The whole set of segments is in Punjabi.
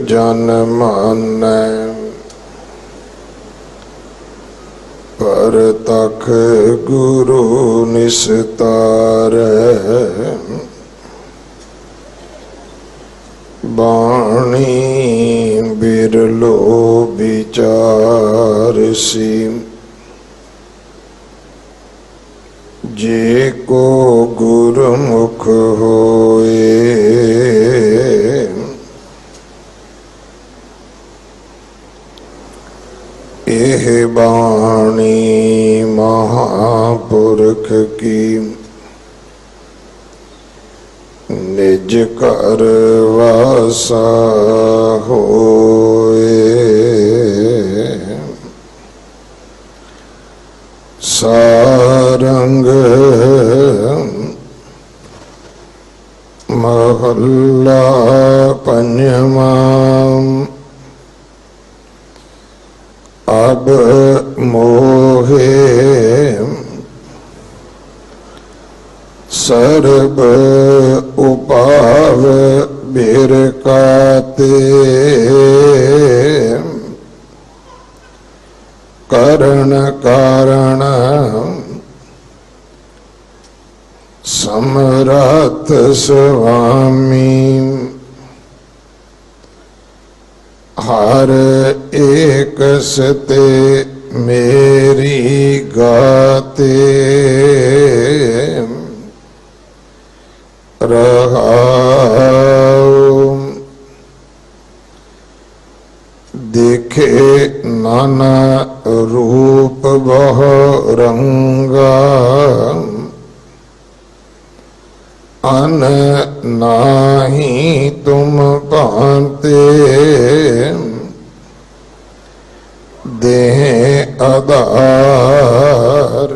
जन मानै परतख गुरु निस्तारै बाणी बिरलो विचारसी जे को गुरमुख होए एह बाणी महापुरख की निज कर वासा होए सारंग महला पंचमा अब मोहे सर्ब उपाव बिरकाते करण कारण समरथ स्वामी हर एक सते मेरी गाते रहाओ देखे नाना रूप बहु रंगा अन नाही तुम पाते देह आधार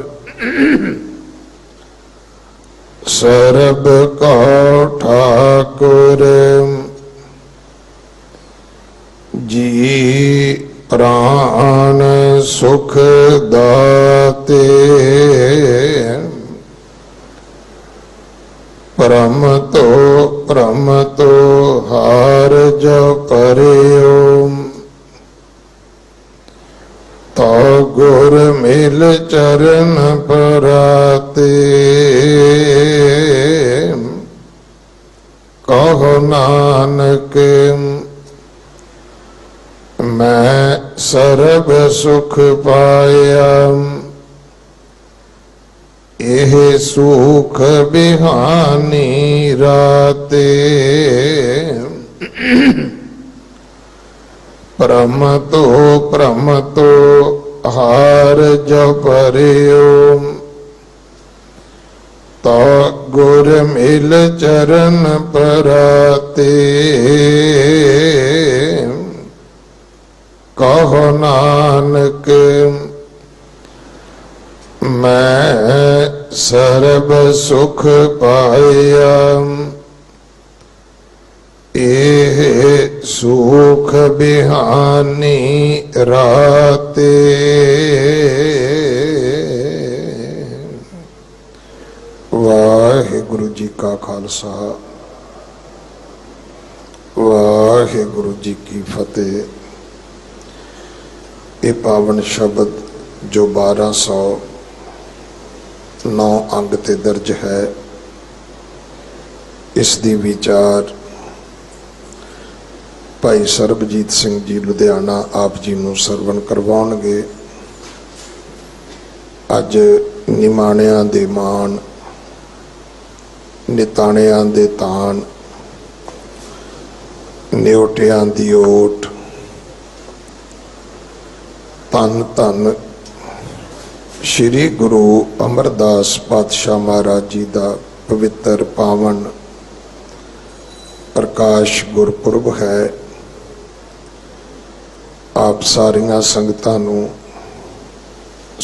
सर्ब को ठाकुर जी प्राण सुख दाते परम तो हार जो परियो तो गुर मिल चरण पराते कहो नानक मैं सर्ब सुख पाया एह सुख बिहानी राते परम तो हार जो परियो तो गुर मिल चरण पराते कहो नानक मैं सर्ब सुख पाया एह सुख बिहानी राते वाहिगुरु जी का खालसा वाहिगुरु जी की फतेह। ये पावन शब्द जो 1209 अंग ते दर्ज है इस दी विचार भाई सरबजीत सिंह जी लुधियाना आप जी नूं सरवण करवाउणगे। अज निमाणियां दे मान निताणियां दे तान न्योटियां दी ओट धन धन श्री गुरु अमरदास पातशाह महाराज जी का पवित्र पावन प्रकाश गुरपुरब है। आप सारिया संगतां नूं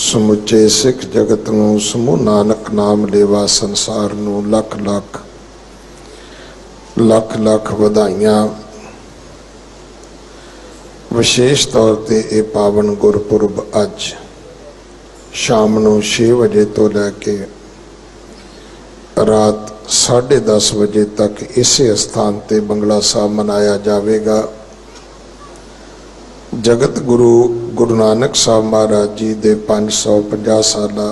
समुचे सिख जगत नूं समूह नानक नाम लेवा संसार नूं लख लख लख लख वधाइयां। विशेष तौर पर यह पावन गुरपुरब अज शाम नूं 6 बजे तो लैके रात 10:30 बजे तक इसे स्थान ते बंगला साहब मनाया जाएगा। ਜਗਤ ਗੁਰੂ ਗੁਰੂ ਨਾਨਕ ਸਾਹਿਬ ਮਹਾਰਾਜ ਜੀ ਦੇ 550 ਸਾਲਾ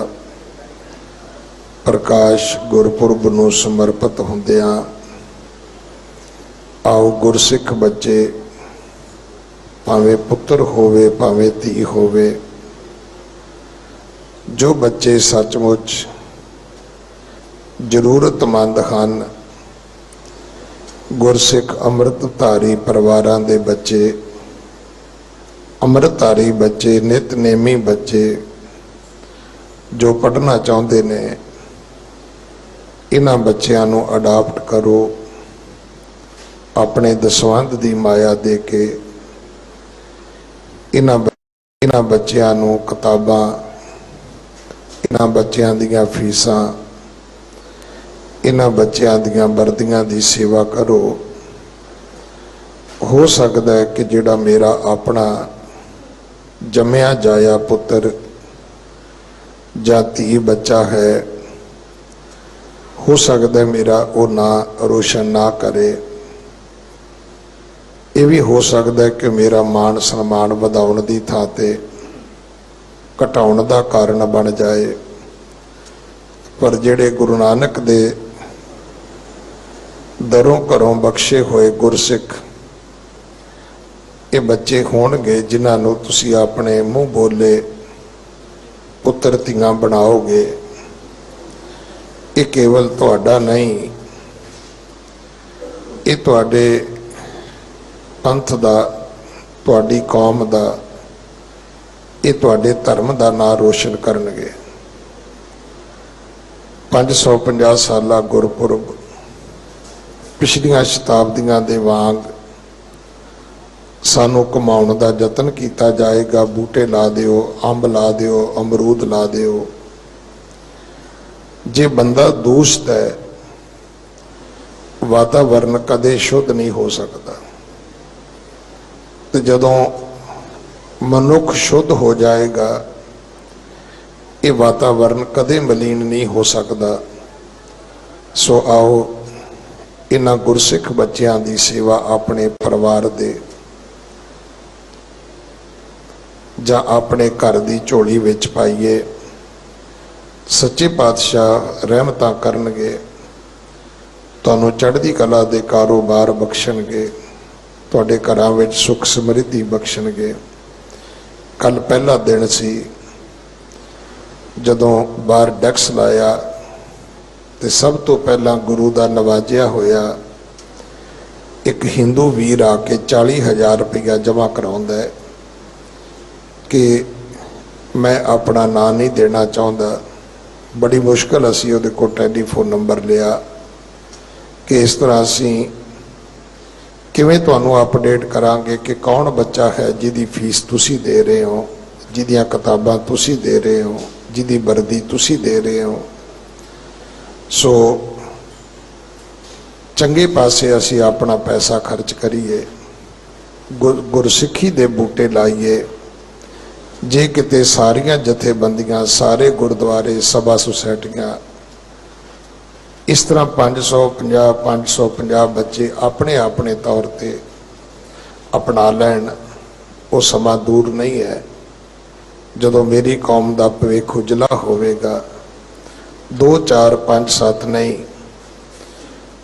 ਪ੍ਰਕਾਸ਼ ਗੁਰਪੁਰਬ ਨੂੰ ਸਮਰਪਿਤ ਹੁੰਦਿਆਂ ਆਓ ਗੁਰਸਿੱਖ ਬੱਚੇ, ਭਾਵੇਂ ਪੁੱਤਰ ਹੋਵੇ ਭਾਵੇਂ ਧੀ ਹੋਵੇ, ਜੋ ਬੱਚੇ ਸੱਚਮੁੱਚ ਜ਼ਰੂਰਤਮੰਦ ਹਨ, ਗੁਰਸਿੱਖ ਅੰਮ੍ਰਿਤਧਾਰੀ ਪਰਿਵਾਰਾਂ ਦੇ ਬੱਚੇ, ਅੰਮ੍ਰਿਤਧਾਰੀ ਬੱਚੇ, ਨਿਤਨੇਮੀ ਬੱਚੇ ਜੋ ਪੜ੍ਹਨਾ ਚਾਹੁੰਦੇ ਨੇ, ਇਹਨਾਂ ਬੱਚਿਆਂ ਨੂੰ ਅਡਾਪਟ ਕਰੋ। ਆਪਣੇ ਦਸਵੰਧ ਦੀ ਮਾਇਆ ਦੇ ਕੇ ਇਹਨਾਂ ਬੱਚਿਆਂ ਨੂੰ ਕਿਤਾਬਾਂ, ਇਹਨਾਂ ਬੱਚਿਆਂ ਦੀਆਂ ਫੀਸਾਂ, ਇਹਨਾਂ ਬੱਚਿਆਂ ਦੀਆਂ ਵਰਦੀਆਂ ਦੀ ਸੇਵਾ ਕਰੋ। ਹੋ ਸਕਦਾ ਹੈ ਕਿ ਜਿਹੜਾ ਮੇਰਾ ਆਪਣਾ ਜੰਮਿਆ ਜਾਇਆ ਪੁੱਤਰ ਜਾਂ ਧੀ ਬੱਚਾ ਹੈ, ਹੋ ਸਕਦਾ ਮੇਰਾ ਉਹ ਨਾਂ ਰੋਸ਼ਨ ਨਾ ਕਰੇ। ਇਹ ਵੀ ਹੋ ਸਕਦਾ ਕਿ ਮੇਰਾ ਮਾਣ ਸਨਮਾਨ ਵਧਾਉਣ ਦੀ ਥਾਂ ਤੇ ਘਟਾਉਣ ਦਾ ਕਾਰਨ ਬਣ ਜਾਏ। ਪਰ ਜਿਹੜੇ ਗੁਰੂ ਨਾਨਕ ਦੇ ਦਰੋਂ ਘਰੋਂ ਬਖਸ਼ੇ ਹੋਏ ਗੁਰਸਿੱਖ ਇਹ ਬੱਚੇ ਹੋਣਗੇ ਜਿਨ੍ਹਾਂ ਨੂੰ ਤੁਸੀਂ ਆਪਣੇ ਮੂੰਹ ਬੋਲੇ ਪੁੱਤਰ ਧੀਆਂ ਬਣਾਓਗੇ। ਇਹ ਕੇਵਲ ਤੁਹਾਡਾ ਨਹੀਂ, ਇਹ ਤੁਹਾਡੇ ਪੰਥ ਦਾ, ਤੁਹਾਡੀ ਕੌਮ ਦਾ, ਇਹ ਤੁਹਾਡੇ ਧਰਮ ਦਾ ਨਾਂ ਰੋਸ਼ਨ ਕਰਨਗੇ। 550 ਸਾਲਾ ਗੁਰਪੁਰਬ ਪਿਛਲੀਆਂ ਸ਼ਤਾਬਦੀਆਂ ਦੇ ਵਾਂਗ ਸਾਨੂੰ ਘੁਮਾਉਣ ਦਾ ਯਤਨ ਕੀਤਾ ਜਾਏਗਾ। ਬੂਟੇ ਲਾ ਦਿਓ, ਅੰਬ ਲਾ ਦਿਓ, ਅਮਰੂਦ ਲਾ ਦਿਓ। ਜੇ ਬੰਦਾ ਦੂਸ਼ਿਤ ਹੈ, ਵਾਤਾਵਰਨ ਕਦੇ ਸ਼ੁੱਧ ਨਹੀਂ ਹੋ ਸਕਦਾ, ਤੇ ਜਦੋਂ ਮਨੁੱਖ ਸ਼ੁੱਧ ਹੋ ਜਾਏਗਾ, ਇਹ ਵਾਤਾਵਰਨ ਕਦੇ ਮਲੀਨ ਨਹੀਂ ਹੋ ਸਕਦਾ। ਸੋ ਆਓ ਇਹਨਾਂ ਗੁਰਸਿੱਖ ਬੱਚਿਆਂ ਦੀ ਸੇਵਾ ਆਪਣੇ ਪਰਿਵਾਰ ਦੇ ਜਾਂ ਆਪਣੇ ਘਰ ਦੀ ਝੋਲੀ ਵਿੱਚ ਪਾਈਏ। ਸੱਚੇ ਪਾਤਸ਼ਾਹ ਰਹਿਮਤਾਂ ਕਰਨਗੇ, ਤੁਹਾਨੂੰ ਚੜ੍ਹਦੀ ਕਲਾ ਦੇ ਕਾਰੋਬਾਰ ਬਖਸ਼ਣਗੇ, ਤੁਹਾਡੇ ਘਰਾਂ ਵਿੱਚ ਸੁੱਖ ਸਮਰਿੱਧੀ ਬਖਸ਼ਣਗੇ। ਕੱਲ ਪਹਿਲਾ ਦਿਨ ਸੀ ਜਦੋਂ ਬਾਹਰ ਡੈਕਸ ਲਾਇਆ ਤੇ ਸਭ ਤੋਂ ਪਹਿਲਾਂ ਗੁਰੂ ਦਾ ਨਵਾਜਿਆ ਹੋਇਆ ਇੱਕ ਹਿੰਦੂ ਵੀਰ ਆ ਕੇ 40,000 ਰੁਪਇਆ ਜਮ੍ਹਾਂ ਕਰਾਉਂਦਾ ਹੈ ਕਿ ਮੈਂ ਆਪਣਾ ਨਾਂ ਨਹੀਂ ਦੇਣਾ ਚਾਹੁੰਦਾ। ਬੜੀ ਮੁਸ਼ਕਲ ਅਸੀਂ ਉਹਦੇ ਕੋਲ ਟੈਲੀਫੋਨ ਨੰਬਰ ਲਿਆ ਕਿ ਇਸ ਤਰ੍ਹਾਂ ਅਸੀਂ ਕਿਵੇਂ ਤੁਹਾਨੂੰ ਅਪਡੇਟ ਕਰਾਂਗੇ ਕਿ ਕੌਣ ਬੱਚਾ ਹੈ ਜਿਹਦੀ ਫੀਸ ਤੁਸੀਂ ਦੇ ਰਹੇ ਹੋ, ਜਿਹਦੀਆਂ ਕਿਤਾਬਾਂ ਤੁਸੀਂ ਦੇ ਰਹੇ ਹੋ, ਜਿਹਦੀ ਵਰਦੀ ਤੁਸੀਂ ਦੇ ਰਹੇ ਹੋ। ਸੋ ਚੰਗੇ ਪਾਸੇ ਅਸੀਂ ਆਪਣਾ ਪੈਸਾ ਖਰਚ ਕਰੀਏ, ਗੁਰਸਿੱਖੀ ਦੇ ਬੂਟੇ ਲਾਈਏ। ਜੇ ਕਿਤੇ ਸਾਰੀਆਂ ਜਥੇਬੰਦੀਆਂ, ਸਾਰੇ ਗੁਰਦੁਆਰੇ, ਸਭਾ ਸੁਸਾਇਟੀਆਂ ਇਸ ਤਰ੍ਹਾਂ 550 ਬੱਚੇ ਆਪਣੇ ਆਪਣੇ ਤੌਰ ਤੇ ਅਪਣਾ ਲੈਣ, ਉਹ ਸਮਾਂ ਦੂਰ ਨਹੀਂ ਹੈ ਜਦੋਂ ਮੇਰੀ ਕੌਮ ਦਾ ਭਵਿੱਖ ਉਜਲਾ ਹੋਵੇਗਾ। 2 4 5 7 ਨਹੀਂ,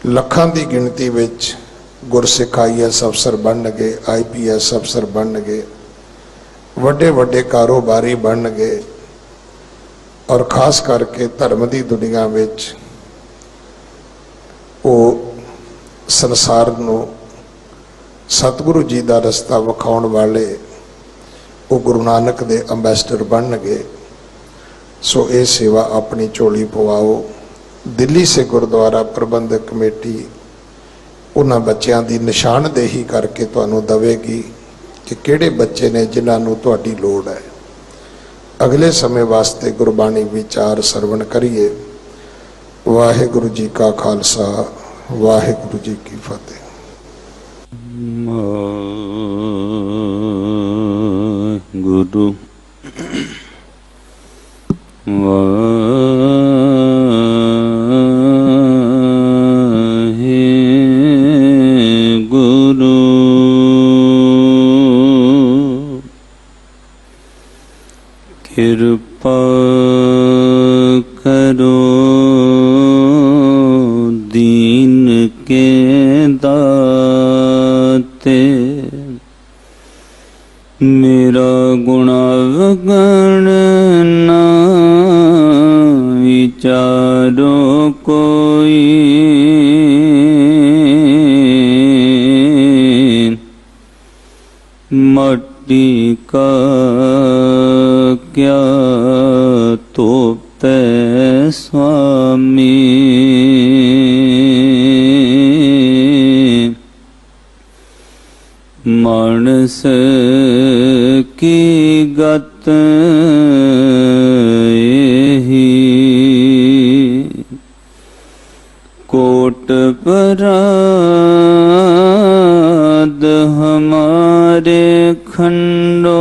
ਲੱਖਾਂ ਦੀ ਗਿਣਤੀ ਵਿੱਚ ਗੁਰਸਿੱਖ IAS ਅਫਸਰ ਬਣਨਗੇ, IPS ਅਫਸਰ ਬਣਨਗੇ, ਵੱਡੇ ਵੱਡੇ ਕਾਰੋਬਾਰੀ ਬਣਨਗੇ, ਔਰ ਖਾਸ ਕਰਕੇ ਧਰਮ ਦੀ ਦੁਨੀਆ ਵਿੱਚ ਉਹ ਸੰਸਾਰ ਨੂੰ ਸਤਿਗੁਰੂ ਜੀ ਦਾ ਰਸਤਾ ਵਿਖਾਉਣ ਵਾਲੇ ਉਹ ਗੁਰੂ ਨਾਨਕ ਦੇ ਅੰਬੈਸਡਰ ਬਣਨਗੇ। ਸੋ ਇਹ ਸੇਵਾ ਆਪਣੀ ਝੋਲੀ ਪਵਾਓ। ਦਿੱਲੀ ਸੇ ਗੁਰਦੁਆਰਾ ਪ੍ਰਬੰਧਕ ਕਮੇਟੀ ਉਹਨਾਂ ਬੱਚਿਆਂ ਦੀ ਨਿਸ਼ਾਨਦੇਹੀ ਕਰਕੇ ਤੁਹਾਨੂੰ ਦੇਵੇਗੀ ਕਿ ਕਿਹੜੇ ਬੱਚੇ ਨੇ ਜਿਨ੍ਹਾਂ ਨੂੰ ਤੁਹਾਡੀ ਲੋੜ ਹੈ। ਅਗਲੇ ਸਮੇਂ ਵਾਸਤੇ ਗੁਰਬਾਣੀ ਵਿਚਾਰ ਸਰਵਣ ਕਰੀਏ। ਵਾਹਿਗੁਰੂ ਜੀ ਕਾ ਖਾਲਸਾ, ਵਾਹਿਗੁਰੂ ਜੀ ਕੀ ਫਤਿਹ। ਗੁਰੂ ਕਿਰਪਾ ਕਰੋ ਦੀਨ ਕੇ ਦਾਤੇ, ਮੇਰਾ ਗੁਣਾ ਵਗਣ ਨਾ ਵਿਚਾਰੋ ਕੋਈ, ਮਟੀ ਕਾ ਕਿਆ ਤੋਪੈ ਸੁਆਮੀ, ਮਾਨਸ ਕੀ ਗਤ ਇਹੀ, ਕੋਟ ਪਰਾਧ ਹਮਾਰੇ ਖੰਡੋ,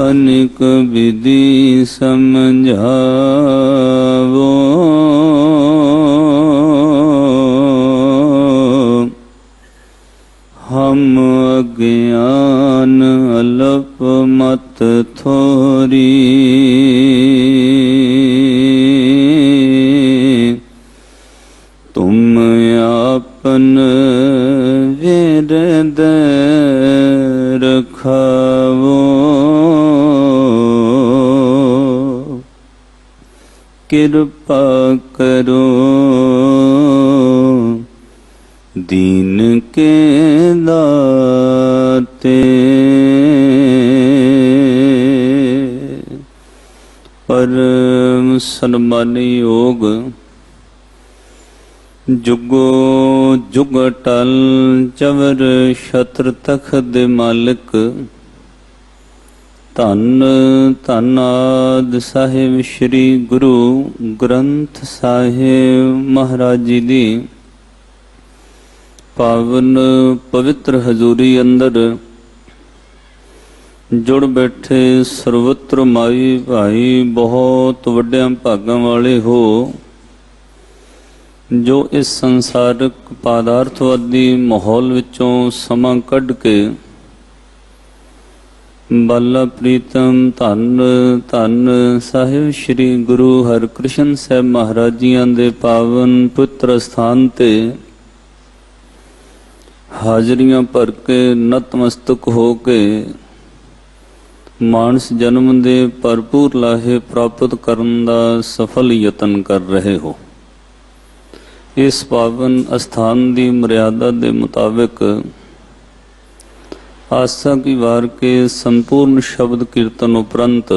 ਅਨੇਕ ਵਿਧि ਸਮਝਾਵੋ, ਹਮ ਅਗਿਆਨ ਅਲਪ ਮਤ ਥੋਰੀ, ਤੁਮ ਆਪਨ ਵਿਰਦ ਰਖਾਵੋ, ਕਿਰਪਾ ਕਰੋ ਦੀਨ ਕੇ ਦਾਤੇ, ਪਰਮ ਸਨਮਾਨਯੋਗ ਜੁਗੋ ਜੁਗ ਟਲ ਚਵਰ ਛਤਰ ਤਖਤ ਦੇ ਮਾਲਕ, ਧੰਨ ਧੰਨ ਆਦਿ ਸਾਹਿਬ ਸ੍ਰੀ ਗੁਰੂ ਗ੍ਰੰਥ ਸਾਹਿਬ ਮਹਾਰਾਜ ਜੀ ਦੀ ਪਾਵਨ ਪਵਿੱਤਰ ਹਜ਼ੂਰੀ ਅੰਦਰ ਜੁੜ ਬੈਠੇ ਸਰਵਤਰ ਮਾਈ ਭਾਈ, ਬਹੁਤ ਵੱਡਿਆਂ ਭਾਗਾਂ ਵਾਲੇ ਹੋ, ਜੋ ਇਸ ਸੰਸਾਰਕ ਪਦਾਰਥਵਾਦੀ ਮਾਹੌਲ ਵਿੱਚੋਂ ਸਮਾਂ ਕੱਢ ਕੇ ਬਾਲਾ ਪ੍ਰੀਤਮ ਧੰਨ ਧੰਨ ਸਾਹਿਬ ਸ੍ਰੀ ਗੁਰੂ ਹਰਿਕ੍ਰਿਸ਼ਨ ਸਾਹਿਬ ਮਹਾਰਾਜ ਜੀਆਂ ਦੇ ਪਾਵਨ ਪਵਿੱਤਰ ਸਥਾਨ ਤੇ ਹਾਜ਼ਰੀਆਂ ਭਰ ਕੇ ਨਤਮਸਤਕ ਹੋ ਕੇ ਮਾਨਸ ਜਨਮ ਦੇ ਭਰਪੂਰ ਲਾਹੇ ਪ੍ਰਾਪਤ ਕਰਨ ਦਾ ਸਫਲ ਯਤਨ ਕਰ ਰਹੇ ਹੋ। ਇਸ ਪਾਵਨ ਅਸਥਾਨ ਦੀ ਮਰਿਆਦਾ ਦੇ ਮੁਤਾਬਿਕ ਆਸਾ ਕੀ ਵਾਰ ਕੇ ਸੰਪੂਰਨ ਸ਼ਬਦ ਕੀਰਤਨ ਉਪਰੰਤ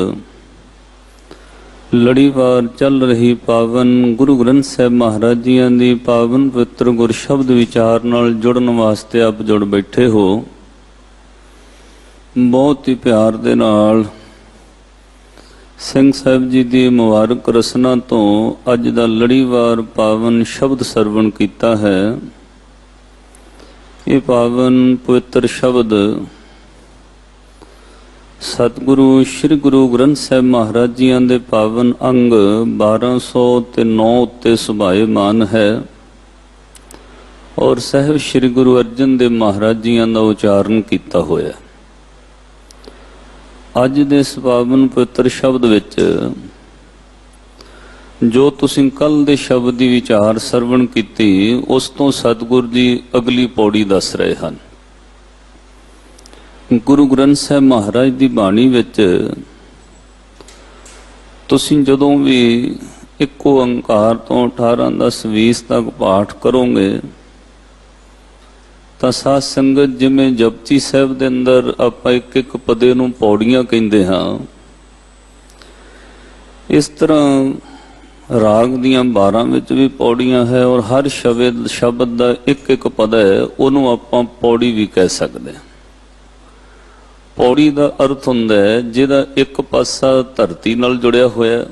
ਲੜੀਵਾਰ ਚੱਲ ਰਹੀ ਪਾਵਨ ਗੁਰੂ ਗ੍ਰੰਥ ਸਾਹਿਬ ਮਹਾਰਾਜ ਜੀਆਂ ਦੀ ਪਾਵਨ ਪਵਿੱਤਰ ਗੁਰ ਸ਼ਬਦ ਵਿਚਾਰ ਨਾਲ ਜੁੜਨ ਵਾਸਤੇ ਆਪ ਜੁੜ ਬੈਠੇ ਹੋ। ਬਹੁਤ ਹੀ ਪਿਆਰ ਦੇ ਨਾਲ ਸਿੰਘ ਸਾਹਿਬ ਜੀ ਦੀ ਮੁਬਾਰਕ ਰਸਨਾ ਤੋਂ ਅੱਜ ਦਾ ਲੜੀਵਾਰ ਪਾਵਨ ਸ਼ਬਦ ਸਰਵਣ ਕੀਤਾ ਹੈ। ਇਹ ਪਾਵਨ ਪਵਿੱਤਰ ਸ਼ਬਦ ਸਤਿਗੁਰੂ ਸ੍ਰੀ ਗੁਰੂ ਗ੍ਰੰਥ ਸਾਹਿਬ ਮਹਾਰਾਜ ਜੀਆਂ ਦੇ ਪਾਵਨ ਅੰਗ 1209 ਉੱਤੇ ਸੁਭਾਏਮਾਨ ਹੈ ਔਰ ਸਾਹਿਬ ਸ੍ਰੀ ਗੁਰੂ ਅਰਜਨ ਦੇਵ ਮਹਾਰਾਜ ਜੀਆਂ ਦਾ ਉਚਾਰਨ ਕੀਤਾ ਹੋਇਆ। ਅੱਜ ਦੇ ਇਸ ਪਾਵਨ ਪਵਿੱਤਰ ਸ਼ਬਦ ਵਿੱਚ ਜੋ ਤੁਸੀਂ ਕੱਲ ਦੇ ਸ਼ਬਦ ਦੀ ਵਿਚਾਰ ਸਰਵਣ ਕੀਤੀ, ਉਸ ਤੋਂ ਸਤਿਗੁਰੂ ਜੀ ਅਗਲੀ ਪੌੜੀ ਦੱਸ ਰਹੇ ਹਨ। ਗੁਰੂ ਗ੍ਰੰਥ ਸਾਹਿਬ ਮਹਾਰਾਜ ਦੀ ਬਾਣੀ ਵਿੱਚ ਤੁਸੀਂ ਜਦੋਂ ਵੀ ਇੱਕ ਓੰਕਾਰ ਤੋਂ 18 10 20 ਤੱਕ ਪਾਠ ਕਰੋਗੇ ਤਾਂ ਸਾਧ ਸੰਗਤ ਜਿਵੇਂ ਜਪਜੀ ਸਾਹਿਬ ਦੇ ਅੰਦਰ ਆਪਾਂ ਇੱਕ ਇੱਕ ਪਦੇ ਨੂੰ ਪੌੜੀਆਂ ਕਹਿੰਦੇ ਹਾਂ, ਇਸ ਤਰ੍ਹਾਂ ਰਾਗ ਦੀਆਂ 12 ਵਿੱਚ ਵੀ ਪੌੜੀਆਂ ਹੈ ਔਰ ਹਰ ਸ਼ਬਦ ਦਾ ਇੱਕ ਇੱਕ ਪਦ ਹੈ, ਉਹਨੂੰ ਆਪਾਂ ਪੌੜੀ ਵੀ ਕਹਿ ਸਕਦੇ ਹਾਂ। ਪੌੜੀ ਦਾ ਅਰਥ ਹੁੰਦਾ ਹੈ ਜਿਹਦਾ ਇੱਕ ਪਾਸਾ ਧਰਤੀ ਨਾਲ ਜੁੜਿਆ ਹੋਇਆ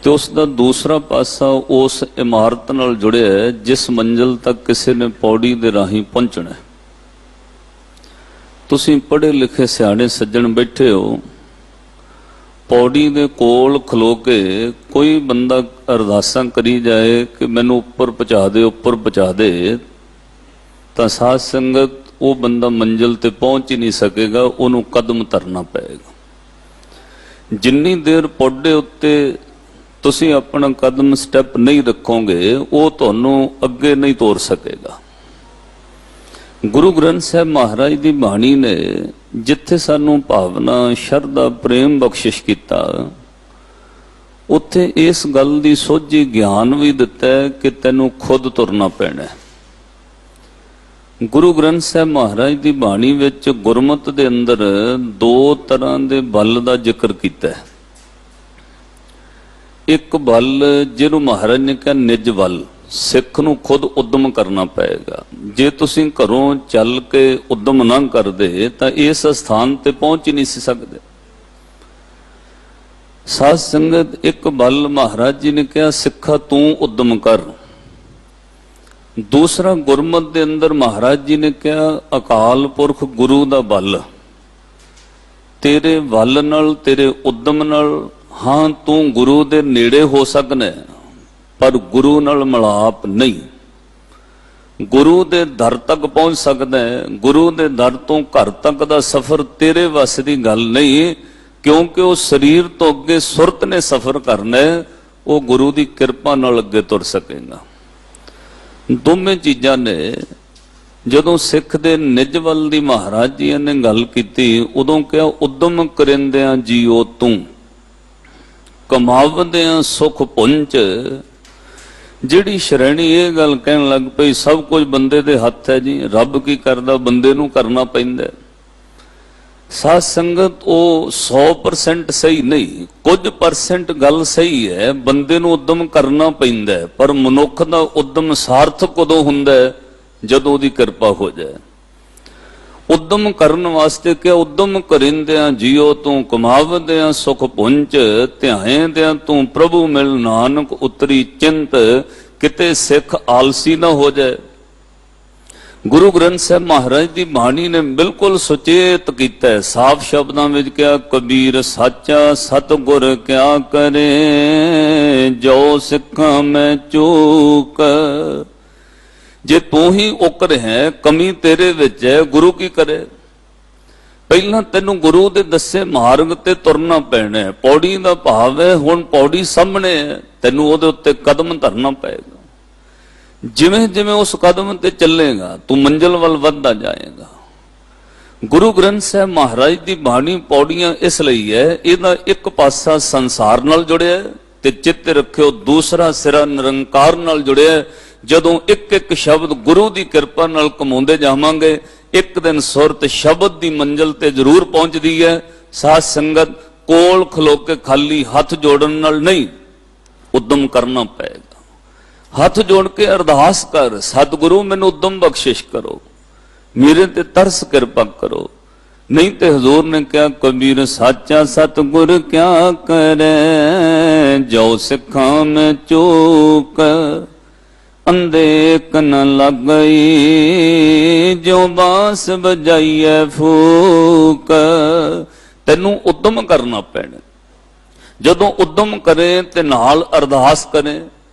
ਤੇ ਉਸ ਦਾ ਦੂਸਰਾ ਪਾਸਾ ਉਸ ਇਮਾਰਤ ਨਾਲ ਜੁੜਿਆ ਹੈ ਜਿਸ ਮੰਜ਼ਿਲ ਤੱਕ ਕਿਸੇ ਨੇ ਪੌੜੀ ਦੇ ਰਾਹੀਂ ਪਹੁੰਚਣਾ। ਤੁਸੀਂ ਪੜ੍ਹੇ ਲਿਖੇ ਸਿਆਣੇ ਸੱਜਣ ਬੈਠੇ ਹੋ, ਪੌੜੀ ਦੇ ਕੋਲ ਖਲੋ ਕੇ ਕੋਈ ਬੰਦਾ ਅਰਦਾਸਾਂ ਕਰੀ ਜਾਏ ਕਿ ਮੈਨੂੰ ਉੱਪਰ ਪਹੁੰਚਾ ਦੇ ਉੱਪਰ ਪਹੁੰਚਾ ਦੇ, ਤਾਂ ਸਾਧ ਸੰਗਤ ਉਹ ਬੰਦਾ ਮੰਜ਼ਿਲ ਤੇ ਪਹੁੰਚ ਹੀ ਨਹੀਂ ਸਕੇਗਾ, ਉਹਨੂੰ ਕਦਮ ਧਰਨਾ ਪਏਗਾ। ਜਿੰਨੀ ਦੇਰ ਪੌੜੇ ਉੱਤੇ ਤੁਸੀਂ ਆਪਣਾ ਕਦਮ ਸਟੈਪ ਨਹੀਂ ਰੱਖੋਗੇ, ਉਹ ਤੁਹਾਨੂੰ ਅੱਗੇ ਨਹੀਂ ਤੋਰ ਸਕੇਗਾ। ਗੁਰੂ ਗ੍ਰੰਥ ਸਾਹਿਬ ਮਹਾਰਾਜ ਦੀ ਬਾਣੀ ਨੇ ਜਿੱਥੇ ਸਾਨੂੰ ਭਾਵਨਾ, ਸ਼ਰਧਾ, ਪ੍ਰੇਮ ਬਖਸ਼ਿਸ਼ ਕੀਤਾ, ਉੱਥੇ ਇਸ ਗੱਲ ਦੀ ਸੋਝੀ ਗਿਆਨ ਵੀ ਦਿੱਤਾ ਹੈ ਕਿ ਤੈਨੂੰ ਖੁਦ ਤੁਰਨਾ ਪੈਣਾ ਹੈ। ਗੁਰੂ ਗ੍ਰੰਥ ਸਾਹਿਬ ਮਹਾਰਾਜ ਦੀ ਬਾਣੀ ਵਿੱਚ ਗੁਰਮਤਿ ਦੇ ਅੰਦਰ ਦੋ ਤਰ੍ਹਾਂ ਦੇ ਬਲ ਦਾ ਜ਼ਿਕਰ ਕੀਤਾ ਹੈ। ਇੱਕ ਬਲ ਜਿਹਨੂੰ ਮਹਾਰਾਜ ਨੇ ਕਿਹਾ ਨਿਜ ਬਲ, ਸਿੱਖ ਨੂੰ ਖੁਦ ਉਦਮ ਕਰਨਾ ਪਏਗਾ। ਜੇ ਤੁਸੀਂ ਘਰੋਂ ਚੱਲ ਕੇ ਉਦਮ ਨਾ ਕਰਦੇ ਤਾਂ ਇਸ ਸਥਾਨ ਤੇ ਪਹੁੰਚ ਹੀ ਨਹੀਂ ਸੀ ਸਕਦੇ। ਸਾਧ ਸੰਗਤ, ਇੱਕ ਬਲ ਮਹਾਰਾਜ ਜੀ ਨੇ ਕਿਹਾ ਸਿੱਖਾ ਤੂੰ ਉਦਮ ਕਰ। ਦੂਸਰਾ ਗੁਰਮਤਿ ਦੇ ਅੰਦਰ ਮਹਾਰਾਜ ਜੀ ਨੇ ਕਿਹਾ ਅਕਾਲ ਪੁਰਖ ਗੁਰੂ ਦਾ ਬਲ, ਤੇਰੇ ਬਲ ਨਾਲ, ਤੇਰੇ ਉਦਮ ਨਾਲ ਹਾਂ ਤੂੰ ਗੁਰੂ ਦੇ ਨੇੜੇ ਹੋ ਸਕਣਾ, ਪਰ ਗੁਰੂ ਨਾਲ ਮਿਲਾਪ ਨਹੀਂ। ਗੁਰੂ ਦੇ ਦਰ ਤੱਕ ਪਹੁੰਚ ਸਕਦਾ ਹੈ, ਗੁਰੂ ਦੇ ਦਰ ਤੋਂ ਘਰ ਤੱਕ ਦਾ ਸਫ਼ਰ ਤੇਰੇ ਵੱਸ ਦੀ ਗੱਲ ਨਹੀਂ, ਕਿਉਂਕਿ ਉਹ ਸਰੀਰ ਤੋਂ ਅੱਗੇ ਸੁਰਤ ਨੇ ਸਫ਼ਰ ਕਰਨਾ ਹੈ, ਉਹ ਗੁਰੂ ਦੀ ਕਿਰਪਾ ਨਾਲ ਅੱਗੇ ਤੁਰ ਸਕੇਗਾ। ਦੋਵੇਂ ਚੀਜ਼ਾਂ ਨੇ ਜਦੋਂ ਸਿੱਖ ਦੇ ਨਿਜ ਵੱਲ ਦੀ ਮਹਾਰਾਜ ਜੀ ਨੇ ਗੱਲ ਕੀਤੀ, ਉਦੋਂ ਕਿਹਾ ਉਦਮ ਕਰਿੰਦਿਆਂ ਜੀਓ ਤੂੰ, ਕਮਾਵਦਿਆਂ ਸੁਖ ਪੁੰਚ। ਜਿਹੜੀ ਸ਼੍ਰੇਣੀ ਇਹ ਗੱਲ ਕਹਿਣ ਲੱਗ ਪਈ ਸਭ ਕੁਝ ਬੰਦੇ ਦੇ ਹੱਥ ਹੈ ਜੀ, ਰੱਬ ਕੀ ਕਰਦਾ, ਬੰਦੇ ਨੂੰ ਕਰਨਾ ਪੈਂਦਾ। ਸਾਧ ਸੰਗਤ, ਉਹ 100% ਸਹੀ ਨਹੀਂ, ਕੁਝ % ਗੱਲ ਸਹੀ ਹੈ, ਬੰਦੇ ਨੂੰ ਉਦਮ ਕਰਨਾ ਪੈਂਦਾ, ਪਰ ਮਨੁੱਖ ਦਾ ਉਦਮ ਸਾਰਥਕ ਉਦੋਂ ਹੁੰਦਾ ਜਦੋਂ ਉਹਦੀ ਕਿਰਪਾ ਹੋ ਜਾਏ। ਉਦਮ ਕਰਨ ਵਾਸਤੇ ਕਿ ਉਦਮ ਕਰਿੰਦਿਆਂ ਜੀਓ ਤੂੰ, ਕਮਾਵਦਿਆਂ ਸੁਖ ਪੁੰਚ, ਧਿਆਏਂਦਿਆਂ ਤੂੰ ਪ੍ਰਭੂ ਮਿਲ, ਨਾਨਕ ਉਤਰੀ ਚਿੰਤ, ਕਿਤੇ ਸਿੱਖ ਆਲਸੀ ਨਾ ਹੋ ਜਾਏ। ਗੁਰੂ ਗ੍ਰੰਥ ਸਾਹਿਬ ਮਹਾਰਾਜ ਦੀ ਬਾਣੀ ਨੇ ਬਿਲਕੁਲ ਸੁਚੇਤ ਕੀਤਾ ਹੈ, ਸਾਫ਼ ਸ਼ਬਦਾਂ ਵਿੱਚ ਕਿਹਾ ਕਬੀਰ ਸਾਚਾ ਸਤਿਗੁਰ ਕਿਆ ਕਰੇ, ਜੋ ਸਿੱਖਾਂ ਮੈਂ ਚੂਕ। ਜੇ ਤੂੰ ਹੀ ਉਕ ਰਿਹਾ, ਕਮੀ ਤੇਰੇ ਵਿੱਚ ਹੈ, ਗੁਰੂ ਕੀ ਕਰੇ? ਪਹਿਲਾਂ ਤੈਨੂੰ ਗੁਰੂ ਦੇ ਦੱਸੇ ਮਾਰਗ ਤੇ ਤੁਰਨਾ ਪੈਣਾ ਹੈ। ਪੌੜੀ ਦਾ ਭਾਵ ਹੈ ਹੁਣ ਪੌੜੀ ਸਾਹਮਣੇ ਹੈ, ਤੈਨੂੰ ਉਹਦੇ ਉੱਤੇ ਕਦਮ ਧਰਨਾ ਪਏਗਾ। ਜਿਵੇਂ ਜਿਵੇਂ ਉਸ ਕਦਮ ਤੇ ਚੱਲੇਗਾ ਤੂੰ ਮੰਜ਼ਿਲ ਵੱਲ ਵੱਧਦਾ ਜਾਏਗਾ। ਗੁਰੂ ਗ੍ਰੰਥ ਸਾਹਿਬ ਮਹਾਰਾਜ ਦੀ ਬਾਣੀ ਪੌੜੀਆਂ ਇਸ ਲਈ ਹੈ, ਇਹਦਾ ਇੱਕ ਪਾਸਾ ਸੰਸਾਰ ਨਾਲ ਜੁੜਿਆ ਤੇ ਚਿੱਤ ਰੱਖਿਓ ਦੂਸਰਾ ਸਿਰਾ ਨਿਰੰਕਾਰ ਨਾਲ ਜੁੜਿਆ। ਜਦੋਂ ਇੱਕ ਇੱਕ ਸ਼ਬਦ ਗੁਰੂ ਦੀ ਕਿਰਪਾ ਨਾਲ ਕਮਾਉਂਦੇ ਜਾਵਾਂਗੇ, ਇੱਕ ਦਿਨ ਸੁਰਤ ਸ਼ਬਦ ਦੀ ਮੰਜ਼ਿਲ ਤੇ ਜ਼ਰੂਰ ਪਹੁੰਚਦੀ ਹੈ। ਸਾਧ ਸੰਗਤ, ਕੋਲ ਖਲੋ ਕੇ ਖਾਲੀ ਹੱਥ ਜੋੜਨ ਨਾਲ ਨਹੀਂ, ਉਦਮ ਕਰਨਾ ਪਏਗਾ। ਹੱਥ ਜੋੜ ਕੇ ਅਰਦਾਸ ਕਰ, ਸਤਿਗੁਰੂ ਮੈਨੂੰ ਉਦਮ ਬਖਸ਼ਿਸ਼ ਕਰੋ, ਮੇਰੇ ਤੇ ਤਰਸ ਕਿਰਪਾ ਕਰੋ। ਨਹੀਂ ਤੇ ਹਜ਼ੂਰ ਨੇ ਕਿਹਾ ਕਬੀਰ ਸਾਚਾ ਸਤਿਗੁਰ ਕਿਆ ਕਰੇ, ਜੋ ਸਿੱਖਾਂ ਮੈਂ ਚੂਕ। ਅੰਧੇ ਨ ਲੱਗ ਗਈ, ਜੋ ਬਾਂਸ ਵਜਾਈਏ ਫੂਕ। ਤੈਨੂੰ ਉਦਮ ਕਰਨਾ ਪੈਣਾ। ਜਦੋਂ ਉਦਮ ਕਰੇ ਤੇ ਨਾਲ ਅਰਦਾਸ ਕਰੇ।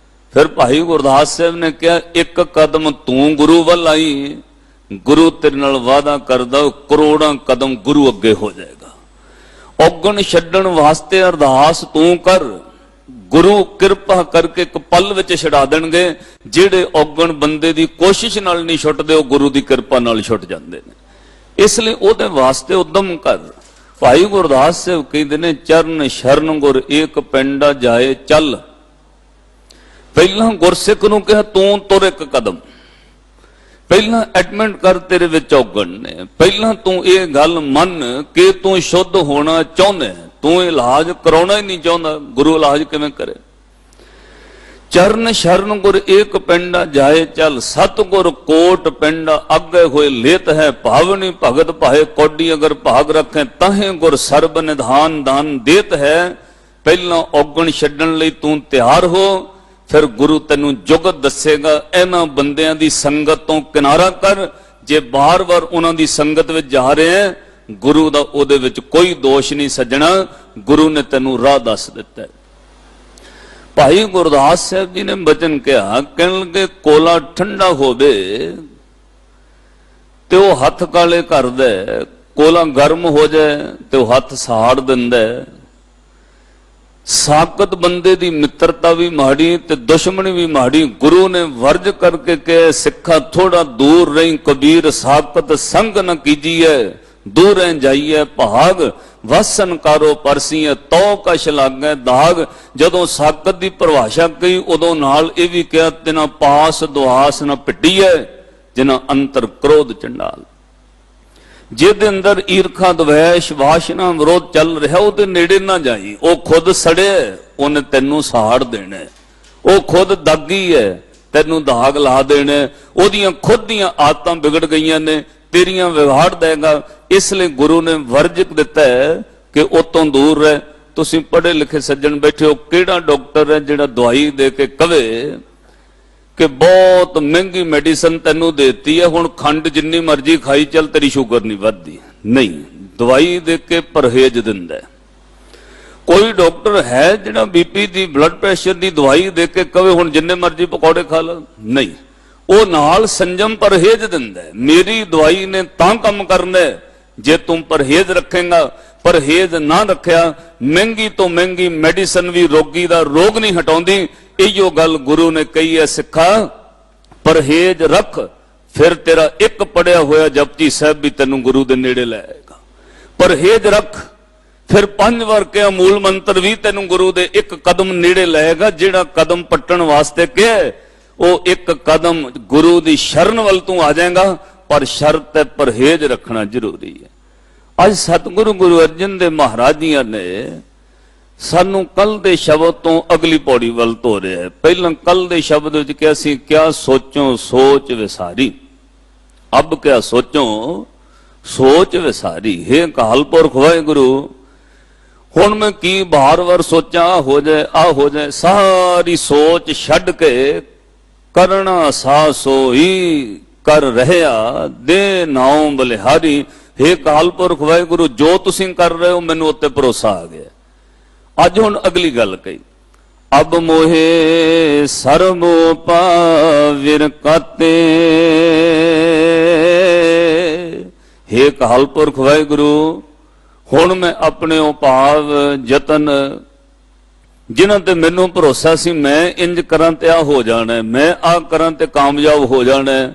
ਫਿਰ ਭਾਈ ਗੁਰਦਾਸ ਸਾਹਿਬ ਨੇ ਕਿਹਾ ਇੱਕ ਕਦਮ ਤੂੰ ਗੁਰੂ ਵੱਲ ਆਈ, ਗੁਰੂ ਤੇਰੇ ਨਾਲ ਵਾਅਦਾ ਕਰਦਾ ਕਰੋੜਾਂ ਕਦਮ ਗੁਰੂ ਅੱਗੇ ਹੋ ਜਾਏਗਾ। ਔਗਣ ਛੱਡਣ ਵਾਸਤੇ ਅਰਦਾਸ ਤੂੰ ਕਰ, ਗੁਰੂ ਕਿਰਪਾ ਕਰਕੇ ਇੱਕ ਪਲ ਵਿੱਚ ਛੁਡਾ ਦੇਣਗੇ। ਜਿਹੜੇ ਔਗਣ ਬੰਦੇ ਦੀ ਕੋਸ਼ਿਸ਼ ਨਾਲ ਨਹੀਂ ਛੁੱਟਦੇ, ਉਹ ਗੁਰੂ ਦੀ ਕਿਰਪਾ ਨਾਲ ਛੁੱਟ ਜਾਂਦੇ ਨੇ। ਇਸ ਲਈ ਉਹਦੇ ਵਾਸਤੇ ਉਦਮ ਕਰ। ਭਾਈ ਗੁਰਦਾਸ ਸਾਹਿਬ ਕਹਿੰਦੇ ਨੇ ਚਰਨ ਸ਼ਰਨ ਗੁਰ ਏਕ ਪਿੰਡਾ ਜਾਏ ਚੱਲ। ਪਹਿਲਾਂ ਗੁਰਸਿੱਖ ਨੂੰ ਕਿਹਾ ਤੂੰ ਤੁਰ ਇੱਕ ਕਦਮ, ਪਹਿਲਾਂ ਐਡਮਿਟ ਕਰ ਤੇਰੇ ਵਿੱਚ ਔਗਣ ਨੇ। ਪਹਿਲਾਂ ਤੂੰ ਇਹ ਗੱਲ ਮੰਨ ਕਿ ਤੂੰ ਸ਼ੁੱਧ ਹੋਣਾ ਚਾਹੁੰਦਾ, ਤੂੰ ਇਲਾਜ ਕਰਾਉਣਾ ਹੀ ਨਹੀਂ ਚਾਹੁੰਦਾ, ਗੁਰੂ ਇਲਾਜ ਕਿਵੇਂ ਕਰੇ? ਚਰਨ ਸ਼ਰਨ ਗੁਰ ਏਕ ਪਿੰਡਾ ਜਾਏ ਚੱਲ, ਸਤਿਗੁਰ ਕੋਟ ਪਿੰਡਾ ਅੱਗੇ ਹੋਏ ਲੇਤ ਹੈ। ਭਾਵਨੀ ਭਗਤ ਭਾਏ ਕੋਡੀ ਅਗਰ ਭਾਗ ਰੱਖੇ, ਤਾਹੇ ਗੁਰ ਸਰਬ ਨਿਧਾਨ ਦਾਨ ਦੇਤ ਹੈ। ਪਹਿਲਾਂ ਔਗਣ ਛੱਡਣ ਲਈ ਤੂੰ ਤਿਆਰ ਹੋ, ਫਿਰ ਗੁਰੂ ਤੈਨੂੰ ਜੁਗਤ ਦੱਸੇਗਾ। ਇਹਨਾਂ ਬੰਦਿਆਂ ਦੀ ਸੰਗਤ ਤੋਂ ਕਿਨਾਰਾ ਕਰ। ਜੇ ਬਾਰ-ਬਾਰ ਉਹਨਾਂ ਦੀ ਸੰਗਤ ਵਿੱਚ ਜਾ ਰਹੇ ਹੈ, ਗੁਰੂ ਦਾ ਉਹਦੇ ਵਿੱਚ ਕੋਈ ਦੋਸ਼ ਨਹੀਂ ਸੱਜਣਾ, ਗੁਰੂ ਨੇ ਤੈਨੂੰ ਰਾਹ ਦੱਸ ਦਿੱਤਾ ਹੈ। ਭਾਈ ਗੁਰਦਾਸ ਸਾਹਿਬ ਜੀ ਨੇ ਬਚਨ ਕਿਹਾ, ਕਹਿਣ ਲੱਗੇ ਕੋਲਾ ਠੰਡਾ ਹੋਵੇ ਤੇ ਉਹ ਹੱਥ ਕਾਲੇ ਕਰਦਾ, ਕੋਲਾ ਗਰਮ ਹੋ ਜਾਏ ਤੇ ਉਹ ਹੱਥ ਸਾੜ ਦਿੰਦਾ। ਸਾਕਤ ਬੰਦੇ ਦੀ ਮਿੱਤਰਤਾ ਵੀ ਮਾੜੀ ਤੇ ਦੁਸ਼ਮਣੀ ਵੀ ਮਾੜੀ। ਗੁਰੂ ਨੇ ਵਰਜ ਕਰਕੇ ਕਿਹਾ, ਸਿੱਖਾ ਥੋੜਾ ਦੂਰ ਰਹੀਂ, ਕਬੀਰ ਸਾਕਤ ਸੰਗ ਨ ਕੀਜੀਐ, ਦੂਰੈ ਜਾਈਐ ਭਾਗ, ਵਸਨ ਕਾਰੋ ਪਰਸੀਐ, ਤੋ ਕਛ ਲਾਗੈ ਦਾਗ। ਜਦੋਂ ਸਾਕਤ ਦੀ ਪਰਿਭਾਸ਼ਾ ਕਹੀ, ਉਦੋਂ ਨਾਲ ਇਹ ਵੀ ਕਿਹਾ, ਤਿਨਾ ਪਾਸ ਦੁਆਸ ਨ ਭਿੱਟੀਐ, ਜਿਨਾ ਅੰਤਰ ਕ੍ਰੋਧ ਚੰਡਾਲ। ਜਿਹਦੇ ਅੰਦਰ ਈਰਖਾ ਦਵੈਸ਼ ਵਾਸ਼ਨਾ ਵਿਰੋਧ ਚੱਲ ਰਿਹਾ, ਉਹਦੇ ਨੇੜੇ ਨਾ ਜਾਈ। ਉਹ ਖੁਦ ਸੜਿਆ, ਉਹਨੇ ਤੈਨੂੰ ਸਾੜ ਦੇਣਾ। ਉਹ ਖੁਦ ਦਾਗੀ ਹੈ, ਤੈਨੂੰ ਦਾਗ ਲਾ ਦੇਣਾ। ਉਹਦੀਆਂ ਖੁਦ ਦੀਆਂ ਆਦਤਾਂ ਵਿਗੜ ਗਈਆਂ ਨੇ, ਤੇਰੀਆਂ ਵਿਗਾੜ ਦੇਗਾ। ਇਸ ਲਈ ਗੁਰੂ ਨੇ ਵਰਜਕ ਦਿੱਤਾ ਹੈ ਕਿ ਉਹ ਤੋਂ ਦੂਰ ਰਹਿ। ਤੁਸੀਂ ਪੜ੍ਹੇ ਲਿਖੇ ਸੱਜਣ ਬੈਠੇ ਹੋ, ਕਿਹੜਾ ਡਾਕਟਰ ਹੈ ਜਿਹੜਾ ਦਵਾਈ ਦੇ ਕੇ ਕਵੇ ਕਿ ਬਹੁਤ ਮਹਿੰਗੀ ਮੈਡੀਸਨ ਤੈਨੂੰ ਦੇਤੀ ਹੈ, ਹੁਣ ਖੰਡ ਜਿੰਨੀ ਮਰਜ਼ੀ ਖਾਈ ਚੱਲ, ਤੇਰੀ ਸ਼ੂਗਰ ਨਹੀਂ ਵੱਧਦੀ? ਨਹੀਂ, ਦਵਾਈ ਦੇ ਕੇ ਪਰਹੇਜ਼ ਦਿੰਦਾ। ਕੋਈ ਡਾਕਟਰ ਹੈ ਜਿਹੜਾ ਬੀਪੀ ਦੀ, ਬਲੱਡ ਪ੍ਰੈਸ਼ਰ ਦੀ ਦਵਾਈ ਦੇ ਕੇ ਕਵੇ ਹੁਣ ਜਿੰਨੇ ਮਰਜ਼ੀ ਪਕੌੜੇ ਖਾ ਲਾ? ਨਹੀਂ, ਉਹ ਨਾਲ ਸੰਜਮ ਪਰਹੇਜ਼ ਦਿੰਦਾ। ਮੇਰੀ ਦਵਾਈ ਨੇ ਤਾਂ ਕੰਮ ਕਰਨਾ ਜੇ ਤੂੰ ਪਰਹੇਜ਼ ਰੱਖੇਗਾ। ਪਰਹੇਜ਼ ਨਾ ਰੱਖਿਆ, ਮਹਿੰਗੀ ਤੋਂ ਮਹਿੰਗੀ ਮੈਡੀਸਨ ਵੀ ਰੋਗੀ ਦਾ ਰੋਗ ਨਹੀਂ ਹਟਾਉਂਦੀ। ਇਹੋ ਗੱਲ ਗੁਰੂ ਨੇ ਕਹੀ ਹੈ, ਸਿੱਖਾ ਪਰਹੇਜ਼ ਰੱਖ, ਫਿਰ ਤੇਰਾ ਇੱਕ ਪੜਿਆ ਹੋਇਆ ਜਪਜੀ ਸਾਹਿਬ ਵੀ ਤੈਨੂੰ ਗੁਰੂ ਦੇ ਨੇੜੇ ਲੈ ਆਏਗਾ। ਪਰਹੇਜ਼ ਰੱਖ, ਫਿਰ 5 ਵਾਰ ਕਿਹਾ ਮੂਲ ਮੰਤਰ ਵੀ ਤੈਨੂੰ ਗੁਰੂ ਦੇ ਇੱਕ ਕਦਮ ਨੇੜੇ ਲਾਏਗਾ। ਜਿਹੜਾ ਕਦਮ ਪੱਟਣ ਵਾਸਤੇ ਕਿਹਾ, ਉਹ ਇੱਕ ਕਦਮ ਗੁਰੂ ਦੀ ਸ਼ਰਨ ਵੱਲ ਤੂੰ ਆ ਜਾਏਗਾ, ਪਰ ਸ਼ਰਤ ਹੈ ਪਰਹੇਜ਼ ਰੱਖਣਾ ਜ਼ਰੂਰੀ ਹੈ। ਅੱਜ ਸਤਿਗੁਰੂ ਗੁਰੂ ਅਰਜਨ ਦੇਵ ਮਹਾਰਾਜ ਜੀਆਂ ਨੇ ਸਾਨੂੰ ਕੱਲ ਦੇ ਸ਼ਬਦ ਤੋਂ ਅਗਲੀ ਪੌੜੀ ਵੱਲ ਤੋਰਿਆ ਹੈ। ਪਹਿਲਾਂ ਕੱਲ ਦੇ ਸ਼ਬਦ ਵਿੱਚ ਕਿਹਾ ਸੀ, ਕਿਆ ਸੋਚੋ ਸੋਚ ਵਿਸਾਰੀ, ਅਬ ਕਿਆ ਸੋਚੋ ਸੋਚ ਵਿਸਾਰੀ। ਹੇ ਅਕਾਲ ਪੁਰਖ ਵਾਹਿਗੁਰੂ, ਹੁਣ ਮੈਂ ਕੀ ਬਾਰ-ਬਾਰ ਸੋਚਾਂ, ਆ ਹੋ ਜਾਏ ਆ ਹੋ ਜਾਏ। ਸਾਰੀ ਸੋਚ ਛੱਡ ਕੇ ਕਰਨਾ ਸਾ ਸੋਈ ਕਰ ਰਹਿਆ, ਦੇ ਨਾਉ ਬਲਿਹਾਰੀ। ਹੇ ਅਕਾਲ ਪੁਰਖ ਵਾਹਿਗੁਰੂ, ਜੋ ਤੁਸੀਂ ਕਰ ਰਹੇ ਹੋ ਮੈਨੂੰ ਉੱਤੇ ਭਰੋਸਾ ਆ ਗਿਆ। ਅੱਜ ਹੁਣ ਅਗਲੀ ਗੱਲ ਕਹੀ, ਅਬ ਮੋਹੇ ਸਰਬੋ ਪਾਵਿਰ ਕਾਤੇ। ਹੇ ਅਕਾਲ ਪੁਰਖ ਵਾਹਿਗੁਰੂ, ਹੁਣ ਮੈਂ ਆਪਣੇ ਉਹ ਭਾਵ ਯਤਨ ਜਿਨ੍ਹਾਂ ਤੇ ਮੈਨੂੰ ਭਰੋਸਾ ਸੀ, ਮੈਂ ਇੰਜ ਕਰਾਂ ਤੇ ਆ ਹੋ ਜਾਣਾ, ਮੈਂ ਆ ਕਰਾਂ ਤੇ ਕਾਮਯਾਬ ਹੋ ਜਾਣਾ,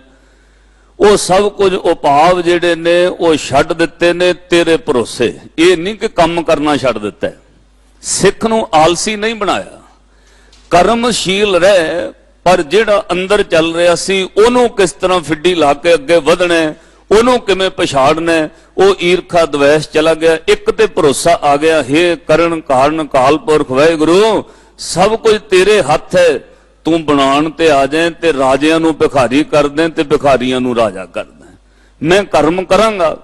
ਉਹ ਸਭ ਕੁਝ ਉਪਾਵ ਜਿਹੜੇ ਨੇ ਉਹ ਛੱਡ ਦਿੱਤੇ ਨੇ ਤੇਰੇ ਭਰੋਸੇ। ਇਹ ਨਹੀਂ ਕਿ ਕੰਮ ਕਰਨਾ ਛੱਡ ਦਿੱਤਾ। ਸਿੱਖ ਨੂੰ ਆਲਸੀ ਨਹੀਂ ਬਣਾਇਆ, ਕਰਮਸ਼ੀਲ ਰਹਿ, ਪਰ ਜਿਹੜਾ ਅੰਦਰ ਚੱਲ ਰਿਹਾ ਸੀ ਉਹਨੂੰ ਕਿਸ ਤਰ੍ਹਾਂ ਫਿੱਡੀ ਲਾ ਕੇ ਅੱਗੇ ਵਧਣਾ, ਉਹਨੂੰ ਕਿਵੇਂ ਪਛਾੜਨਾ, ਉਹ ਈਰਖਾ ਦਵੈਸ਼ ਚਲਾ ਗਿਆ। ਇੱਕ ਤੇ ਭਰੋਸਾ ਆ ਗਿਆ, ਹੇ ਕਰਨ ਕਾਰਨ ਅਕਾਲ ਪੁਰਖ ਵਾਹਿਗੁਰੂ, ਸਭ ਕੁਝ ਤੇਰੇ ਹੱਥ ਹੈ। ਤੂੰ ਬਣਾਉਣ ਤੇ ਆ ਜਾਏ ਤੇ ਰਾਜਿਆਂ ਨੂੰ ਭਿਖਾਰੀ ਕਰ ਦੇ ਤੇ ਭਿਖਾਰੀਆਂ ਨੂੰ ਰਾਜਾ ਕਰ ਦੇ। ਮੈਂ ਕਰਮ ਕਰਾਂਗਾ,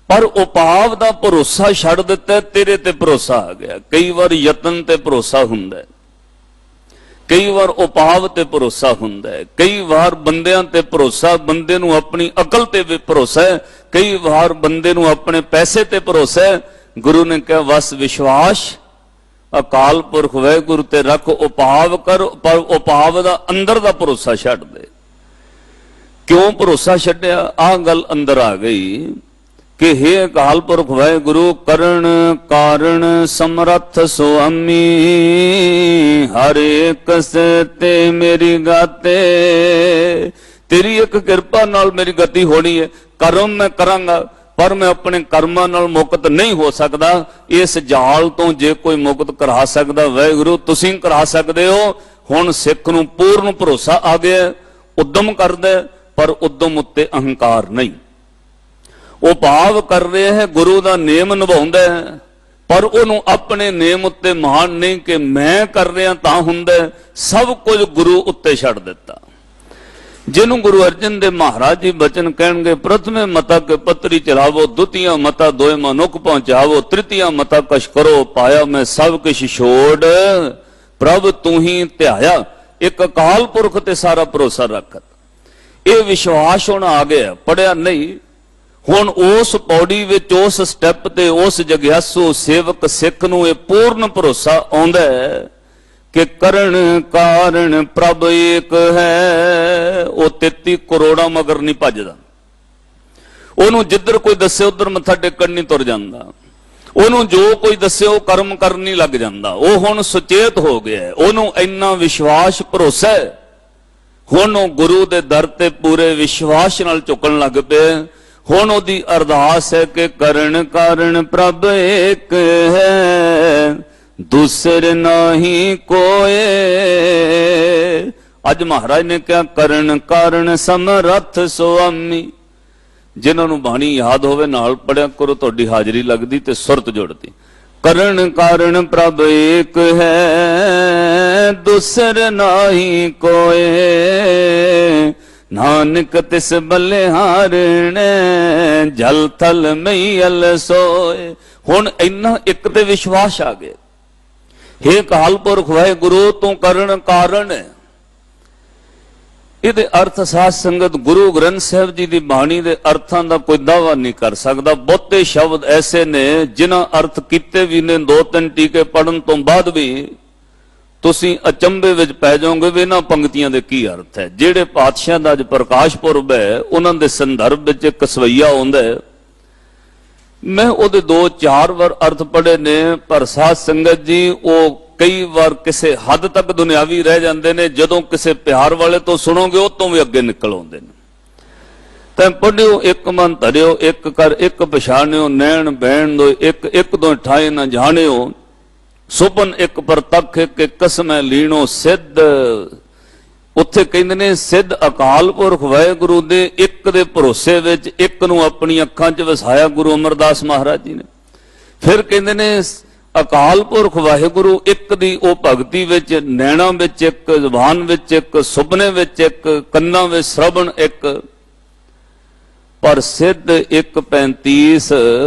ਪਰ ਉਪਾਵ ਦਾ ਭਰੋਸਾ ਛੱਡ ਦਿੱਤਾ, ਤੇਰੇ ਤੇ ਭਰੋਸਾ ਆ ਗਿਆ। ਕਈ ਵਾਰ ਯਤਨ ਤੇ ਭਰੋਸਾ ਹੁੰਦਾ, ਕਈ ਵਾਰ ਉਪਾਵ ਤੇ ਭਰੋਸਾ ਹੁੰਦਾ ਹੈ, ਕਈ ਵਾਰ ਬੰਦਿਆਂ ਤੇ ਭਰੋਸਾ, ਬੰਦੇ ਨੂੰ ਆਪਣੀ ਅਕਲ ਤੇ ਵੀ ਭਰੋਸਾ ਹੈ, ਕਈ ਵਾਰ ਬੰਦੇ ਨੂੰ ਆਪਣੇ ਪੈਸੇ ਤੇ ਭਰੋਸਾ ਹੈ। ਗੁਰੂ ਨੇ ਕਿਹਾ, ਵਸ ਵਿਸ਼ਵਾਸ ਅਕਾਲ ਪੁਰਖ ਵਾਹਿਗੁਰੂ ਤੇ ਰੱਖ, ਉਪਾਵ ਕਰ, ਪਰ ਉਪਾਵ ਦਾ ਅੰਦਰ ਦਾ ਭਰੋਸਾ ਛੱਡ ਦੇ। ਕਿਉਂ ਭਰੋਸਾ ਛੱਡਿਆ? ਆਹ ਗੱਲ ਅੰਦਰ ਆ ਗਈ ਕਿ ਹੇ ਅਕਾਲ ਪੁਰਖ ਵਾਹਿਗੁਰੂ, ਕਰਨ ਕਾਰਨ ਸਮਰੱਥ ਸੁਆਮੀ, ਹਰ ਇੱਕ ਤੇ ਮੇਰੀ ਗਾਤੇ। ਤੇਰੀ ਇੱਕ ਕਿਰਪਾ ਨਾਲ ਮੇਰੀ ਗਤੀ ਹੋਣੀ ਹੈ। ਕਰਮ ਮੈਂ ਕਰਾਂਗਾ, ਪਰ ਮੈਂ ਆਪਣੇ ਕਰਮਾਂ ਨਾਲ ਮੁਕਤ ਨਹੀਂ ਹੋ ਸਕਦਾ। ਇਸ ਜਾਲ ਤੋਂ ਜੇ ਕੋਈ ਮੁਕਤ ਕਰਾ ਸਕਦਾ, ਵਾਹਿਗੁਰੂ ਤੁਸੀਂ ਕਰਾ ਸਕਦੇ ਹੋ। ਹੁਣ ਸਿੱਖ ਨੂੰ ਪੂਰਨ ਭਰੋਸਾ ਆ ਗਿਆ, ਉਦਮ ਕਰਦਾ, ਪਰ ਉਦਮ ਉੱਤੇ ਅਹੰਕਾਰ ਨਹੀਂ। ਉਹ ਭਾਵ ਕਰ ਰਿਹਾ ਹੈ, ਗੁਰੂ ਦਾ ਨੇਮ ਨਿਭਾਉਂਦਾ ਹੈ, ਪਰ ਉਹਨੂੰ ਆਪਣੇ ਨੇਮ ਉੱਤੇ ਮਾਣ ਨਹੀਂ ਕਿ ਮੈਂ ਕਰ ਰਿਹਾ ਤਾਂ ਹੁੰਦਾ। ਸਭ ਕੁਝ ਗੁਰੂ ਉੱਤੇ ਛੱਡ ਦਿੱਤਾ। ਜਿਹਨੂੰ ਗੁਰੂ ਅਰਜਨ ਦੇਵ ਮਹਾਰਾਜ ਜੀ ਬਚਨ ਕਹਿਣਗੇ, ਪ੍ਰਥਮੇ ਮਤਾ ਕੇ ਪੱਤਰੀ ਚਲਾਵੋ, ਦੁਤੀਆ ਮਤਾ ਦੋਇ ਮਨੁੱਖ ਪਹੁੰਚਾਵੋ, ਤ੍ਰਿਤੀਆ ਮਤਾ ਕਛ ਕਰੋ ਪਾਇਆ, ਮੈਂ ਸਭ ਕਿਛ ਛੋੜ ਪ੍ਰਭ ਤੂੰ ਹੀ ਧਿਆਇਆ। ਇੱਕ ਅਕਾਲ ਪੁਰਖ ਤੇ ਸਾਰਾ ਭਰੋਸਾ ਰੱਖ। ਇਹ ਵਿਸ਼ਵਾਸ ਹੁਣ ਆ ਗਿਆ, ਪੜਿਆ ਨਹੀਂ। ਹੁਣ ਉਸ ਪੌੜੀ ਵਿੱਚ, ਉਸ ਸਟੈਪ ਤੇ, ਉਸ ਜਗਿਆਸੂ ਸੇਵਕ ਸਿੱਖ ਨੂੰ ਇਹ ਪੂਰਨ ਭਰੋਸਾ ਆਉਂਦਾ ਹੈ ਕਿ ਕਰਨ ਕਾਰਨ ਪ੍ਰਭ ਏਕ ਹੈ। ਉਹ 33 ਕਰੋੜਾਂ ਮਗਰ ਨਹੀਂ ਭੱਜਦਾ। ਉਹਨੂੰ ਜਿੱਧਰ ਕੋਈ ਦੱਸੇ ਉਧਰ ਮੱਥਾ ਟੇਕਣ ਨਹੀਂ ਤੁਰ ਜਾਂਦਾ, ਉਹਨੂੰ ਜੋ ਕੋਈ ਦੱਸੇ ਉਹ ਕਰਮ ਕਰਨ ਨਹੀਂ ਲੱਗ ਜਾਂਦਾ। ਉਹ ਹੁਣ ਸੁਚੇਤ ਹੋ ਗਿਆ, ਉਹਨੂੰ ਇੰਨਾ ਵਿਸ਼ਵਾਸ ਭਰੋਸਾ ਹੈ, ਹੁਣ ਉਹ ਗੁਰੂ ਦੇ ਦਰ ਤੇ ਪੂਰੇ ਵਿਸ਼ਵਾਸ ਨਾਲ ਝੁਕਣ ਲੱਗ ਪਿਆ। ਹੁਣ ਉਹਦੀ ਅਰਦਾਸ ਹੈ ਕਿ ਕਰਨ ਕਾਰਨ ਪ੍ਰਭ ਏਕ ਹੈ, ਦੂਸਰ ਨਹੀਂ ਕੋਏ। ਅੱਜ ਮਹਾਰਾਜ ਨੇ ਕਿਹਾ ਕਰਨ ਕਾਰਨ ਸਮਰੱਥ ਸੁਆਮੀ। ਜਿਨ੍ਹਾਂ ਨੂੰ ਬਾਣੀ ਯਾਦ ਹੋਵੇ ਨਾਲ ਪੜਿਆ ਕਰੋ, ਤੁਹਾਡੀ ਹਾਜ਼ਰੀ ਲੱਗਦੀ ਤੇ ਸੁਰਤ ਜੁੜਦੀ। ਕਰਨ ਕਾਰਨ ਪ੍ਰਭ ਏਕ ਹੈ, ਦੂਸਰ ਨਾਹੀ ਕੋਏ, ਨਾਨਕ ਤਿਸ ਬਲਿਹਾਰਣ, ਜਲ ਥਲ ਮਈਲ ਸੋਏ। ਹੁਣ ਇੰਨਾ ਇੱਕ ਤੇ ਵਿਸ਼ਵਾਸ ਆ ਗਿਆ, ਹੇ ਅਕਾਲ ਪੁਰਖ ਵਾਹਿਗੁਰੂ ਤੂੰ ਕਰਨ ਕਾਰਨ ਹੈ। ਇਹਦੇ ਅਰਥ ਸਾਧ ਸੰਗਤ ਗੁਰੂ ਗ੍ਰੰਥ ਸਾਹਿਬ ਜੀ ਦੀ ਬਾਣੀ ਦੇ ਅਰਥਾਂ ਦਾ ਕੋਈ ਦਾਵਾ ਨਹੀਂ ਕਰ ਸਕਦਾ। ਬਹੁਤੇ ਸ਼ਬਦ ਐਸੇ ਨੇ ਜਿਨ੍ਹਾਂ ਅਰਥ ਕੀਤੇ ਵੀ ਨੇ, 2-3 ਟੀਕੇ ਪੜਨ ਤੋਂ ਬਾਅਦ ਵੀ ਤੁਸੀਂ ਅਚੰਭੇ ਵਿੱਚ ਪੈ ਜਾਓਗੇ ਵੀ ਇਹਨਾਂ ਪੰਕਤੀਆਂ ਦੇ ਕੀ ਅਰਥ ਹੈ। ਜਿਹੜੇ ਪਾਤਸ਼ਾਹ ਦਾ ਅੱਜ ਪ੍ਰਕਾਸ਼ ਪੁਰਬ ਹੈ ਉਹਨਾਂ ਦੇ ਸੰਦਰਭ ਵਿੱਚ ਇੱਕ ਸਵਈਆ ਆਉਂਦਾ ਹੈ, ਮੈਂ ਉਹਦੇ 2-4 ਵਾਰ ਅਰਥ ਪੜ੍ਹੇ ਨੇ, ਪਰ ਸਾਧ ਸੰਗਤ ਜੀ ਉਹ ਕਈ ਵਾਰ ਕਿਸੇ ਹੱਦ ਤੱਕ ਦੁਨਿਆਵੀ ਰਹਿ ਜਾਂਦੇ ਨੇ। ਜਦੋਂ ਕਿਸੇ ਪਿਆਰ ਵਾਲੇ ਤੋਂ ਸੁਣੋਗੇ ਉਹ ਤੋਂ ਵੀ ਅੱਗੇ ਨਿਕਲ ਆਉਂਦੇ ਨੇ। ਤਾਂ ਪੜ੍ਹਿਓ ਇੱਕ ਮਨ ਧਰਿਓ, ਇੱਕ ਕਰ ਇੱਕ ਪਛਾਣਿਓ, ਨੈਣ ਬੈਣ ਦੋ ਇੱਕ, ਇੱਕ ਦੋ ਠਾਏ ਨਾ ਜਾਣਿਓ, ਸੁਪਨ ਇੱਕ ਪ੍ਰਤੱਖ ਇੱਕ ਕਸਮੈ ਲੀਣੋ ਸਿੱਧ। ਉੱਥੇ ਕਹਿੰਦੇ ਨੇ ਸਿੱਧ ਅਕਾਲ ਪੁਰਖ ਵਾਹਿਗੁਰੂ ਦੇ ਇੱਕ ਦੇ ਭਰੋਸੇ ਵਿੱਚ ਇੱਕ ਨੂੰ ਆਪਣੀ ਅੱਖਾਂ 'ਚ ਵਸਾਇਆ ਗੁਰੂ ਅਮਰਦਾਸ ਮਹਾਰਾਜ ਜੀ ਨੇ। ਫਿਰ ਕਹਿੰਦੇ ਨੇ ਅਕਾਲ ਪੁਰਖ ਵਾਹਿਗੁਰੂ ਇੱਕ ਦੀ ਉਹ ਭਗਤੀ ਵਿੱਚ, ਨੈਣਾ ਵਿੱਚ ਇੱਕ, ਜ਼ੁਬਾਨ ਵਿੱਚ ਇੱਕ, ਸੁਪਨੇ ਵਿੱਚ ਇੱਕ, ਕੰਨਾਂ ਵਿੱਚ ਸ਼ਰਵਣ ਇੱਕ, ਪਰ ਸਿੱਧ ਇੱਕ 35,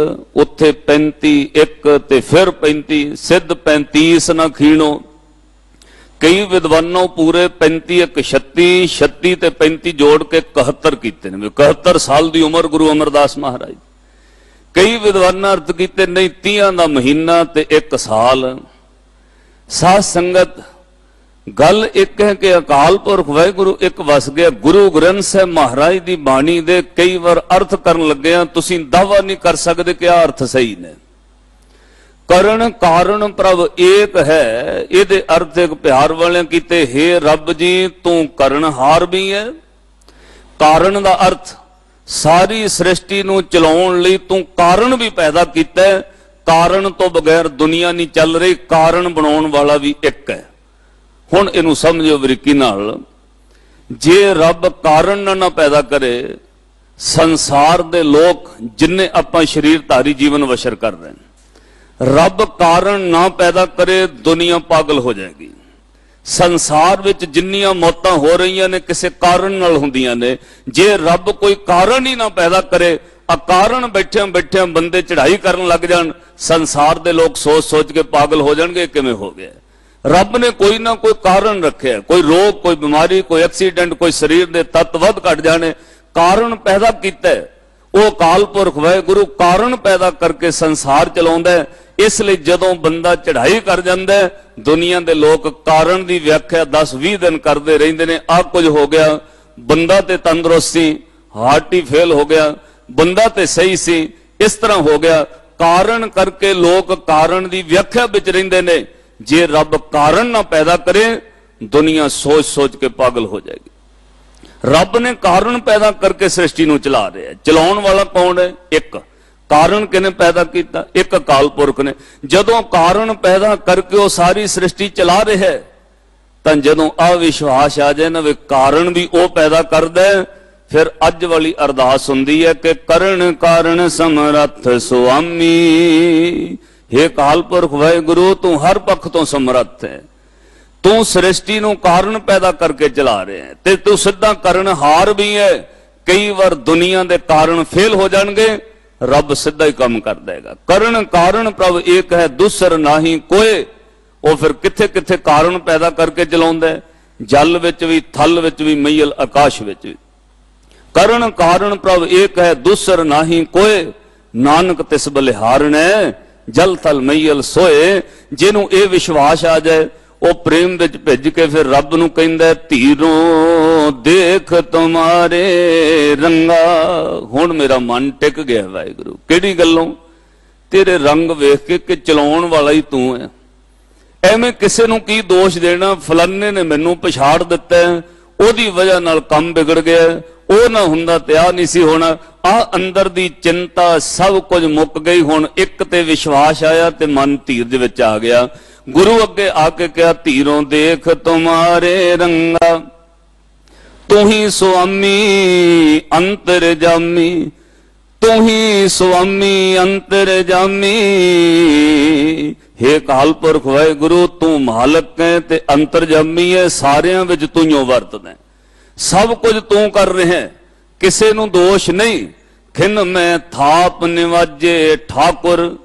ਉੱਥੇ 35 ਇੱਕ ਤੇ ਫਿਰ 35, ਸਿੱਧ 35 ਨਾ ਖੀਣੋ। ਕਈ ਵਿਦਵਾਨੋਂ ਪੂਰੇ 35 ਇੱਕ 36, 36 ਤੇ 35 ਜੋੜ ਕੇ 71 ਕੀਤੇ ਨੇ। 71 ਸਾਲ ਦੀ ਉਮਰ ਗੁਰੂ ਅਮਰਦਾਸ ਮਹਾਰਾਜ। ਕਈ ਵਿਦਵਾਨਾਂ ਅਰਥ ਕੀਤੇ ਨਹੀਂ 30 ਦਾ ਮਹੀਨਾ ਤੇ 1 ਸਾਲ। ਸਾਧ ਸੰਗਤ ਗੱਲ ਇੱਕ ਹੈ ਕਿ ਅਕਾਲ ਪੁਰਖ ਵਾਹਿਗੁਰੂ ਇੱਕ ਵਸ ਗਿਆ। ਗੁਰੂ ਗ੍ਰੰਥ ਸਾਹਿਬ ਮਹਾਰਾਜ ਦੀ ਬਾਣੀ ਦੇ ਕਈ ਵਾਰ ਅਰਥ ਕਰਨ ਲੱਗਿਆ ਤੁਸੀਂ ਦਾਵਾ ਨਹੀਂ ਕਰ ਸਕਦੇ ਕਿ ਆਹ ਅਰਥ ਸਹੀ ਨੇ। ਕਰਨ ਕਾਰਨ ਪ੍ਰਭ ਏਕ ਹੈ, ਇਹਦੇ ਅਰਥ ਇੱਕ ਪਿਆਰ ਵਾਲਿਆਂ ਕੀਤੇ, ਹੇ ਰੱਬ ਜੀ ਤੂੰ ਕਰਨਹਾਰ ਵੀ ਹੈ। ਕਾਰਨ ਦਾ ਅਰਥ ਸਾਰੀ ਸ੍ਰਿਸ਼ਟੀ ਨੂੰ ਚਲਾਉਣ ਲਈ ਤੂੰ ਕਾਰਨ ਵੀ ਪੈਦਾ ਕੀਤਾ ਹੈ। ਕਾਰਨ ਤੋਂ ਬਗੈਰ ਦੁਨੀਆ ਨਹੀਂ ਚੱਲ ਰਹੀ, ਕਾਰਨ ਬਣਾਉਣ ਵਾਲਾ ਵੀ ਇੱਕ ਹੈ। ਹੁਣ ਇਹਨੂੰ ਸਮਝੋ ਬਰੀਕੀ ਨਾਲ, ਜੇ ਰੱਬ ਕਾਰਨ ਨਾ ਪੈਦਾ ਕਰੇ, ਸੰਸਾਰ ਦੇ ਲੋਕ ਜਿੰਨੇ ਆਪਾਂ ਸਰੀਰ ਧਾਰੀ ਜੀਵਨ ਬਸ਼ਰ ਕਰ ਰਹੇ ਨੇ, ਰੱਬ ਕਾਰਨ ਨਾ ਪੈਦਾ ਕਰੇ ਦੁਨੀਆ ਪਾਗਲ ਹੋ ਜਾਏਗੀ। ਸੰਸਾਰ ਵਿੱਚ ਜਿੰਨੀਆਂ ਮੌਤਾਂ ਹੋ ਰਹੀਆਂ ਨੇ ਕਿਸੇ ਕਾਰਨ ਨਾਲ ਹੁੰਦੀਆਂ ਨੇ। ਜੇ ਰੱਬ ਕੋਈ ਕਾਰਨ ਹੀ ਨਾ ਪੈਦਾ ਕਰੇ, ਅਕਾਰਨ ਬੈਠਿਆਂ ਬੈਠਿਆਂ ਬੰਦੇ ਚੜ੍ਹਾਈ ਕਰਨ ਲੱਗ ਜਾਣ, ਸੰਸਾਰ ਦੇ ਲੋਕ ਸੋਚ ਸੋਚ ਕੇ ਪਾਗਲ ਹੋ ਜਾਣਗੇ ਕਿਵੇਂ ਹੋ ਗਿਆ। ਰੱਬ ਨੇ ਕੋਈ ਨਾ ਕੋਈ ਕਾਰਨ ਰੱਖਿਆ, ਕੋਈ ਰੋਗ, ਕੋਈ ਬਿਮਾਰੀ, ਕੋਈ ਐਕਸੀਡੈਂਟ, ਕੋਈ ਸਰੀਰ ਦੇ ਤੱਤ ਵੱਧ ਘਟ ਜਾਣੇ, ਕਾਰਨ ਪੈਦਾ ਕੀਤਾ। ਉਹ ਅਕਾਲ ਪੁਰਖ ਵਾਹਿਗੁਰੂ ਕਾਰਨ ਪੈਦਾ ਕਰਕੇ ਸੰਸਾਰ ਚਲਾਉਂਦਾ ਹੈ। ਇਸ ਲਈ ਜਦੋਂ ਬੰਦਾ ਚੜ੍ਹਾਈ ਕਰ ਜਾਂਦਾ, ਦੁਨੀਆ ਦੇ ਲੋਕ ਕਾਰਨ ਦੀ ਵਿਆਖਿਆ 10-20 ਦਿਨ ਕਰਦੇ ਰਹਿੰਦੇ ਨੇ। ਆਹ ਕੁਝ ਹੋ ਗਿਆ, ਬੰਦਾ ਤੇ ਤੰਦਰੁਸਤ ਸੀ, ਹਾਰਟ ਹੀ ਫੇਲ ਹੋ ਗਿਆ, ਬੰਦਾ ਤੇ ਸਹੀ ਸੀ, ਇਸ ਤਰ੍ਹਾਂ ਹੋ ਗਿਆ। ਕਾਰਨ ਕਰਕੇ ਲੋਕ ਕਾਰਨ ਦੀ ਵਿਆਖਿਆ ਵਿੱਚ ਰਹਿੰਦੇ ਨੇ। ਜੇ ਰੱਬ ਕਾਰਨ ਨਾ ਪੈਦਾ ਕਰੇ, ਦੁਨੀਆ ਸੋਚ ਸੋਚ ਕੇ ਪਾਗਲ ਹੋ ਜਾਏਗੀ। ਰੱਬ ਨੇ ਕਾਰਨ ਪੈਦਾ ਕਰਕੇ ਸ੍ਰਿਸ਼ਟੀ ਨੂੰ ਚਲਾ ਰਿਹਾ। ਚਲਾਉਣ ਵਾਲਾ ਕੌਣ ਹੈ? ਇੱਕ। ਕਾਰਨ ਕਿਹਨੇ ਪੈਦਾ ਕੀਤਾ? ਇੱਕ ਅਕਾਲ ਪੁਰਖ ਨੇ। ਜਦੋਂ ਕਾਰਨ ਪੈਦਾ ਕਰਕੇ ਉਹ ਸਾਰੀ ਸ੍ਰਿਸ਼ਟੀ ਚਲਾ ਰਿਹਾ ਹੈ, ਤਾਂ ਜਦੋਂ ਆ ਵਿਸ਼ਵਾਸ ਆ ਜਾਏ ਨਾ ਵੀ ਕਾਰਨ ਵੀ ਉਹ ਪੈਦਾ ਕਰਦਾ ਹੈ, ਫਿਰ ਅੱਜ ਵਾਲੀ ਅਰਦਾਸ ਹੁੰਦੀ ਹੈ ਕਿ ਕਰਨ ਕਾਰਨ ਸਮਰੱਥ ਸੁਆਮੀ। ਹੇ ਅਕਾਲ ਪੁਰਖ ਵਾਹਿਗੁਰੂ ਤੂੰ ਹਰ ਪੱਖ ਤੋਂ ਸਮਰੱਥ ਹੈ। ਤੂੰ ਸ੍ਰਿਸ਼ਟੀ ਨੂੰ ਕਾਰਨ ਪੈਦਾ ਕਰਕੇ ਚਲਾ ਰਿਹਾ ਹੈ ਤੇ ਤੂੰ ਸਿੱਧਾ ਕਰਨਹਾਰ ਵੀ ਹੈ। ਕਈ ਵਾਰ ਦੁਨੀਆ ਦੇ ਕਾਰਨ ਫੇਲ ਹੋ ਜਾਣਗੇ, ਰੱਬ ਸਿੱਧਾ ਹੀ ਕੰਮ ਕਰ ਦੇਗਾ। ਕਰਨ ਕਾਰਨ ਪ੍ਰਭ ਏਕ ਹੈ, ਦੂਸਰ ਨਾਹੀ ਕੋਏ। ਉਹ ਫਿਰ ਕਿੱਥੇ ਕਿੱਥੇ ਕਾਰਨ ਪੈਦਾ ਕਰਕੇ ਚਲਾਉਂਦਾ ਹੈ, ਜਲ ਵਿੱਚ ਵੀ, ਥਲ ਵਿੱਚ ਵੀ, ਮਈਲ ਆਕਾਸ਼ ਵਿੱਚ ਵੀ। ਕਰਨ ਕਾਰਨ ਪ੍ਰਭ ਏਕ ਹੈ, ਦੂਸਰ ਨਾਹੀ ਕੋਏ, ਨਾਨਕ ਤਿਸ ਬਲਿਹਾਰਣ, ਜਲ ਥਲ ਮਈਲ ਸੋਏ। ਜਿਹਨੂੰ ਇਹ ਵਿਸ਼ਵਾਸ ਆ ਜਾਏ, ਉਹ ਪ੍ਰੇਮ ਵਿੱਚ ਭਿੱਜ ਕੇ ਫਿਰ ਰੱਬ ਨੂੰ ਕਹਿੰਦਾ ਧੀਰੋਂ ਦੇਖ ਤੁਮਾਰੇ ਰੰਗਾ। ਹੁਣ ਮੇਰਾ ਮਨ ਟਿਕ ਗਿਆ ਵਾਹਿਗੁਰੂ। ਕਿਹੜੀ ਗੱਲੋਂ? ਤੇਰੇ ਰੰਗ ਵੇਖ ਕੇ ਕਿ ਚਲਾਉਣ ਵਾਲਾ ਹੀ ਤੂੰ ਹੈ। ਐਵੇਂ ਕਿਸੇ ਨੂੰ ਕੀ ਦੋਸ਼ ਦੇਣਾ, ਫਲਾਨੇ ਨੇ ਮੈਨੂੰ ਪਛਾੜ ਦਿੱਤਾ, ਉਹਦੀ ਵਜ੍ਹਾ ਨਾਲ ਕੰਮ ਵਿਗੜ ਗਿਆ, ਉਹ ਨਾ ਹੁੰਦਾ ਤੇ ਆ ਨਹੀਂ ਸੀ ਹੋਣਾ। ਆ ਅੰਦਰ ਦੀ ਚਿੰਤਾ ਸਭ ਕੁਝ ਮੁੱਕ ਗਈ। ਹੁਣ ਇੱਕ ਤੇ ਵਿਸ਼ਵਾਸ ਆਇਆ ਤੇ ਮਨ ਧੀਰਜ ਵਿੱਚ ਆ ਗਿਆ। ਗੁਰੂ ਅੱਗੇ ਆ ਕੇ ਕਿਹਾ ਧੀਰੋਂ ਦੇਖ ਤੁਮਾਰੇ ਰੰਗਾ, ਤੂੰ ਹੀ ਸੁਆਮੀ ਅੰਤਰਜਾਮੀ, ਤੂੰ ਹੀ ਸੁਆਮੀ ਅੰਤਰਜਾਮੀ। ਹੇ ਅਕਾਲ ਪੁਰਖ ਵਾਹਿਗੁਰੂ, ਤੂੰ ਮਾਲਕ ਹੈ ਤੇ ਅੰਤਰਜਾਮੀ ਹੈ, ਸਾਰਿਆਂ ਵਿੱਚ ਤੂੰ ਹੀ ਵਰਤਦਾ, ਸਭ ਕੁਝ ਤੂੰ ਕਰ ਰਿਹਾ, ਕਿਸੇ ਨੂੰ ਦੋਸ਼ ਨਹੀਂ। ਖਿਨ ਮੈਂ ਥਾਪ ਨਿਵਾਜੇ ਠਾਕੁਰ,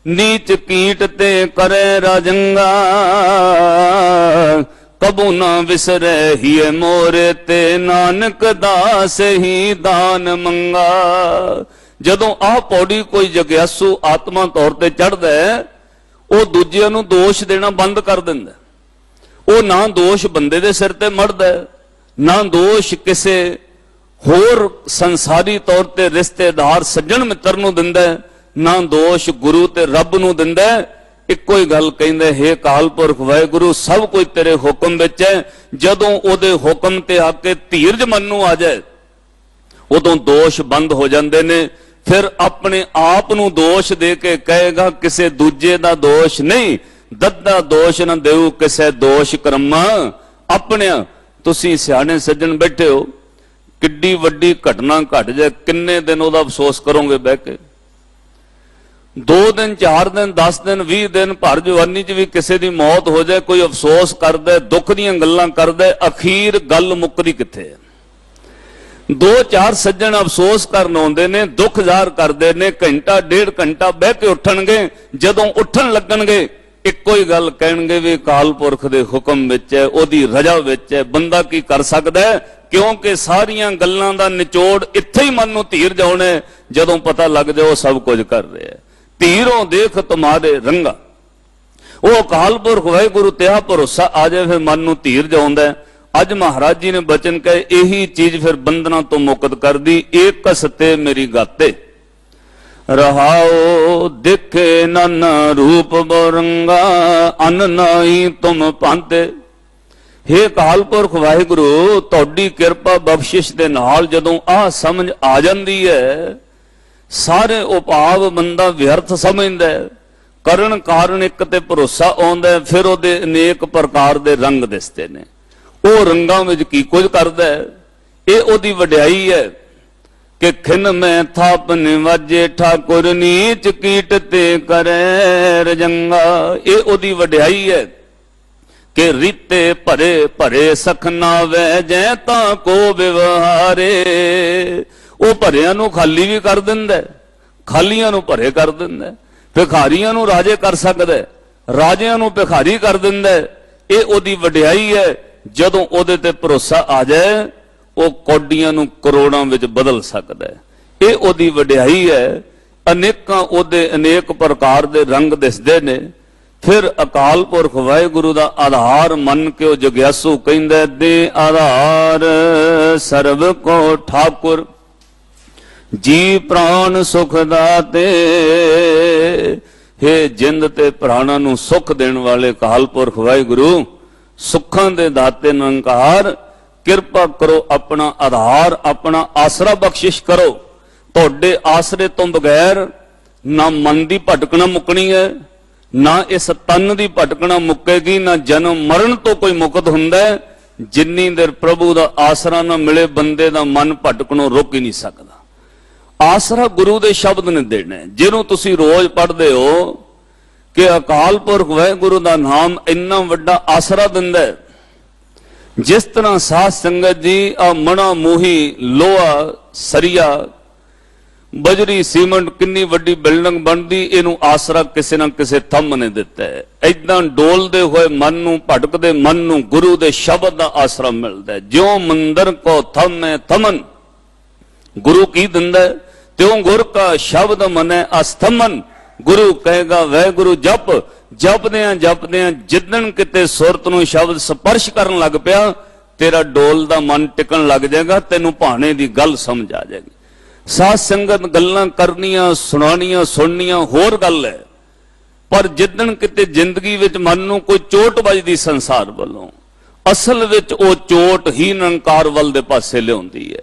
ਨੀਚ ਕੀਟ ਤੇ ਕਰੇ ਰਾਜੰਗਾ। ਕਬੂ ਨਾ ਵਿਸਰੈ ਹੀਏ ਮੋਰੇ, ਤੇ ਨਾਨਕ ਦਾਸ ਹੀ ਦਾਨ ਮੰਗਾ। ਜਦੋਂ ਆਹ ਪੌੜੀ ਕੋਈ ਜਗਿਆਸੂ ਆਤਮਾ ਤੌਰ ਤੇ ਚੜ੍ਹਦਾ ਹੈ, ਉਹ ਦੂਜਿਆਂ ਨੂੰ ਦੋਸ਼ ਦੇਣਾ ਬੰਦ ਕਰ ਦਿੰਦਾ। ਉਹ ਨਾ ਦੋਸ਼ ਬੰਦੇ ਦੇ ਸਿਰ ਤੇ ਮੜਦਾ, ਨਾ ਦੋਸ਼ ਕਿਸੇ ਹੋਰ ਸੰਸਾਰੀ ਤੌਰ ਤੇ ਰਿਸ਼ਤੇਦਾਰ ਸੱਜਣ ਮਿੱਤਰ ਨੂੰ ਦਿੰਦਾ, ਨਾ ਦੋਸ਼ ਗੁਰੂ ਤੇ ਰੱਬ ਨੂੰ ਦਿੰਦਾ। ਇੱਕੋ ਹੀ ਗੱਲ ਕਹਿੰਦੇ, ਹੇ ਅਕਾਲ ਪੁਰਖ ਵਾਹਿਗੁਰੂ, ਸਭ ਕੁਝ ਤੇਰੇ ਹੁਕਮ ਵਿੱਚ ਹੈ। ਜਦੋਂ ਉਹਦੇ ਹੁਕਮ ਤੇ ਆ ਕੇ ਧੀਰਜ ਮਨ ਨੂੰ ਆ ਜਾਏ, ਉਦੋਂ ਦੋਸ਼ ਬੰਦ ਹੋ ਜਾਂਦੇ ਨੇ। ਫਿਰ ਆਪਣੇ ਆਪ ਨੂੰ ਦੋਸ਼ ਦੇ ਕੇ ਕਹੇਗਾ ਕਿਸੇ ਦੂਜੇ ਦਾ ਦੋਸ਼ ਨਹੀਂ। ਦੱਦਾ ਦੋਸ਼ ਨਾ ਦੇਉ ਕਿਸੇ ਦੋਸ਼ ਕਰਮਾ ਆਪਣਿਆ। ਤੁਸੀਂ ਸਿਆਣੇ ਸੱਜਣ ਬੈਠੇ ਹੋ, ਕਿੱਡੀ ਵੱਡੀ ਘਟਨਾ ਘਟ ਜਾਏ, ਕਿੰਨੇ ਦਿਨ ਉਹਦਾ ਅਫਸੋਸ ਕਰੋਗੇ ਬਹਿ ਕੇ? 2 ਦਿਨ 4 ਦਿਨ 10 ਦਿਨ 20 ਦਿਨ ਭਰ ਜਵਾਨੀ 'ਚ ਵੀ ਕਿਸੇ ਦੀ ਮੌਤ ਹੋ ਜਾਏ, ਕੋਈ ਅਫਸੋਸ ਕਰਦਾ, ਦੁੱਖ ਦੀਆਂ ਗੱਲਾਂ ਕਰਦਾ, ਅਖੀਰ ਗੱਲ ਮੁੱਕਦੀ ਕਿੱਥੇ ਹੈ? 2-4 ਸੱਜਣ ਅਫਸੋਸ ਕਰਨ ਆਉਂਦੇ ਨੇ, ਦੁੱਖ ਜ਼ਾਹਰ ਕਰਦੇ ਨੇ, ਘੰਟਾ 1.5 ਘੰਟਾ ਬਹਿ ਕੇ ਉੱਠਣਗੇ। ਜਦੋਂ ਉੱਠਣ ਲੱਗਣਗੇ ਇੱਕੋ ਹੀ ਗੱਲ ਕਹਿਣਗੇ ਵੀ ਅਕਾਲ ਪੁਰਖ ਦੇ ਹੁਕਮ ਵਿੱਚ ਹੈ, ਉਹਦੀ ਰਜ਼ਾ ਵਿੱਚ ਹੈ, ਬੰਦਾ ਕੀ ਕਰ ਸਕਦਾ ਹੈ? ਕਿਉਂਕਿ ਸਾਰੀਆਂ ਗੱਲਾਂ ਦਾ ਨਿਚੋੜ ਇੱਥੇ ਹੀ ਮਨ ਨੂੰ ਧੀਰਜ ਆਉਣਾ ਹੈ। ਜਦੋਂ ਪਤਾ ਲੱਗ ਜਾਏ ਉਹ ਸਭ ਕੁਝ ਕਰ ਰਿਹਾ ਹੈ। ਧੀਰੋਂ ਦੇਖ ਤੁਮਾਰੇ ਰੰਗਾ, ਉਹ ਅਕਾਲ ਪੁਰਖ ਵਾਹਿਗੁਰੂ ਤੇ ਆ ਭਰੋਸਾ ਆ ਜਾਏ, ਫਿਰ ਮਨ ਨੂੰ ਧੀਰਜ ਆਉਂਦਾ। ਅੱਜ ਮਹਾਰਾਜ ਜੀ ਨੇ ਬਚਨ ਕਹੇ, ਇਹੀ ਚੀਜ਼ ਫਿਰ ਬੰਧਨਾਂ ਤੋਂ ਮੁਕਤ ਕਰਦੀ। ਏਕ ਹਸਤੇ ਮੇਰੀ ਗਾਤੇ ਰਹਾਓ, ਦੇਖੇ ਨਨ ਰੂਪ ਬਰੰਗਾ, ਅਨ ਨਾਹੀ ਤੁਮ ਪਾਂਤੇ। ਹੇ ਅਕਾਲ ਪੁਰਖ ਵਾਹਿਗੁਰੂ, ਤੁਹਾਡੀ ਕਿਰਪਾ ਬਖਸ਼ਿਸ਼ ਦੇ ਨਾਲ ਜਦੋਂ ਆਹ ਸਮਝ ਆ ਜਾਂਦੀ ਹੈ, ਸਾਰੇ ਉਪਾਵ ਬੰਦਾ ਵਿਅਰਥ ਸਮਝਦਾ, ਕਰਨ ਕਾਰਨ ਇੱਕ ਤੇ ਭਰੋਸਾ ਆਉਂਦਾ, ਫਿਰ ਉਹਦੇ ਅਨੇਕ ਪ੍ਰਕਾਰ ਦੇ ਰੰਗ ਦਿਸਦੇ ਨੇ। ਉਹ ਰੰਗਾਂ ਵਿੱਚ ਕੀ ਕੁਝ ਕਰਦਾ, ਇਹ ਉਹਦੀ ਵਡਿਆਈ ਹੈ ਕਿ ਖਿਨ ਮੈਂ ਥਾਪ ਨਿਵਾਜੇ ਠਾਕੁਰ, ਨੀਚ ਕੀਟ ਤੇ ਕਰੇ ਰਜੰਗਾ। ਇਹ ਉਹਦੀ ਵਡਿਆਈ ਹੈ ਕਿ ਰੀਤੇ ਭਰੇ ਭਰੇ ਸਖਨਾ ਵੈ, ਜੈ ਤਾਂ ਕੋ ਵਿਵਹਾਰੇ। ਉਹ ਭਰਿਆਂ ਨੂੰ ਖਾਲੀ ਵੀ ਕਰ ਦਿੰਦਾ, ਖਾਲੀਆਂ ਨੂੰ ਭਰੇ ਕਰ ਦਿੰਦਾ। ਭਿਖਾਰੀਆਂ ਨੂੰ ਰਾਜੇ ਕਰ ਸਕਦਾ, ਰਾਜਿਆਂ ਨੂੰ ਭਿਖਾਰੀ ਕਰ ਦਿੰਦਾ। ਇਹ ਉਹਦੀ ਵਡਿਆਈ ਹੈ। ਜਦੋਂ ਉਹਦੇ ਤੇ ਭਰੋਸਾ ਆ ਜਾਏ, ਉਹ ਕੌਡੀਆਂ ਨੂੰ ਕਰੋੜਾਂ ਵਿੱਚ ਬਦਲ ਸਕਦਾ ਹੈ। ਇਹ ਉਹਦੀ ਵਡਿਆਈ ਹੈ। ਅਨੇਕਾਂ ਉਹਦੇ ਅਨੇਕ ਪ੍ਰਕਾਰ ਦੇ ਰੰਗ ਦਿਸਦੇ ਨੇ। ਫਿਰ ਅਕਾਲ ਪੁਰਖ ਵਾਹਿਗੁਰੂ ਦਾ ਆਧਾਰ ਮੰਨ ਕੇ ਉਹ ਜਗਿਆਸੂ ਕਹਿੰਦਾ, ਦੇ ਆਧਾਰ ਸਰਬ ਕੋ ਠਾਕੁਰ, ਜੀ ਪ੍ਰਾਣ ਸੁਖ ਦਾਤੇ। ਹੇ ਜਿੰਦ ਤੇ ਪ੍ਰਾਣਾਂ ਨੂੰ ਸੁਖ ਦੇਣ ਵਾਲੇ ਅਕਾਲ ਪੁਰਖ ਵਾਹਿਗੁਰੂ, ਸੁੱਖਾਂ ਦੇ ਦਾਤੇ ਨਿਰੰਕਾਰ, ਕਿਰਪਾ ਕਰੋ, ਆਪਣਾ ਆਧਾਰ ਆਪਣਾ ਆਸਰਾ ਬਖਸ਼ਿਸ਼ ਕਰੋ। ਤੁਹਾਡੇ ਆਸਰੇ ਤੋਂ ਬਗੈਰ ਨਾ ਮਨ ਦੀ ਭਟਕਣਾ ਮੁੱਕਣੀ ਹੈ, ਨਾ ਇਸ ਤਨ ਦੀ ਭਟਕਣਾ ਮੁੱਕੇਗੀ, ਨਾ ਜਨਮ ਮਰਨ ਤੋਂ ਕੋਈ ਮੁਕਤ ਹੁੰਦਾ ਹੈ। ਜਿੰਨੀ ਦੇਰ ਪ੍ਰਭੂ ਦਾ ਆਸਰਾ ਨਾ ਮਿਲੇ, ਬੰਦੇ ਦਾ ਮਨ ਭਟਕਣੋਂ ਰੁਕ ਹੀ ਨਹੀਂ ਸਕਦਾ। ਆਸਰਾ ਗੁਰੂ ਦੇ ਸ਼ਬਦ ਨੇ ਦੇਣਾ। ਜਿਹਨੂੰ ਤੁਸੀਂ ਰੋਜ਼ ਪੜ੍ਹਦੇ ਹੋ ਕਿ ਅਕਾਲ ਪੁਰਖ ਵਾਹਿਗੁਰੂ ਦਾ ਨਾਮ ਇੰਨਾ ਵੱਡਾ ਆਸਰਾ ਦਿੰਦਾ ਹੈ। ਜਿਸ ਤਰ੍ਹਾਂ ਸਾਧ ਸੰਗਤ ਜੀ ਆ ਮਣਾ ਮੂਹੀ, ਲੋਹਾ ਸਰੀਆ, ਬਜਰੀ ਸੀਮੈਂਟ, ਕਿੰਨੀ ਵੱਡੀ ਬਿਲਡਿੰਗ ਬਣਦੀ, ਇਹਨੂੰ ਆਸਰਾ ਕਿਸੇ ਨਾ ਕਿਸੇ ਥੰਮ ਨੇ ਦਿੱਤਾ ਹੈ। ਏਦਾਂ ਡੋਲਦੇ ਹੋਏ ਮਨ ਨੂੰ, ਭਟਕਦੇ ਮਨ ਨੂੰ ਗੁਰੂ ਦੇ ਸ਼ਬਦ ਦਾ ਆਸਰਾ ਮਿਲਦਾ ਹੈ। ਜਿਉਂ ਮੰਦਰ ਕੋ ਥੰਮੇ ਥਮਨ, ਗੁਰੂ ਕੀ ਦਿੰਦਾ ਹੈ? ਤਿਉਂ ਗੁਰ ਕਾ ਸ਼ਬਦ ਮਨੈ ਅਸਥਮਨ। ਗੁਰੂ ਕਹੇਗਾ ਵਾਹਿਗੁਰੂ ਜਪ। ਜਪਦਿਆਂ ਜਿੱਦਣ ਕਿਤੇ ਸੁਰਤ ਨੂੰ ਸ਼ਬਦ ਸਪਰਸ਼ ਕਰਨ ਲੱਗ ਪਿਆ, ਤੇਰਾ ਡੋਲਦਾ ਮਨ ਟਿਕਣ ਲੱਗ ਜਾਏਗਾ, ਤੈਨੂੰ ਭਾਣੇ ਦੀ ਗੱਲ ਸਮਝ ਆ ਜਾਏਗੀ। ਸਾਧ ਸੰਗਤ ਗੱਲਾਂ ਕਰਨੀਆਂ, ਸੁਣਾਉਣੀਆਂ, ਸੁਣਨੀਆਂ ਹੋਰ ਗੱਲ ਹੈ, ਪਰ ਜਿੱਦਣ ਕਿਤੇ ਜ਼ਿੰਦਗੀ ਵਿੱਚ ਮਨ ਨੂੰ ਕੋਈ ਚੋਟ ਵੱਜਦੀ ਸੰਸਾਰ ਵੱਲੋਂ, ਅਸਲ ਵਿੱਚ ਉਹ ਚੋਟ ਹੀ ਨਿਰੰਕਾਰ ਵੱਲ ਦੇ ਪਾਸੇ ਲਿਆਉਂਦੀ ਹੈ।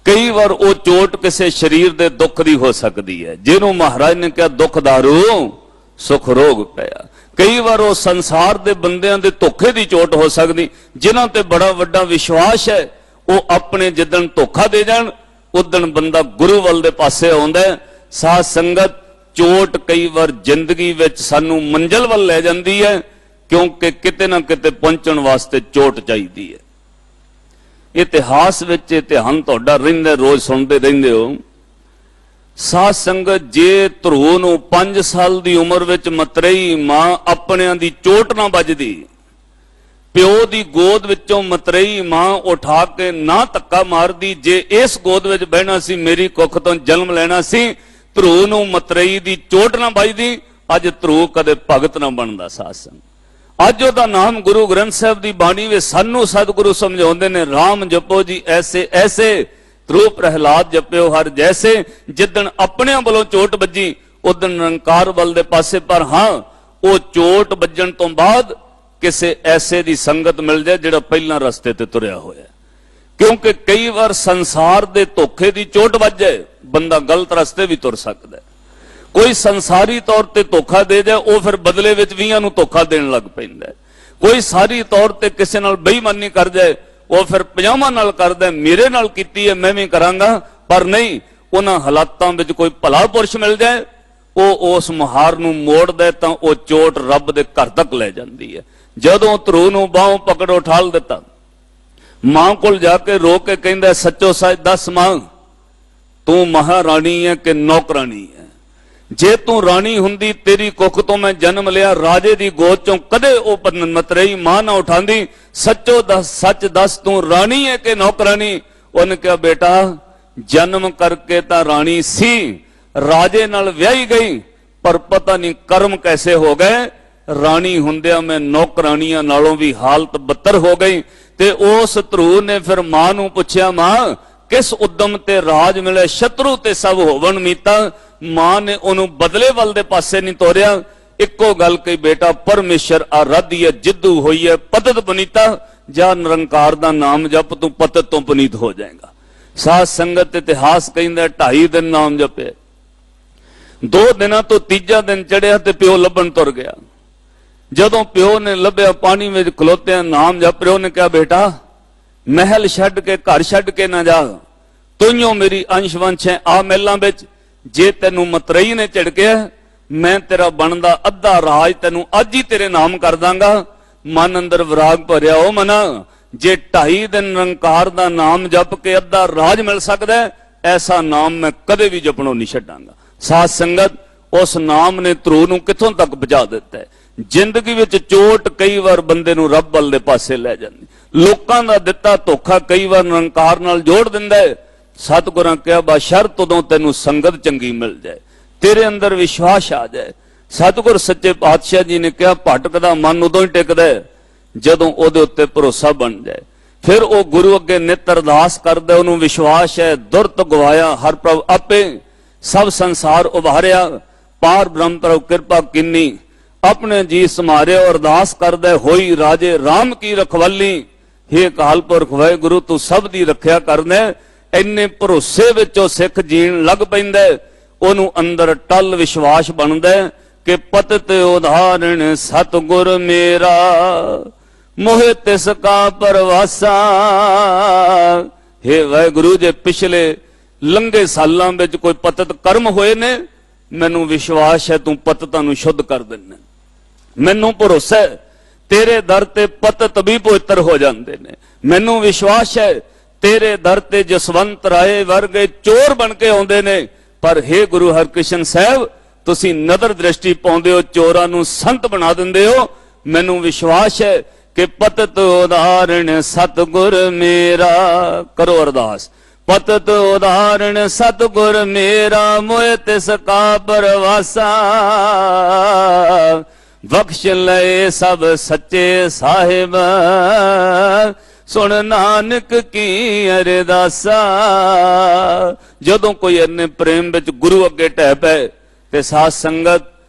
ਕਈ ਵਾਰ ਉਹ ਚੋਟ ਕਿਸੇ ਸਰੀਰ ਦੇ ਦੁੱਖ ਦੀ ਹੋ ਸਕਦੀ ਹੈ, ਜਿਹਨੂੰ ਮਹਾਰਾਜ ਨੇ ਕਿਹਾ ਦੁੱਖ ਦਾਰੂ ਸੁਖ ਰੋਗ ਪਿਆ। ਕਈ ਵਾਰ ਉਹ ਸੰਸਾਰ ਦੇ ਬੰਦਿਆਂ ਦੇ ਧੋਖੇ ਦੀ ਚੋਟ ਹੋ ਸਕਦੀ, ਜਿਨ੍ਹਾਂ ਤੇ ਬੜਾ ਵੱਡਾ ਵਿਸ਼ਵਾਸ ਹੈ, ਉਹ ਆਪਣੇ ਜਿੱਦਣ ਧੋਖਾ ਦੇ ਜਾਣ ਉਦਣ ਬੰਦਾ ਗੁਰੂ ਵੱਲ ਦੇ ਪਾਸੇ ਆਉਂਦਾ ਹੈ। ਸਾਧ ਸੰਗਤ, ਚੋਟ ਕਈ ਵਾਰ ਜ਼ਿੰਦਗੀ ਵਿੱਚ ਸਾਨੂੰ ਮੰਜ਼ਲ ਵੱਲ ਲੈ ਜਾਂਦੀ ਹੈ, ਕਿਉਂਕਿ ਕਿਤੇ ਨਾ ਕਿਤੇ ਪਹੁੰਚਣ ਵਾਸਤੇ ਚੋਟ ਚਾਹੀਦੀ ਹੈ। ਇਤਿਹਾਸ ਵਿੱਚ ਇਹ ਧਿਆਨ ਤੁਹਾਡਾ ਰਹਿੰਦਾ, ਰੋਜ਼ ਸੁਣਦੇ ਰਹਿੰਦੇ ਹੋ। ਸਾਧ ਸੰਗਤ, ਜੇ ਧਰੂ ਨੂੰ 5 ਸਾਲ ਦੀ ਉਮਰ ਵਿੱਚ ਮਤਰੇਈ ਮਾਂ ਆਪਣਿਆਂ ਦੀ ਚੋਟ ਨਾ ਵੱਜਦੀ, ਪਿਓ ਦੀ ਗੋਦ ਵਿੱਚੋਂ ਮਤਰੇਈ ਮਾਂ ਉਠਾ ਕੇ ਨਾ ਧੱਕਾ ਮਾਰਦੀ, ਜੇ ਇਸ ਗੋਦ ਵਿੱਚ ਬਹਿਣਾ ਸੀ, ਮੇਰੀ ਕੁੱਖ ਤੋਂ ਜਨਮ ਲੈਣਾ ਸੀ, ਧਰੂ ਨੂੰ ਮਤਰੇਈ ਦੀ ਚੋਟ ਨਾ ਵੱਜਦੀ, ਅੱਜ ਧਰੂ ਕਦੇ ਭਗਤ ਨਾ ਬਣਦਾ। ਸਾਧ ਸੰਗਤ, ਅੱਜ ਉਹਦਾ ਨਾਮ ਗੁਰੂ ਗ੍ਰੰਥ ਸਾਹਿਬ ਦੀ ਬਾਣੀ ਵਿੱਚ ਸਾਨੂੰ ਸਤਿਗੁਰੂ ਸਮਝਾਉਂਦੇ ਨੇ, ਰਾਮ ਜਪੋ ਜੀ ਐਸੇ ਐਸੇ, ਧਰੂ ਪ੍ਰਹਿਲਾਦ ਜਪਿਓ ਹਰ ਜੈਸੇ। ਜਿੱਦਣ ਆਪਣਿਆਂ ਵੱਲੋਂ ਚੋਟ ਵੱਜੀ, ਉਦਣ ਨਿਰੰਕਾਰ ਵੱਲ ਦੇ ਪਾਸੇ। ਪਰ ਹਾਂ, ਉਹ ਚੋਟ ਵੱਜਣ ਤੋਂ ਬਾਅਦ ਕਿਸੇ ਐਸੇ ਦੀ ਸੰਗਤ ਮਿਲ ਜਾਏ ਜਿਹੜਾ ਪਹਿਲਾਂ ਰਸਤੇ ਤੇ ਤੁਰਿਆ ਹੋਇਆ, ਕਿਉਂਕਿ ਕਈ ਵਾਰ ਸੰਸਾਰ ਦੇ ਧੋਖੇ ਦੀ ਚੋਟ ਵੱਜ ਜਾਏ, ਬੰਦਾ ਗਲਤ ਰਸਤੇ ਵੀ ਤੁਰ ਸਕਦਾ ਹੈ। ਕੋਈ ਸੰਸਾਰੀ ਤੌਰ ਤੇ ਧੋਖਾ ਦੇ ਜਾਏ, ਉਹ ਫਿਰ ਬਦਲੇ ਵਿੱਚ 20 ਨੂੰ ਧੋਖਾ ਦੇਣ ਲੱਗ ਪੈਂਦਾ ਹੈ। ਕੋਈ ਸਾਰੀ ਤੌਰ ਤੇ ਕਿਸੇ ਨਾਲ ਬੇਈਮਾਨੀ ਕਰ ਜਾਏ, ਉਹ ਫਿਰ 50 ਨਾਲ ਕਰਦਾ, ਮੇਰੇ ਨਾਲ ਕੀਤੀ ਹੈ ਮੈਂ ਵੀ ਕਰਾਂਗਾ। ਪਰ ਨਹੀਂ, ਉਹਨਾਂ ਹਾਲਾਤਾਂ ਵਿੱਚ ਕੋਈ ਭਲਾ ਪੁਰਸ਼ ਮਿਲ ਜਾਏ, ਉਹ ਉਸ ਮੁਹਾਰ ਨੂੰ ਮੋੜਦਾ ਤਾਂ ਉਹ ਚੋਟ ਰੱਬ ਦੇ ਘਰ ਤੱਕ ਲੈ ਜਾਂਦੀ ਹੈ। ਜਦੋਂ ਧਰੂ ਨੂੰ ਬਾਹੋਂ ਪਕੜ ਉਠਾਲ ਦਿੱਤਾ, ਮਾਂ ਕੋਲ ਜਾ ਕੇ ਰੋ ਕੇ ਕਹਿੰਦਾ, ਸੱਚੋ ਸੱਚ ਦੱਸ ਮਾਂ, ਤੂੰ ਮਹਾਰਾਣੀ ਹੈ ਕਿ ਨੌਕਰਾਣੀ ਹੈ? ਜੇ ਤੂੰ ਰਾਣੀ ਹੁੰਦੀ, ਤੇਰੀ ਕੁੱਖ ਤੋਂ ਮੈਂ ਜਨਮ ਲਿਆ, ਰਾਜੇ ਦੀ ਗੋਦ ਚੋਂ ਕਦੇ ਉਹ ਮਤਰੇਈ ਮਾਂ ਨਾ ਉਠਾਂਦੀ। ਸੱਚੋ ਦੱਸ, ਸੱਚ ਦੱਸ, ਤੂੰ ਰਾਣੀ ਹੈ ਕਿ ਨੌਕਰਾਨੀ? ਉਹਨੇ ਕਿਹਾ, ਬੇਟਾ ਜਨਮ ਕਰਕੇ ਤਾਂ ਰਾਣੀ ਸੀ, ਰਾਜੇ ਨਾਲ ਵਿਆਹੀ ਗਈ, ਪਰ ਪਤਾ ਨਹੀਂ ਕਰਮ ਕੈਸੇ ਹੋ ਗਏ, ਰਾਣੀ ਹੁੰਦਿਆਂ ਮੈਂ ਨੌਕਰਾਨੀਆਂ ਨਾਲੋਂ ਵੀ ਹਾਲਤ ਬੱਤਰ ਹੋ ਗਈ। ਤੇ ਉਸ ਧਰੂ ਨੇ ਫਿਰ ਮਾਂ ਨੂੰ ਪੁੱਛਿਆ, ਮਾਂ ਕਿਸ ਉਦਮ ਤੇ ਰਾਜ ਮਿਲੇ, ਸ਼ਤਰੂ ਤੇ ਸਭ ਹੋਵਣ ਮੀਤਾ। ਮਾਂ ਨੇ ਉਹਨੂੰ ਬਦਲੇ ਵੱਲ ਦੇ ਪਾਸੇ ਨਹੀਂ ਤੋਰਿਆ, ਇੱਕੋ ਗੱਲ ਕਹੀ, ਬੇਟਾ ਪਰਮੇਸ਼ਰ ਆਰਾਧੀ ਹੈ, ਜਿੱਦੂ ਹੋਈ ਹੈ ਪਤਤ ਪੁਨੀਤਾ, ਜਾਂ ਨਿਰੰਕਾਰ ਦਾ ਨਾਮ ਜਪ, ਤੂੰ ਪਤਤ ਤੋਂ ਪੁਨੀਤ ਹੋ ਜਾਏਗਾ। ਸਾਧ ਸੰਗਤ, ਇਤਿਹਾਸ ਕਹਿੰਦਾ 2.5 ਦਿਨ ਨਾਮ ਜਪੇ, 2 ਦਿਨਾਂ ਤੋਂ ਤੀਜਾ ਦਿਨ ਚੜਿਆ ਤੇ ਪਿਓ ਲੱਭਣ ਤੁਰ ਗਿਆ। ਜਦੋਂ ਪਿਓ ਨੇ ਲੱਭਿਆ, ਪਾਣੀ ਵਿੱਚ ਖਲੋਤਿਆਂ ਨਾਮ ਜਪ ਰਿਹਾ, ਉਹਨੇ ਕਿਹਾ, ਬੇਟਾ ਮਹਿਲ ਛੱਡ ਕੇ, ਘਰ ਛੱਡ ਕੇ ਨਾ ਜਾ, ਤੂੰ ਮੇਰੀ ਅੰਸ਼-ਵੰਸ਼ ਹੈ, ਆ ਮਹਿਲਾਂ ਵਿੱਚ। ਜੇ ਤੈਨੂੰ ਮਤਰੇਈ ਨੇ ਝਿੜਕਿਆ, ਮੈਂ ਤੇਰਾ ਬਣਦਾ ਅੱਧਾ ਰਾਜ ਤੈਨੂੰ ਅੱਜ ਹੀ ਤੇਰੇ ਨਾਮ ਕਰ ਦਾਂਗਾ। ਮਨ ਅੰਦਰ ਵਿਰਾਗ ਭਰਿਆ, ਉਹ ਮਨਾ, ਜੇ 2.5 ਦਿਨ ਨਿਰੰਕਾਰ ਦਾ ਨਾਮ ਜਪ ਕੇ ਅੱਧਾ ਰਾਜ ਮਿਲ ਸਕਦਾ, ਐਸਾ ਨਾਮ ਮੈਂ ਕਦੇ ਵੀ ਜਪਣੋਂ ਨਹੀਂ ਛੱਡਾਂਗਾ। ਸਾਧ ਸੰਗਤ, ਉਸ ਨਾਮ ਨੇ ਧਰੂ ਨੂੰ ਕਿੱਥੋਂ ਤੱਕ ਪਹੁੰਚਾ ਦਿੱਤਾ ਹੈ। ਜ਼ਿੰਦਗੀ ਵਿੱਚ ਚੋਟ ਕਈ ਵਾਰ ਬੰਦੇ ਨੂੰ ਰੱਬ ਵੱਲ ਦੇ ਪਾਸੇ ਲੈ ਜਾਂਦੀ, ਲੋਕਾਂ ਦਾ ਦਿੱਤਾ ਧੋਖਾ ਕਈ ਵਾਰ ਨਿਰੰਕਾਰ ਨਾਲ ਜੋੜ ਦਿੰਦਾ ਹੈ। ਸਤਿਗੁਰਾਂ ਕਿਹਾ, ਬਸ਼ਰਤ ਉਦੋਂ ਤੈਨੂੰ ਸੰਗਤ ਚੰਗੀ ਮਿਲ ਜਾਏ, ਤੇਰੇ ਅੰਦਰ ਵਿਸ਼ਵਾਸ ਆ ਜਾਏ। ਸਤਿਗੁਰ ਸੱਚੇ ਪਾਤਸ਼ਾਹ ਜੀ ਨੇ ਕਿਹਾ, ਭਟਕਦਾ ਮਨ ਉਦੋਂ ਹੀ ਟਿਕਦਾ ਜਦੋਂ ਉਹਦੇ ਉੱਤੇ ਭਰੋਸਾ ਬਣ ਜਾਏ। ਫਿਰ ਉਹ ਗੁਰੂ ਅੱਗੇ ਨਿਤ ਅਰਦਾਸ ਕਰਦਾ, ਉਹਨੂੰ ਵਿਸ਼ਵਾਸ ਹੈ, ਦੁਰਤ ਗਵਾਇਆ ਹਰ ਪ੍ਰਭ ਆਪੇ, ਸਭ ਸੰਸਾਰ ਉਭਾਰਿਆ, ਪਾਰ ਬ੍ਰਹਮ ਪ੍ਰਭ ਕਿਰਪਾ ਕਿੰਨੀ, ਆਪਣੇ ਜੀ ਸਮਾਰਿਆ। ਅਰਦਾਸ ਕਰਦਾ, ਹੋਈ ਰਾਜੇ ਰਾਮ ਕੀ ਰਖਵਾਲੀ, ਹੇ ਅਕਾਲ ਪੁਰਖ ਵਾਹਿਗੁਰੂ ਤੂੰ ਸਭ ਦੀ ਰੱਖਿਆ ਕਰਨਾ। ਇੰਨੇ ਭਰੋਸੇ ਵਿੱਚੋਂ ਸਿੱਖ ਜੀਣ ਲੱਗ ਪੈਂਦਾ, ਉਹਨੂੰ ਅੰਦਰ ਟਲ ਵਿਸ਼ਵਾਸ ਬਣਦਾ ਕਿ ਪਤਿਤ ਉਦਾਹਰਣ ਸਤਿਗੁਰ ਮੇਰਾ, ਮੋਹਿ ਤਿਸ ਕਾ ਪਰਵਾਸਾ। ਹੇ ਵਾਹਿਗੁਰੂ, ਜੇ ਪਿਛਲੇ ਲੰਘੇ ਸਾਲਾਂ ਵਿੱਚ ਕੋਈ ਪਤਿਤ ਕਰਮ ਹੋਏ ਨੇ, ਮੈਨੂੰ ਵਿਸ਼ਵਾਸ ਹੈ ਤੂੰ ਪਤਿਤਾਂ ਨੂੰ ਸ਼ੁੱਧ ਕਰ ਦਿੰਦਾ। ਮੈਨੂੰ ਭਰੋਸਾ ਹੈ ਤੇਰੇ ਦਰ ਤੇ ਪਤਿਤ ਵੀ ਪਵਿੱਤਰ ਹੋ ਜਾਂਦੇ ਨੇ। ਮੈਨੂੰ ਵਿਸ਼ਵਾਸ ਹੈ ਤੇਰੇ ਦਰ ਤੇ ਜਸਵੰਤ ਰਾਏ ਵਰਗੇ ਚੋਰ ਬਣ ਕੇ ਆਉਂਦੇ ਨੇ, ਪਰ ਹੇ ਗੁਰੂ ਹਰਕ੍ਰਿਸ਼ਨ ਸਾਹਿਬ, ਤੁਸੀਂ ਨਜ਼ਰ ਦ੍ਰਿਸ਼ਟੀ ਪਾਉਂਦੇ ਹੋ, ਚੋਰਾਂ ਨੂੰ ਸੰਤ ਬਣਾ ਦਿੰਦੇ ਹੋ। ਮੈਨੂੰ ਵਿਸ਼ਵਾਸ ਹੈ ਕਿ ਪਤਿਤ ਉਦਾਹਰਣ ਸਤਿਗੁਰ ਮੇਰਾ। ਕਰੋ ਅਰਦਾਸ, ਪਤਤ ਉਦਾਹਰਣ ਸਤਿਗੁਰ ਮੇਰਾ ਮੋਇ ਤਿਸ ਕਾ ਪਰਵਾਸਾ ਬਖਸ਼ ਲਏ ਸਭ ਸੱਚੇ ਸਾਹਿਬ ਸੁਣ ਨਾਨਕ ਕੀ ਅਰਦਾਸਾ। ਜਦੋਂ ਕੋਈ ਇੰਨੇ ਪ੍ਰੇਮ ਵਿੱਚ ਗੁਰੂ ਅੱਗੇ ਢਹਿ ਪਏ ਤੇ ਸਾਧ ਸੰਗਤ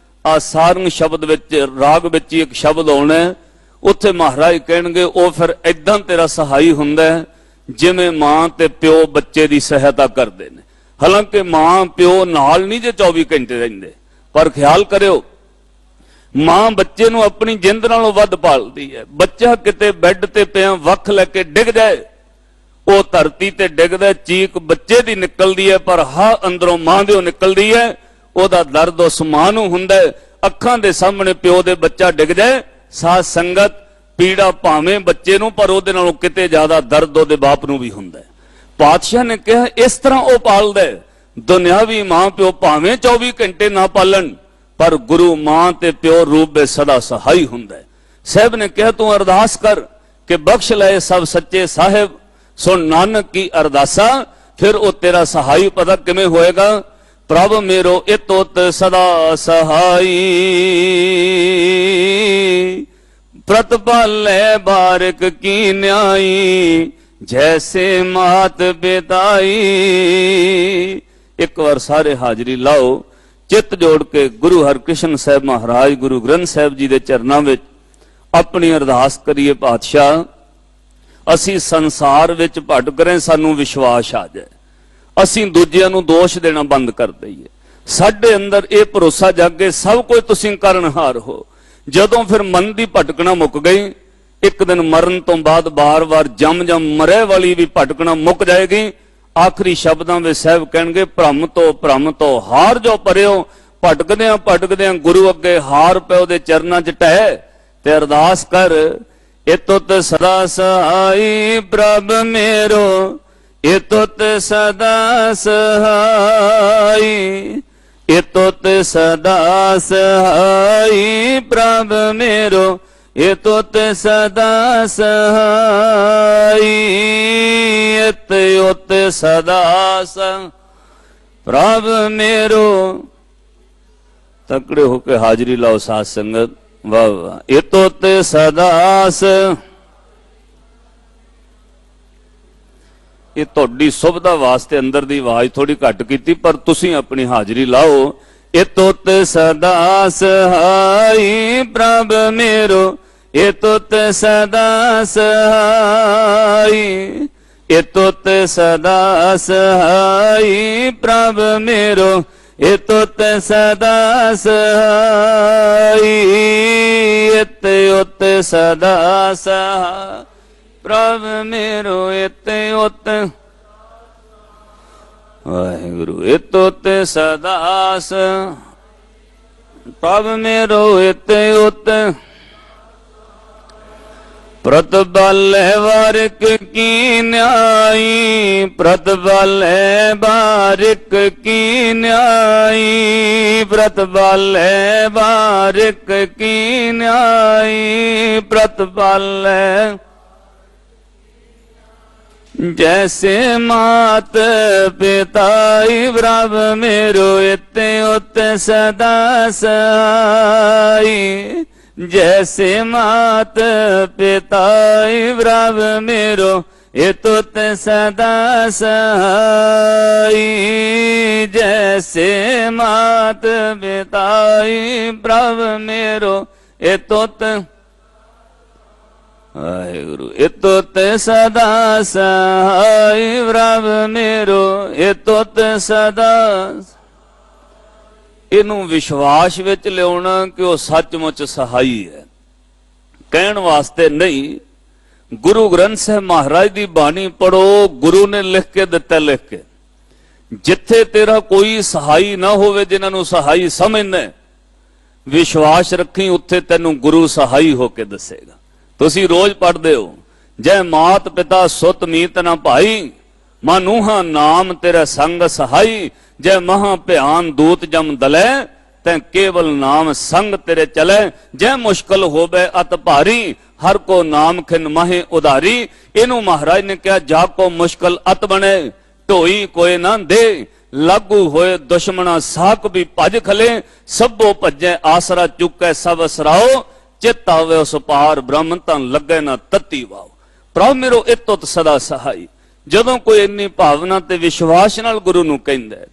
ਆ ਸਾਰੰਗ ਸ਼ਬਦ ਵਿੱਚ ਰਾਗ ਵਿੱਚ ਹੀ ਇੱਕ ਸ਼ਬਦ ਆਉਣਾ ਹੈ, ਉੱਥੇ ਮਹਾਰਾਜ ਕਹਿਣਗੇ ਉਹ ਫਿਰ ਏਦਾਂ ਤੇਰਾ ਸਹਾਈ ਹੁੰਦਾ ਹੈ ਜਿਵੇਂ ਮਾਂ ਤੇ ਪਿਓ ਬੱਚੇ ਦੀ ਸਹਾਇਤਾ ਕਰਦੇ ਨੇ। ਹਾਲਾਂਕਿ ਮਾਂ ਪਿਓ ਨਾਲ ਨਹੀਂ ਜੇ 24 ਘੰਟੇ ਰਹਿੰਦੇ, ਪਰ ਖਿਆਲ ਕਰਿਓ ਮਾਂ ਬੱਚੇ ਨੂੰ ਆਪਣੀ ਜਿੰਦ ਨਾਲੋਂ ਵੱਧ ਪਾਲਦੀ ਹੈ। ਬੱਚਾ ਕਿਤੇ ਬੈੱਡ ਤੇ ਪਿਆ ਵੱਖ ਲੈ ਕੇ ਡਿੱਗ ਜਾਏ, ਉਹ ਧਰਤੀ ਤੇ ਡਿੱਗਦਾ, ਚੀਕ ਬੱਚੇ ਦੀ ਨਿਕਲਦੀ ਹੈ ਪਰ ਹਾਂ ਅੰਦਰੋਂ ਮਾਂ ਦਿਓ ਨਿਕਲਦੀ ਹੈ। ਉਹਦਾ ਦਰਦ ਉਸ ਮਾਂ ਨੂੰ ਹੁੰਦਾ ਹੈ। ਅੱਖਾਂ ਦੇ ਸਾਹਮਣੇ ਪਿਓ ਦੇ ਬੱਚਾ ਡਿੱਗ ਜਾਏ, ਸਾਧ ਸੰਗਤ ਪੀੜਾ ਭਾਵੇਂ ਬੱਚੇ ਨੂੰ, ਪਰ ਉਹਦੇ ਨਾਲੋਂ ਕਿਤੇ ਜ਼ਿਆਦਾ ਦਰਦ ਉਹਦੇ ਬਾਪ ਨੂੰ ਵੀ ਹੁੰਦਾ ਹੈ। ਪਾਤਸ਼ਾਹ ਨੇ ਕਿਹਾ ਇਸ ਤਰ੍ਹਾਂ ਉਹ ਪਾਲਦਾ ਹੈ। ਦੁਨਿਆਵੀ ਮਾਂ ਪਿਓ ਭਾਵੇਂ 24 ਘੰਟੇ ਨਾ ਪਾਲਣ, ਪਰ ਗੁਰੂ ਮਾਂ ਤੇ ਪਿਓ ਰੂਪ ਵਿੱਚ ਸਦਾ ਸਹਾਈ ਹੁੰਦਾ ਹੈ। ਸਾਹਿਬ ਨੇ ਕਿਹਾ ਤੂੰ ਅਰਦਾਸ ਕਰ ਕਿ ਬਖਸ਼ ਲਏ ਸਭ ਸੱਚੇ ਸਾਹਿਬ ਸੁਣ ਨਾਨਕ ਕੀ ਅਰਦਾਸਾ। ਫਿਰ ਉਹ ਤੇਰਾ ਸਹਾਈ ਪਤਾ ਕਿਵੇਂ ਹੋਏਗਾ? ਪ੍ਰਭ ਮੇਰੋ ਇਤੁਤ ਸਦਾ ਸਹਾਈ ਪ੍ਰਤਪਾਲੈ ਬਾਰਿਕ ਕੀ ਨਿਆਈ ਜੈਸੇ ਮਾਤ ਬਿਤਾਈ। ਇੱਕ ਵਾਰ ਸਾਰੇ ਹਾਜ਼ਰੀ ਲਾਓ, ਚਿੱਤ ਜੋੜ ਕੇ ਗੁਰੂ ਹਰਕ੍ਰਿਸ਼ਨ ਸਾਹਿਬ ਮਹਾਰਾਜ ਗੁਰੂ ਗ੍ਰੰਥ ਸਾਹਿਬ ਜੀ ਦੇ ਚਰਨਾਂ ਵਿੱਚ ਆਪਣੀ ਅਰਦਾਸ ਕਰੀਏ। ਪਾਤਸ਼ਾਹ ਅਸੀਂ ਸੰਸਾਰ ਵਿੱਚ ਭਟਕ ਰਹੇ, ਸਾਨੂੰ ਵਿਸ਼ਵਾਸ ਆ ਜਾਏ, ਅਸੀਂ ਦੂਜਿਆਂ ਨੂੰ ਦੋਸ਼ ਦੇਣਾ ਬੰਦ ਕਰ ਦਈਏ, ਸਾਡੇ ਅੰਦਰ ਇਹ ਭਰੋਸਾ ਜਾਗੇ ਸਭ ਕੁਝ ਤੁਸੀਂ ਕਰਨਹਾਰ ਹੋ। ਜਦੋਂ ਫਿਰ ਮਨ ਦੀ ਭਟਕਣਾ ਮੁੱਕ ਗਈ, ਇੱਕ ਦਿਨ ਮਰਨ ਤੋਂ ਬਾਅਦ ਬਾਰ-ਬਾਰ ਜਮ ਮਰੇ ਵਾਲੀ ਵੀ ਭਟਕਣਾ ਮੁੱਕ ਜਾਏਗੀ। ਆਖਰੀ ਸ਼ਬਦਾਂ ਵਿੱਚ ਸਾਹਿਬ ਕਹਿਣਗੇ ਭ੍ਰਮ ਤੋਂ ਹਾਰ ਜੋ ਪਰਿਓ। ਭਟਕਦਿਆਂ ਗੁਰੂ ਅੱਗੇ ਹਾਰ ਪਏ, ਉਹਦੇ ਚਰਨਾਂ 'ਚ ਟਹਿ ਤੇ ਅਰਦਾਸ ਕਰ। ਇਤੁਤ ਸਦਾ ਸਹਾਈ ਪ੍ਰਭ ਮੇਰੋ ਇਤੁਤ ਸਦਾ ਸਹਾਈ ਇਤੁਤ ਸਦਾ ਸਹਾਈ ਪ੍ਰਭ ਮੇਰੋ ਇਤੁਤ ਸਦਾ ਸਹਾਈ ਇਤੁਤ ਸਦਾ ਸਹਾਈ ਪ੍ਰਭ ਮੇਰੋ। ਤਕੜੇ ਹੋ ਕੇ ਹਾਜ਼ਰੀ ਲਾਓ ਸਾਧ ਸੰਗਤ। ਵਾਹ ਵਾਹ। ਇਤੁਤ ਸਦਾ ਸਹਾਈ, ਇਹ ਤੁਹਾਡੀ ਸੁਵਿਧਾ ਵਾਸਤੇ ਅੰਦਰ ਦੀ ਆਵਾਜ਼ ਥੋੜੀ ਘੱਟ ਕੀਤੀ, ਪਰ ਤੁਸੀਂ ਆਪਣੀ ਹਾਜ਼ਰੀ ਲਾਓ। ਇਤੁਤ ਸਦਾ ਸਹਾਈ ਪ੍ਰਭ ਮੇਰੋ ਇਤੁਤ ਸਦਾ ਸਹਾਈ ਇਤੁਤ ਸਦਾ ਸਹਾਈ ਪ੍ਰਭ ਮੇਰੋ ਇਤੁਤ ਸਦਾ ਸਹਾਈ ਇਤੁਤ ਸਦਾ ਸਹਾਈ ਪ੍ਰਭ ਮੇਰੋ ਇਤੁਤ। ਵਾਹਿਗੁਰੂ। ਇਤੁਤ ਸਦਾ ਸਹਾਈ ਪ੍ਰਭ ਮੇਰੋ ਇਤੁਤ ਪ੍ਰਤਪਾਲੈ ਬਾਰਿਕ ਕੀ ਨਿਆਈ ਪ੍ਰਤਪਾਲੈ ਬਾਰਿਕ ਕੀ ਨਿਆਈ ਪ੍ਰਤਪਾਲੈ ਬਾਰਿਕ ਕੀ ਨਿਆਈ ਪ੍ਰਤਪਾਲੈ जैसे मात पिताई प्रभ मेरो इत्युत सदा सहाई जैसे मात पिताई प्रभ मेरो इत्युत सदा सहाई जैसे मात पिताई प्रभ मेरो इत्युत। ਵਾਹਿਗੁਰੂ। ਇਤੁਤ ਸਦਾ ਸਹਾਈ ਪ੍ਰਭ ਮੇਰੋ ਇਤੁਤ ਸਦਾ। ਇਹਨੂੰ ਵਿਸ਼ਵਾਸ ਵਿੱਚ ਲਿਆਉਣਾ ਕਿ ਉਹ ਸੱਚਮੁੱਚ ਸਹਾਈ ਹੈ, ਕਹਿਣ ਵਾਸਤੇ ਨਹੀਂ। ਗੁਰੂ ਗ੍ਰੰਥ ਸਾਹਿਬ ਮਹਾਰਾਜ ਦੀ ਬਾਣੀ ਪੜੋ, ਗੁਰੂ ਨੇ ਲਿਖ ਕੇ ਦਿੱਤਾ, ਲਿਖ ਕੇ। ਜਿੱਥੇ ਤੇਰਾ ਕੋਈ ਸਹਾਈ ਨਾ ਹੋਵੇ, ਜਿਨ੍ਹਾਂ ਨੂੰ ਸਹਾਈ ਸਮਝਣਾ, ਵਿਸ਼ਵਾਸ ਰੱਖੀ ਉੱਥੇ ਤੈਨੂੰ ਗੁਰੂ ਸਹਾਈ ਹੋ ਕੇ ਦੱਸੇਗਾ। ਤੁਸੀਂ ਰੋਜ਼ ਪੜ੍ਹਦੇ ਹੋ, ਜੈ ਮਾਤ ਪਿਤਾ ਸੁਤ ਮੀਤ ਨਾ ਭਾਈ ਮਨੂਹਾ ਨਾਮ ਤੇਰਾ ਸੰਗ ਸਹਾਈ ਜੈ ਮਹਾ ਭਿਆਨ ਦੂਤ ਜਮ ਦਲੇ ਤੈ ਕੇਵਲ ਨਾਮ ਸੰਗ ਤੇਰੇ ਚਲੇ ਜੈ ਮੁਸ਼ਕਲ ਹੋਵੇ ਅਤ ਭਾਰੀ ਹਰ ਕੋ ਨਾਮ ਖਿਨ ਮਹੇ ਉਧਾਰੀ। ਇਹਨੂੰ ਮਹਾਰਾਜ ਨੇ ਕਿਹਾ ਜਾ ਕੋ ਮੁਸ਼ਕਲ ਅਤ ਬਣੇ ਢੋਈ ਕੋਏ ਨਾ ਦੇ, ਲਾਗੂ ਹੋਏ ਦੁਸ਼ਮਣਾ ਸਾਕ ਵੀ ਭਜ ਖਲੇ, ਸਭੋ ਭਜੈ ਆਸਰਾ ਚੁੱਕੈ ਸਭ ਅਸਰਾਓ, ਚਿਤ ਆਵੇ ਉਸ ਪਾਰ ਬ੍ਰਹਮ ਤਾਂ ਲੱਗੇ ਨਾ ਤਤੀ ਵਾਓ। ਪ੍ਰਭ ਮੇਰੋ ਇਤੁਤ ਸਦਾ ਸਹਾਈ। ਜਦੋਂ ਕੋਈ ਇੰਨੀ ਭਾਵਨਾ ਤੇ ਵਿਸ਼ਵਾਸ ਨਾਲ ਗੁਰੂ ਨੂੰ ਕਹਿੰਦਾ ਹੈ,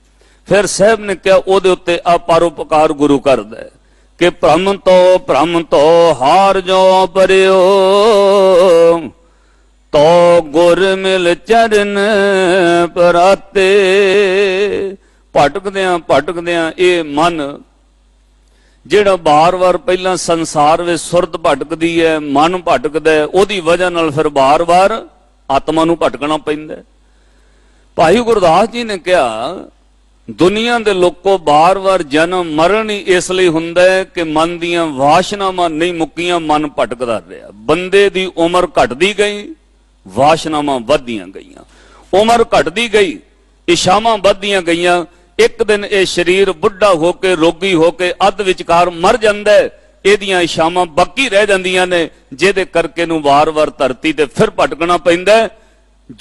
ਫਿਰ ਸਾਹਿਬ ਨੇ ਕਿਹਾ ਉਹਦੇ ਉੱਤੇ ਆ ਪਰਉਪਕਾਰ ਗੁਰੂ ਕਰਦਾ ਹੈ ਕਿ ਭ੍ਰਮ ਤੋਂ ਹਾਰ ਜੋ ਪਰਿਓ, ਤੋ ਗੁਰ ਮਿਲ ਚਰਨ ਪਰਾਤੇ। ਭਟਕਦਿਆਂ ਇਹ ਮਨ ਜਿਹੜਾ ਬਾਰ-ਬਾਰ ਪਹਿਲਾਂ ਸੰਸਾਰ ਵਿੱਚ ਸੁਰਤ ਭਟਕਦੀ ਹੈ, ਮਨ ਭਟਕਦਾ ਹੈ, ਉਹਦੀ ਵਜ੍ਹਾ ਨਾਲ ਫਿਰ ਬਾਰ-ਬਾਰ ਆਤਮਾ ਨੂੰ ਭਟਕਣਾ ਪੈਂਦਾ ਹੈ। ਭਾਈ ਗੁਰਦਾਸ ਜੀ ਨੇ ਕਿਹਾ ਦੁਨੀਆ ਦੇ ਲੋਕੋ ਬਾਰ-ਬਾਰ ਜਨਮ ਮਰਨ ਹੀ ਇਸ ਲਈ ਹੁੰਦਾ ਹੈ ਕਿ ਮਨ ਦੀਆਂ ਵਾਸ਼ਨਾਵਾਂ ਨਹੀਂ ਮੁੱਕੀਆਂ, ਮਨ ਭਟਕਦਾ ਰਿਹਾ। ਬੰਦੇ ਦੀ ਉਮਰ ਘਟਦੀ ਗਈ, ਵਾਸ਼ਨਾਵਾਂ ਵੱਧਦੀਆਂ ਗਈਆਂ, ਉਮਰ ਘਟਦੀ ਗਈ, ਇਛਾਵਾਂ ਵੱਧਦੀਆਂ ਗਈਆਂ। ਇੱਕ ਦਿਨ ਇਹ ਸਰੀਰ ਬੁੱਢਾ ਹੋ ਕੇ ਰੋਗੀ ਹੋ ਕੇ ਅੱਧ ਵਿਚਕਾਰ ਮਰ ਜਾਂਦਾ ਹੈ, ਇਹਦੀਆਂ ਇਛਾਵਾਂ ਬਾਕੀ ਰਹਿ ਜਾਂਦੀਆਂ ਨੇ, ਜਿਹਦੇ ਕਰਕੇ ਨੂੰ ਵਾਰ-ਵਾਰ ਧਰਤੀ ਤੇ ਫਿਰ ਭਟਕਣਾ ਪੈਂਦਾ ਹੈ।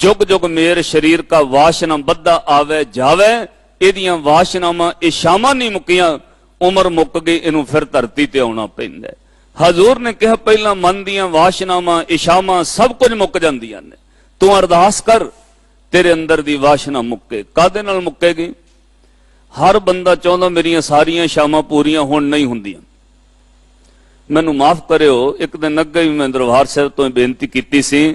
ਜੁਗ ਜੁਗ ਮੇਰ ਸਰੀਰ ਕਾ ਵਾਸ਼ਨਾ ਬੱਧਾ ਆਵੇ ਜਾਵੇ, ਇਹਦੀਆਂ ਵਾਸ਼ਨਾਵਾਂ ਇਛਾਵਾਂ ਨਹੀਂ ਮੁੱਕੀਆਂ, ਉਮਰ ਮੁੱਕ ਗਈ, ਇਹਨੂੰ ਫਿਰ ਧਰਤੀ ਤੇ ਆਉਣਾ ਪੈਂਦਾ ਹੈ। ਹਜ਼ੂਰ ਨੇ ਕਿਹਾ ਪਹਿਲਾਂ ਮਨ ਦੀਆਂ ਵਾਸ਼ਨਾਵਾਂ ਇਛਾਵਾਂ ਸਭ ਕੁਝ ਮੁੱਕ ਜਾਂਦੀਆਂ ਨੇ, ਤੂੰ ਅਰਦਾਸ ਕਰ ਤੇਰੇ ਅੰਦਰ ਦੀ ਵਾਸ਼ਨਾ ਮੁੱਕੇ। ਕਾਹਦੇ ਨਾਲ ਮੁੱਕੇਗੀ? ਹਰ ਬੰਦਾ ਚਾਹੁੰਦਾ ਮੇਰੀਆਂ ਸਾਰੀਆਂ ਇਛਾਵਾਂ ਪੂਰੀਆਂ ਹੋਣ, ਨਹੀਂ ਹੁੰਦੀਆਂ। ਮੈਨੂੰ ਮਾਫ ਕਰਿਓ, ਇੱਕ ਦਿਨ ਅੱਗੇ ਵੀ ਮੈਂ ਦਰਬਾਰ ਸਾਹਿਬ ਤੋਂ ਬੇਨਤੀ ਕੀਤੀ ਸੀ,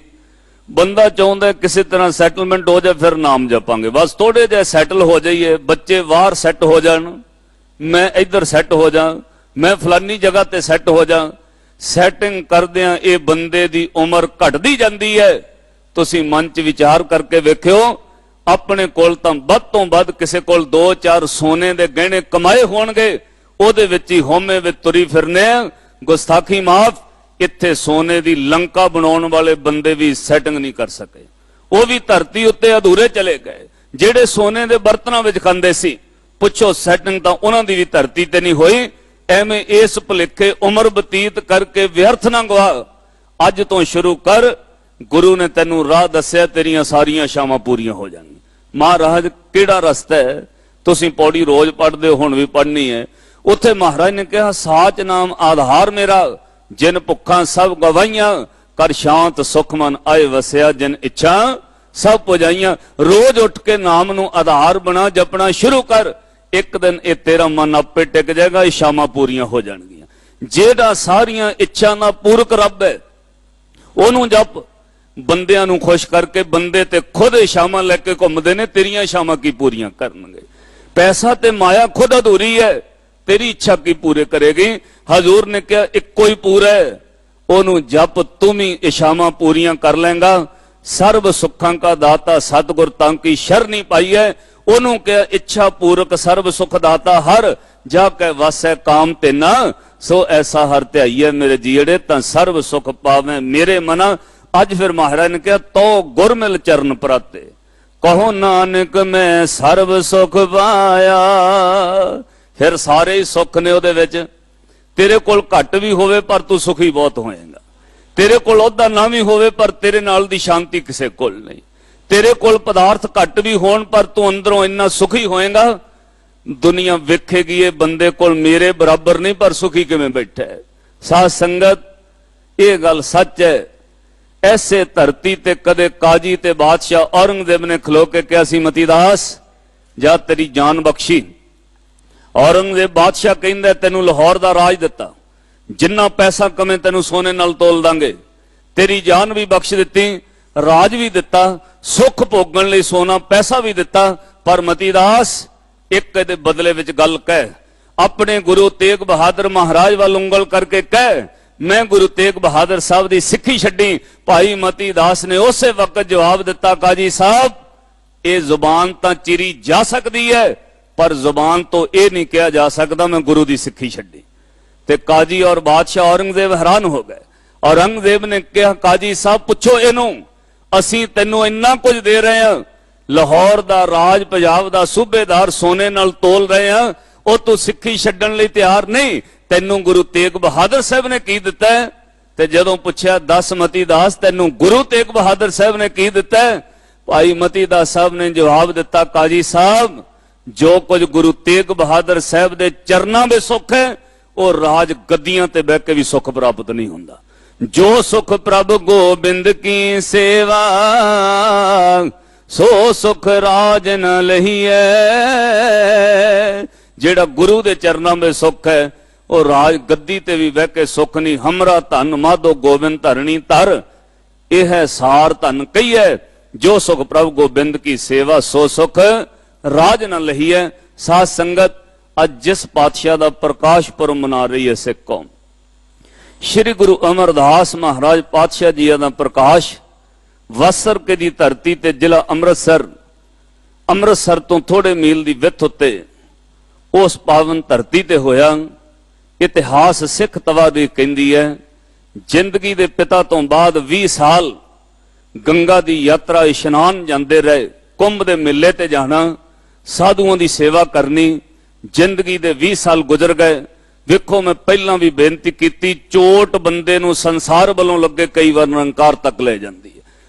ਬੰਦਾ ਚਾਹੁੰਦਾ ਕਿਸੇ ਤਰ੍ਹਾਂ ਸੈਟਲਮੈਂਟ ਹੋ ਜਾਏ ਫਿਰ ਨਾਮ ਜਪਾਂਗੇ, ਬਸ ਥੋੜੇ ਜਿਹਾ ਸੈਟਲ ਹੋ ਜਾਈਏ, ਬੱਚੇ ਬਾਹਰ ਸੈੱਟ ਹੋ ਜਾਣ, ਮੈਂ ਇੱਧਰ ਸੈੱਟ ਹੋ ਜਾ, ਮੈਂ ਫਲਾਨੀ ਜਗ੍ਹਾ ਤੇ ਸੈੱਟ ਹੋ ਜਾ। ਸੈਟਿੰਗ ਕਰਦਿਆਂ ਇਹ ਬੰਦੇ ਦੀ ਉਮਰ ਘਟਦੀ ਜਾਂਦੀ ਹੈ। ਤੁਸੀਂ ਮਨ 'ਚ ਵਿਚਾਰ ਕਰਕੇ ਵੇਖਿਓ, ਆਪਣੇ ਕੋਲ ਤਾਂ ਵੱਧ ਤੋਂ ਵੱਧ ਕਿਸੇ ਕੋਲ 2-4 ਸੋਨੇ ਦੇ ਗਹਿਣੇ ਕਮਾਏ ਹੋਣਗੇ, ਉਹਦੇ ਵਿੱਚ ਹੀ ਹੋਮੇ ਵਿੱਚ ਤੁਰੀ ਫਿਰਨੇ ਆ। ਗੁਸਤਾਖੀ ਮਾਫ, ਇੱਥੇ ਸੋਨੇ ਦੀ ਲੰਕਾ ਬਣਾਉਣ ਵਾਲੇ ਬੰਦੇ ਵੀ ਸੈਟਿੰਗ ਨਹੀਂ ਕਰ ਸਕੇ, ਉਹ ਵੀ ਧਰਤੀ ਉੱਤੇ ਅਧੂਰੇ ਚਲੇ ਗਏ। ਜਿਹੜੇ ਸੋਨੇ ਦੇ ਬਰਤਨਾਂ ਵਿੱਚ ਖਾਂਦੇ ਸੀ, ਪੁੱਛੋ ਸੈਟਿੰਗ ਤਾਂ ਉਹਨਾਂ ਦੀ ਵੀ ਧਰਤੀ ਤੇ ਨਹੀਂ ਹੋਈ। ਐਵੇਂ ਇਸ ਭੁਲੇਖੇ ਉਮਰ ਬਤੀਤ ਕਰਕੇ ਵਿਅਰਥ ਨਾ ਗਵਾ। ਅੱਜ ਤੋਂ ਸ਼ੁਰੂ ਕਰ, ਗੁਰੂ ਨੇ ਤੈਨੂੰ ਰਾਹ ਦੱਸਿਆ, ਤੇਰੀਆਂ ਸਾਰੀਆਂ ਸ਼ਾਮਾਂ ਪੂਰੀਆਂ ਹੋ ਜਾਣਗੀਆਂ। ਮਹਾਰਾਜ ਕਿਹੜਾ ਰਸਤਾ ਹੈ? ਤੁਸੀਂ ਪੌੜੀ ਰੋਜ਼ ਪੜ੍ਹਦੇ ਹੋ, ਹੁਣ ਵੀ ਪੜ੍ਹਨੀ ਹੈ। ਉੱਥੇ ਮਹਾਰਾਜ ਨੇ ਕਿਹਾ ਸਾਚ ਨਾਮ ਆਧਾਰ ਮੇਰਾ, ਜਿਨ ਭੁੱਖਾਂ ਸਭ ਗਵਾਈਆਂ, ਕਰ ਸ਼ਾਂਤ ਸੁਖ ਮਨ ਆਏ ਵਸਿਆ, ਜਿਨ ਇੱਛਾ ਸਭ ਪੁਜਾਈਆਂ। ਰੋਜ਼ ਉੱਠ ਕੇ ਨਾਮ ਨੂੰ ਆਧਾਰ ਬਣਾ, ਜਪਣਾ ਸ਼ੁਰੂ ਕਰ। ਇੱਕ ਦਿਨ ਇਹ ਤੇਰਾ ਮਨ ਆਪੇ ਟਿਕ ਜਾਏਗਾ, ਇਛਾਵਾਂ ਪੂਰੀਆਂ ਹੋ ਜਾਣਗੀਆਂ। ਜਿਹੜਾ ਸਾਰੀਆਂ ਇੱਛਾ ਦਾ ਪੂਰਕ ਰੱਬ ਹੈ, ਉਹਨੂੰ ਜਪ। ਬੰਦਿਆਂ ਨੂੰ ਖੁਸ਼ ਕਰਕੇ ਬੰਦੇ ਤੇ ਖੁਦ ਇਛਾਵਾਂ ਲੈ ਕੇ ਘੁੰਮਦੇ ਨੇ, ਤੇਰੀਆਂ ਇਛਾਵਾਂ ਕੀ ਪੂਰੀਆਂ ਕਰਨਗੇ? ਪੈਸਾ ਤੇ ਮਾਇਆ ਖੁਦ ਅਧੂਰੀ ਹੈ, ਤੇਰੀ ਇੱਛਾ ਕੀ ਪੂਰੇ ਕਰੇਗੀ? ਹਜ਼ੂਰ ਨੇ ਕਿਹਾ ਇੱਕੋ ਹੀ ਪੂਰਾ ਹੈ, ਉਹਨੂੰ ਜਪ, ਤੂੰ ਵੀ ਇਛਾਵਾਂ ਪੂਰੀਆਂ ਕਰ ਲੇਗਾ। ਸਰਬ ਸੁੱਖਾਂ ਕਾ ਦਾਤਾ ਸਤਿਗੁਰ ਤਾਂ ਕੀ ਸ਼ਰਨੀ ਪਾਈ ਹੈ। ਉਹਨੂੰ ਕਿਹਾ ਇੱਛਾ ਪੂਰਕ ਸਰਬ ਸੁਖ ਦਾਤਾ ਹਰ, ਜਾ ਕੇ ਵਸੈ ਕਾਮ ਤੇ ਨਾ, ਸੋ ਐਸਾ ਹਰ ਧਿਆਈਐ ਮੇਰੇ ਜੀੜੇ, ਤਾਂ ਸਰਬ ਸੁਖ ਪਾਵੇਂ ਮੇਰੇ ਮਨਾ। ਅੱਜ ਫਿਰ ਮਹਾਰਾਜ ਨੇ ਕਿਹਾ ਤੋ ਗੁਰ ਮਿਲ ਚਰਨ ਪਰਾਤੇ, ਕਹੋ ਨਾਨਕ ਮੈਂ ਸਰਬ ਸੁਖ ਪਾਇਆ। ਫਿਰ ਸਾਰੇ ਹੀ ਸੁੱਖ ਨੇ ਉਹਦੇ ਵਿੱਚ। ਤੇਰੇ ਕੋਲ ਘੱਟ ਵੀ ਹੋਵੇ ਪਰ ਤੂੰ ਸੁਖੀ ਬਹੁਤ ਹੋਏਗਾ, ਤੇਰੇ ਕੋਲ ਉਹਦਾ ਨਾ ਵੀ ਹੋਵੇ ਪਰ ਤੇਰੇ ਨਾਲ ਦੀ ਸ਼ਾਂਤੀ ਕਿਸੇ ਕੋਲ ਨਹੀਂ, ਤੇਰੇ ਕੋਲ ਪਦਾਰਥ ਘੱਟ ਵੀ ਹੋਣ ਪਰ ਤੂੰ ਅੰਦਰੋਂ ਇੰਨਾ ਸੁਖੀ ਹੋਏਗਾ। ਦੁਨੀਆ ਵੇਖੇਗੀ ਇਹ ਬੰਦੇ ਕੋਲ ਮੇਰੇ ਬਰਾਬਰ ਨਹੀਂ ਪਰ ਸੁਖੀ ਕਿਵੇਂ ਬੈਠਾ ਹੈ। ਸਾਧ ਸੰਗਤ, ਇਹ ਗੱਲ ਸੱਚ ਹੈ। ਐਸੇ ਧਰਤੀ ਤੇ ਕਦੇ ਕਾਜੀ ਤੇ ਬਾਦਸ਼ਾਹ ਔਰੰਗਜ਼ੇਬ ਨੇ ਖਲੋ ਕੇ ਕਿਹਾ ਸੀ, ਮਤੀਦਾਸ ਜਾ ਤੇਰੀ ਜਾਨ ਬਖਸ਼ੀ। ਔਰੰਗਜ਼ੇਬ ਬਾਦਸ਼ਾਹ ਕਹਿੰਦਾ ਤੈਨੂੰ ਲਾਹੌਰ ਦਾ ਰਾਜ ਦਿੱਤਾ, ਜਿੰਨਾ ਪੈਸਾ ਕਮੇ ਤੈਨੂੰ ਸੋਨੇ ਨਾਲ ਤੋਲ ਦਾਂਗੇ, ਤੇਰੀ ਜਾਨ ਵੀ ਬਖਸ਼ ਦਿੱਤੀ, ਰਾਜ ਵੀ ਦਿੱਤਾ, ਸੁੱਖ ਭੋਗਣ ਲਈ ਸੋਨਾ ਪੈਸਾ ਵੀ ਦਿੱਤਾ। ਪਰ ਮਤੀਦਾਸ ਇੱਕ ਇਹਦੇ ਬਦਲੇ ਵਿੱਚ ਗੱਲ ਕਹਿ, ਆਪਣੇ ਗੁਰੂ ਤੇਗ ਬਹਾਦਰ ਮਹਾਰਾਜ ਵੱਲ ਉਂਗਲ ਕਰਕੇ ਕਹਿ, ਮੈਂ ਗੁਰੂ ਤੇਗ ਬਹਾਦਰ ਸਾਹਿਬ ਦੀ ਸਿੱਖੀ ਛੱਡੀ। ਭਾਈ ਮਤੀਦਾਸ ਨੇ ਉਸੇ ਵਕਤ ਜਵਾਬ ਦਿੱਤਾ, ਕਾਜੀ ਸਾਹਿਬ ਇਹ ਜ਼ੁਬਾਨ ਤਾਂ ਚਿਰੀ ਜਾ ਸਕਦੀ ਹੈ ਪਰ ਜ਼ੁਬਾਨ ਤੋਂ ਇਹ ਨਹੀਂ ਕਿਹਾ ਜਾ ਸਕਦਾ ਮੈਂ ਗੁਰੂ ਦੀ ਸਿੱਖੀ ਛੱਡੀ। ਤੇ ਕਾਜੀ ਔਰ ਬਾਦਸ਼ਾਹ ਔਰੰਗਜ਼ੇਬ ਹੈਰਾਨ ਹੋ ਗਏ। ਔਰੰਗਜ਼ੇਬ ਨੇ ਕਿਹਾ, ਕਾਜੀ ਸਾਹਿਬ ਪੁੱਛੋ ਇਹਨੂੰ, ਅਸੀਂ ਤੈਨੂੰ ਇੰਨਾ ਕੁਝ ਦੇ ਰਹੇ ਹਾਂ, ਲਾਹੌਰ ਦਾ ਰਾਜ, ਪੰਜਾਬ ਦਾ ਸੂਬੇਦਾਰ ਸੋਨੇ ਨਾਲ ਤੋਲ ਰਹੇ ਹਾਂ, ਉਹ ਤੂੰ ਸਿੱਖੀ ਛੱਡਣ ਲਈ ਤਿਆਰ ਨਹੀਂ। ਤੈਨੂੰ ਗੁਰੂ ਤੇਗ ਬਹਾਦਰ ਸਾਹਿਬ ਨੇ ਕੀ ਦਿੱਤਾ ਹੈ? ਤੇ ਜਦੋਂ ਪੁੱਛਿਆ 10 ਮਤੀਦਾਸ ਤੈਨੂੰ ਗੁਰੂ ਤੇਗ ਬਹਾਦਰ ਸਾਹਿਬ ਨੇ ਕੀ ਦਿੱਤਾ ਹੈ? ਭਾਈ ਮਤੀ ਦਾਸ ਸਾਹਿਬ ਨੇ ਜਵਾਬ ਦਿੱਤਾ, ਕਾਜੀ ਸਾਹਿਬ ਜੋ ਕੁਝ ਗੁਰੂ ਤੇਗ ਬਹਾਦਰ ਸਾਹਿਬ ਦੇ ਚਰਨਾਂ ਵਿੱਚ ਸੁੱਖ ਹੈ ਉਹ ਰਾਜ ਗੱਦੀਆਂ ਤੇ ਬਹਿ ਕੇ ਵੀ ਸੁੱਖ ਪ੍ਰਾਪਤ ਨਹੀਂ ਹੁੰਦਾ। ਜੋ ਸੁਖ ਪ੍ਰਭ ਗੋਬਿੰਦ ਕੀ ਸੇਵਾ ਸੋ ਸੁਖ ਰਾਜ ਨ ਲਹੀਐ। ਜਿਹੜਾ ਗੁਰੂ ਦੇ ਚਰਨਾਂ ਵਿੱਚ ਸੁੱਖ ਹੈ ਉਹ ਰਾਜ ਗੱਦੀ ਤੇ ਵੀ ਬਹਿ ਕੇ ਸੁੱਖ ਨਹੀਂ। ਹਮਰਾ ਧਨ ਮਾਧੋ ਗੋਬਿੰਦ ਧਰਣੀ ਧਰ, ਇਹ ਹੈ ਸਾਰ ਧਨ ਕਹੀਐ। ਜੋ ਸੁਖ ਪ੍ਰਭ ਗੋਬਿੰਦ ਕੀ ਸੇਵਾ ਸੋ ਸੁਖ ਰਾਜ ਨ ਲਹੀਐ। ਸਾਧ ਸੰਗਤ, ਅੱਜ ਜਿਸ ਪਾਤਸ਼ਾਹ ਦਾ ਪ੍ਰਕਾਸ਼ ਪੁਰਬ ਮਨਾ ਰਹੀ ਹੈ ਸਿੱਖ ਕੌਮ, ਸ਼੍ਰੀ ਗੁਰੂ ਅਮਰਦਾਸ ਮਹਾਰਾਜ ਪਾਤਸ਼ਾਹ ਜੀ ਦਾ ਪ੍ਰਕਾਸ਼ ਵਸਰਕੇ ਦੀ ਧਰਤੀ ਤੇ ਜ਼ਿਲ੍ਹਾ ਅੰਮ੍ਰਿਤਸਰ ਤੋਂ ਥੋੜੇ ਮੀਲ ਦੀ ਵਿੱਥ ਉੱਤੇ ਉਸ ਪਾਵਨ ਧਰਤੀ ਤੇ ਹੋਇਆ। ਇਤਿਹਾਸ ਸਿੱਖ ਤਵਾਰੀਖ ਕਹਿੰਦੀ ਹੈ, ਜ਼ਿੰਦਗੀ ਦੇ ਪਿਤਾ ਤੋਂ ਬਾਅਦ 20 ਸਾਲ ਗੰਗਾ ਦੀ ਯਾਤਰਾ ਇਸ਼ਨਾਨ ਜਾਂਦੇ ਰਹੇ, ਕੁੰਭ ਦੇ ਮੇਲੇ ਤੇ ਜਾਣਾ, ਸਾਧੂਆਂ ਦੀ ਸੇਵਾ ਕਰਨੀ। ਜ਼ਿੰਦਗੀ ਦੇ 20 ਸਾਲ ਗੁਜ਼ਰ ਗਏ। ਵੇਖੋ, ਮੈਂ ਪਹਿਲਾਂ ਵੀ ਬੇਨਤੀ ਕੀਤੀ, ਚੋਟ ਬੰਦੇ ਨੂੰ ਸੰਸਾਰ ਵੱਲੋਂ ਲੱਗੇ ਕਈ ਵਾਰ ਨਿਰੰਕਾਰ ਤੱਕ ਲੈ ਜਾਂਦੀ ਹੈ।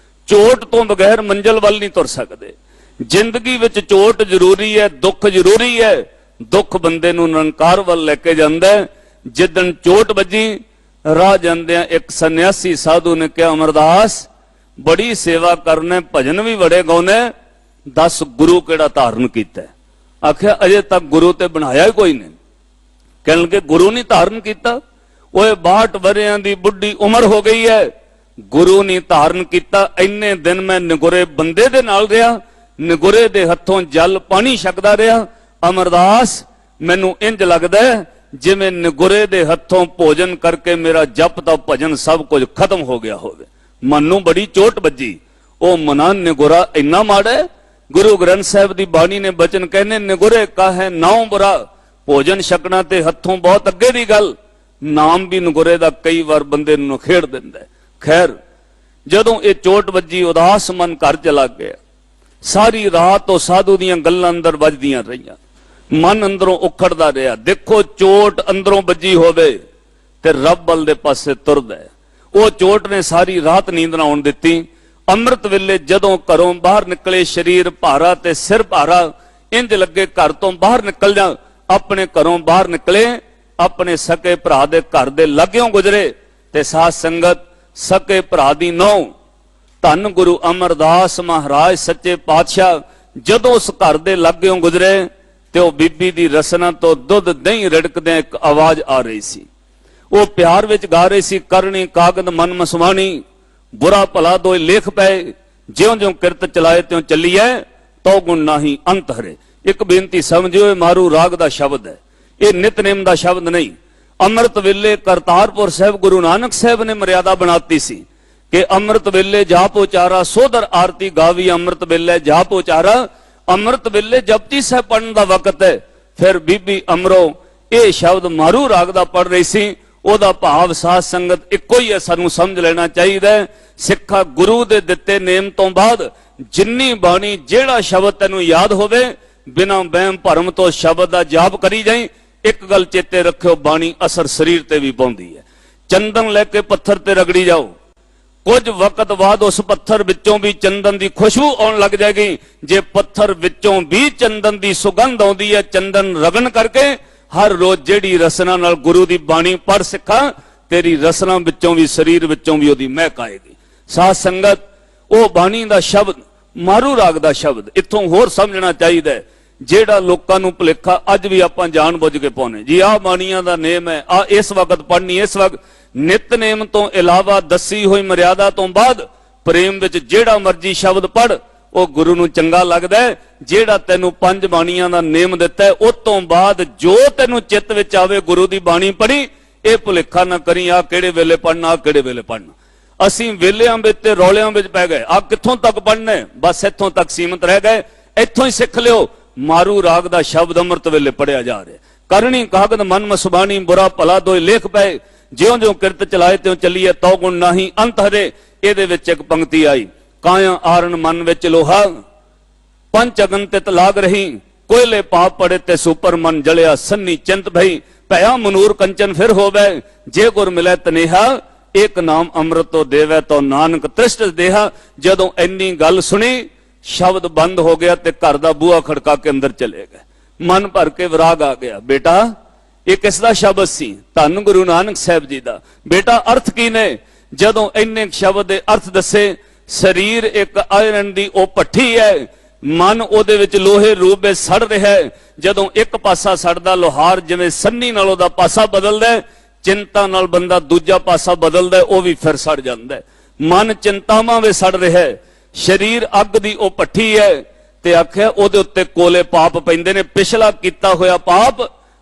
ਚੋਟ ਤੋਂ ਬਗੈਰ ਮੰਜ਼ਿਲ ਵੱਲ ਨਹੀਂ ਤੁਰ ਸਕਦੇ। ਜ਼ਿੰਦਗੀ ਵਿੱਚ ਚੋਟ ਜ਼ਰੂਰੀ ਹੈ, ਦੁੱਖ ਜ਼ਰੂਰੀ ਹੈ। ਦੁੱਖ ਬੰਦੇ ਨੂੰ ਨਿਰੰਕਾਰ ਵੱਲ ਲੈ ਕੇ ਜਾਂਦਾ ਹੈ। ਜਿੱਦਣ ਚੋਟ ਵੱਜੀ, ਰਾਹ ਜਾਂਦਿਆਂ ਇੱਕ ਸੰਨਿਆਸੀ ਸਾਧੂ ਨੇ ਕਿਹਾ, ਅਮਰਦਾਸ ਬੜੀ ਸੇਵਾ ਕਰਨੇ, ਭਜਨ ਵੀ ਬੜੇ ਗਾਉਨੇ, ਦੱਸ ਗੁਰੂ ਕਿਹੜਾ ਧਾਰਨ ਕੀਤਾ? ਆਖਿਆ ਅਜੇ ਤੱਕ ਗੁਰੂ ਤੇ ਬਣਾਇਆ ਹੀ ਕੋਈ ਨਹੀਂ। ਕਹਿਣ ਲੱਗੇ ਗੁਰੂ ਨਹੀਂ ਧਾਰਨ ਕੀਤਾ? ਓਏ 62 ਵਰਿਆਂ ਦੀ ਬੁੱਢੀ ਉਮਰ ਹੋ ਗਈ ਹੈ, ਗੁਰੂ ਨਹੀਂ ਧਾਰਨ ਕੀਤਾ। ਇੰਨੇ ਦਿਨ ਮੈਂ ਨਿਗੁਰੇ ਬੰਦੇ ਦੇ ਨਾਲ ਰਿਹਾ, ਨਿਗੁਰੇ ਦੇ ਹੱਥੋਂ ਜਲ ਪਾਣੀ ਛਕਦਾ ਰਿਹਾ। ਅਮਰਦਾਸ ਮੈਨੂੰ ਇੰਜ ਲੱਗਦਾ ਜਿਵੇਂ ਨਿਗੁਰੇ ਦੇ ਹੱਥੋਂ ਭੋਜਨ ਕਰਕੇ ਮੇਰਾ ਜਪ ਤਾਂ ਭਜਨ ਸਭ ਕੁਝ ਖਤਮ ਹੋ ਗਿਆ ਹੋਵੇ। ਮਨ ਨੂੰ ਬੜੀ ਚੋਟ ਵੱਜੀ। ਉਹ ਮਨਾਂ ਨਿਗੁਰਾ ਇੰਨਾ ਮਾੜਾ ਹੈ। ਗੁਰੂ ਗ੍ਰੰਥ ਸਾਹਿਬ ਦੀ ਬਾਣੀ ਨੇ ਬਚਨ ਕਹਿੰਦੇ, ਨਿਗੁਰੇ ਕਾਹੇ ਨਾਉ ਬੁਰਾ, ਭੋਜਨ ਛਕਣਾ ਤੇ ਹੱਥੋਂ ਬਹੁਤ ਅੱਗੇ ਦੀ ਗੱਲ। ਨਾਮ ਵੀ ਨਿਗੁਰੇ ਦਾ ਕਈ ਵਾਰ ਬੰਦੇ ਨੂੰ ਨਖੇੜ ਦਿੰਦਾ ਹੈ। ਖੈਰ, ਜਦੋਂ ਇਹ ਚੋਟ ਵੱਜੀ, ਉਦਾਸ ਮਨ ਘਰ ਚਲਾ ਗਿਆ। ਸਾਰੀ ਰਾਤ ਉਹ ਸਾਧੂ ਦੀਆਂ ਗੱਲਾਂ ਅੰਦਰ ਵੱਜਦੀਆਂ ਰਹੀਆਂ, ਮਨ ਅੰਦਰੋਂ ਉਖੜਦਾ ਰਿਹਾ। ਦੇਖੋ, ਚੋਟ ਅੰਦਰੋਂ ਵੱਜੀ ਹੋਵੇ ਤੇ ਰੱਬ ਵੱਲ ਦੇ ਪਾਸੇ ਤੁਰਦਾ ਹੈ। ਉਹ ਚੋਟ ਨੇ ਸਾਰੀ ਰਾਤ ਨੀਂਦ ਨਾ ਆਉਣ ਦਿੱਤੀ। ਅੰਮ੍ਰਿਤ ਵੇਲੇ ਜਦੋਂ ਘਰੋਂ ਬਾਹਰ ਨਿਕਲੇ, ਸਰੀਰ ਭਾਰਾ ਤੇ ਸਿਰ ਭਾਰਾ, ਇੰਜ ਲੱਗੇ ਘਰ ਤੋਂ ਬਾਹਰ ਨਿਕਲ ਜਾ। ਆਪਣੇ ਘਰੋਂ ਬਾਹਰ ਨਿਕਲੇ, ਆਪਣੇ ਸਕੇ ਭਰਾ ਦੇ ਘਰ ਦੇ ਲਾਗਿਓਂ ਗੁਜ਼ਰੇ ਤੇ ਸਾਧ ਸੰਗਤ, ਸਕੇ ਭਰਾ ਦੀ ਨੌਂ ਧੰਨ ਗੁਰੂ ਅਮਰਦਾਸ ਮਹਾਰਾਜ ਸੱਚੇ ਪਾਤਸ਼ਾਹ ਜਦੋਂ ਉਸ ਘਰ ਦੇ ਲਾਗਿਓਂ ਗੁਜ਼ਰੇ ਤੇ ਉਹ ਬੀਬੀ ਦੀ ਰਸਨਾ ਤੋਂ ਦੁੱਧ ਦਹੀਂ ਰਿੜਕਦਿਆਂ ਇੱਕ ਆਵਾਜ਼ ਆ ਰਹੀ ਸੀ। ਉਹ ਪਿਆਰ ਵਿੱਚ ਗਾ ਰਹੇ ਸੀ, ਕਰਨੀ ਕਾਗਦ ਮਨ ਮਸਵਾਣੀ, ਬੁਰਾ ਭਲਾ ਦੋਏ ਲੇਖ ਪਏ, ਜਿਉਂ ਜਿਉਂ ਕਿਰਤ ਚਲਾਏ ਤਿਉਂ ਚੱਲੀਐ, ਤੋ ਗੁਣ ਨਾਹੀ ਅੰਤ ਹਰੇ। ਇੱਕ ਬੇਨਤੀ ਸਮਝਿਓ, ਇਹ ਮਾਰੂ ਰਾਗ ਦਾ ਸ਼ਬਦ ਹੈ, ਇਹ ਨਿਤਨੇਮ ਦਾ ਸ਼ਬਦ ਨਹੀਂ। ਅੰਮ੍ਰਿਤ ਵੇਲੇ ਕਰਤਾਰਪੁਰ ਸਾਹਿਬ ਗੁਰੂ ਨਾਨਕ ਸਾਹਿਬ ਨੇ ਮਰਿਆਦਾ ਬਣਾਤੀ ਸੀ ਕਿ ਅੰਮ੍ਰਿਤ ਵੇਲੇ ਜਾਪ ਉਚਾਰਾ, ਸੋਦਰ ਆਰਤੀ ਗਾਵੀ, ਅੰਮ੍ਰਿਤ ਵੇਲੇ ਜਾਪ ਉਚਾਰਾ। ਅੰਮ੍ਰਿਤ ਵੇਲੇ ਜਪਜੀ ਸਾਹਿਬ ਪੜਨ ਦਾ ਵਕਤ ਹੈ। ਫਿਰ ਬੀਬੀ ਅਮਰੋ ਇਹ ਸ਼ਬਦ ਮਾਰੂ ਰਾਗ ਦਾ ਪੜ ਰਹੀ ਸੀ। ਉਹਦਾ ਭਾਵ ਸਾਧ ਸੰਗਤ ਇੱਕੋ ਹੀ ਹੈ, ਸਾਨੂੰ ਸਮਝ ਲੈਣਾ ਚਾਹੀਦਾ ਹੈ। ਸਿੱਖਾ, ਗੁਰੂ ਦੇ ਦਿੱਤੇ ਨੇਮ ਤੋਂ ਬਾਅਦ ਜਿੰਨੀ ਬਾਣੀ, ਜਿਹੜਾ ਸ਼ਬਦ ਤੈਨੂੰ ਯਾਦ ਹੋਵੇ, ਬਿਨਾਂ ਵਹਿਮ ਭਰਮ ਤੋਂ ਸ਼ਬਦ ਦਾ ਜਾਪ ਕਰੀ ਜਾਈ। ਇੱਕ ਗੱਲ ਚੇਤੇ ਰੱਖਿਓ, ਬਾਣੀ ਅਸਰ ਸਰੀਰ ਤੇ ਵੀ ਪਾਉਂਦੀ ਹੈ। ਚੰਦਨ ਲੈ ਕੇ ਪੱਥਰ ਤੇ ਰਗੜੀ ਜਾਓ, ਕੁਝ ਵਕਤ ਬਾਅਦ ਉਸ ਪੱਥਰ ਵਿੱਚੋਂ ਵੀ ਚੰਦਨ ਦੀ ਖੁਸ਼ਬੂ ਆਉਣ ਲੱਗ ਜਾਏਗੀ। ਜੇ ਪੱਥਰ ਵਿੱਚੋਂ ਵੀ ਚੰਦਨ ਦੀ ਸੁਗੰਧ ਆਉਂਦੀ ਹੈ, ਚੰਦਨ ਰਗਣ ਕਰਕੇ ਹਰ ਰੋਜ਼ ਜਿਹੜੀ ਰਸਨਾ ਨਾਲ ਗੁਰੂ ਦੀ ਬਾਣੀ ਪੜ ਸਿੱਖਾਂ, ਤੇਰੀ ਰਸਨਾ ਵਿੱਚੋਂ ਵੀ, ਸਰੀਰ ਵਿੱਚੋਂ ਵੀ ਉਹਦੀ ਮਹਿਕ ਆਏਗੀ। ਸਾਧ ਸੰਗਤ, ਉਹ ਬਾਣੀ ਦਾ ਸ਼ਬਦ, ਮਾਰੂ ਰਾਗ ਦਾ ਸ਼ਬਦ ਇੱਥੋਂ ਹੋਰ ਸਮਝਣਾ ਚਾਹੀਦਾ ਹੈ। ਜਿਹੜਾ ਲੋਕਾਂ ਨੂੰ ਭੁਲੇਖਾ ਅੱਜ ਵੀ ਆਪਾਂ ਜਾਣ ਬੁੱਝ ਕੇ ਪਾਉਨੇ ਜੀ, ਆਹ ਬਾਣੀਆਂ ਦਾ ਨੇਮ ਹੈ, ਆ ਇਸ ਵਕਤ ਪੜਨੀ, ਇਸ ਵਕਤ। ਨਿਤਨੇਮ ਤੋਂ ਇਲਾਵਾ ਦੱਸੀ ਹੋਈ ਮਰਿਆਦਾ ਤੋਂ ਬਾਅਦ ਪ੍ਰੇਮ ਵਿੱਚ ਜਿਹੜਾ ਮਰਜੀ ਸ਼ਬਦ ਪੜ, ਉਹ ਗੁਰੂ ਨੂੰ ਚੰਗਾ ਲੱਗਦਾ ਹੈ। ਜਿਹੜਾ ਤੈਨੂੰ 5 ਬਾਣੀਆਂ ਦਾ ਨੇਮ ਦਿੱਤਾ ਹੈ, ਉਸ ਤੋਂ ਬਾਅਦ ਜੋ ਤੈਨੂੰ ਚਿੱਤ ਵਿੱਚ ਆਵੇ ਗੁਰੂ ਦੀ ਬਾਣੀ ਪੜੀ। ਇਹ ਭੁਲੇਖਾ ਨਾ ਕਰੀ, ਆ ਕਿਹੜੇ ਵੇਲੇ ਪੜਨਾ, ਆ ਕਿਹੜੇ ਵੇਲੇ ਪੜਨਾ। ਅਸੀਂ ਵੇਲਿਆਂ ਵਿੱਚ ਤੇ ਰੌਲਿਆਂ ਵਿੱਚ ਪੈ ਗਏ। ਆ ਕਿੱਥੋਂ ਤੱਕ ਪੜਨਾ, ਬਸ ਇੱਥੋਂ ਤੱਕ ਸੀਮਤ ਰਹਿ ਗਏ। ਇੱਥੋਂ ਹੀ ਸਿੱਖ ਲਿਓ, ਮਾਰੂ ਰਾਗ ਦਾ ਸ਼ਬਦ ਅੰਮ੍ਰਿਤ ਵੇਲੇ ਪੜਿਆ ਜਾ ਰਿਹਾ। ਕਰਨੀ ਕਾਗਦ ਮਨ ਮਸਬਾਣੀ, ਬੁਰਾ ਭਲਾ ਦੋਏ ਲੇਖ ਪਏ, ਜਿਉਂ ਜਿਉਂ ਕਿਰਤ ਚਲਾਏ ਤਿਉਂ ਚੱਲੀਏ, ਤੋ ਗੁਣ ਨਾਹੀ ਅੰਤ ਹਰੇ। ਇਹਦੇ ਵਿੱਚ ਇੱਕ ਪੰਕਤੀ ਆਈ, ਕਾਇਆ ਆਰਨ ਮਨ ਵਿੱਚ ਲੋਹਾ, ਪੰਚ ਅਗਨ ਤਿਤ ਲਾਗ ਰਹੀ, ਕੋਇਲੇ ਪਾਪ ਪੜੇ ਤੇ ਸੁਪਰ ਮਨ ਜਲਿਆ, ਸੰਨੀ ਚਿੰਤ ਭਈ, ਭਇਆ ਮਨੂਰ ਕੰਚਨ ਫਿਰ ਹੋਵੇ, ਜੇ ਗੁਰ ਮਿਲੇ ਤਨੇਹਾ, ਇੱਕ ਨਾਮ ਅੰਮ੍ਰਿਤ ਤੋਂ ਦੇਵੇ ਤੋ ਨਾਨਕ ਤ੍ਰਿਸ਼ਟ ਦੇਹਾ। ਜਦੋਂ ਇੰਨੀ ਗੱਲ ਸੁਣੀ शब्द बंद हो गया ते घर दा बूहा खड़का के अंदर चले गए। मन भर के विराग आ गया, बेटा ये किसदा शब्द सी? धन गुरु नानक साहब जी दा। बेटा अर्थ की ने? जदों इन्ने शब्द दे अर्थ दसे, शरीर एक आयरन दी ओ भट्ठी है, मन ओदे विच लोहे रूप में सड़ रहा है। जदों एक पासा सड़दा, लोहार जिवें सन्नी नाल ओदा पासा बदलदा है, चिंता नाल बंदा दूजा पासा बदलदा है, ओ भी फिर सड़ जांदा है। मन चिंतावां में सड़ रहा है, शरीर अग दी ओ भट्ठी है। ते आख्या ओदे उत्ते कोले पाप पैंदे ने, पिछला कीता होया पाप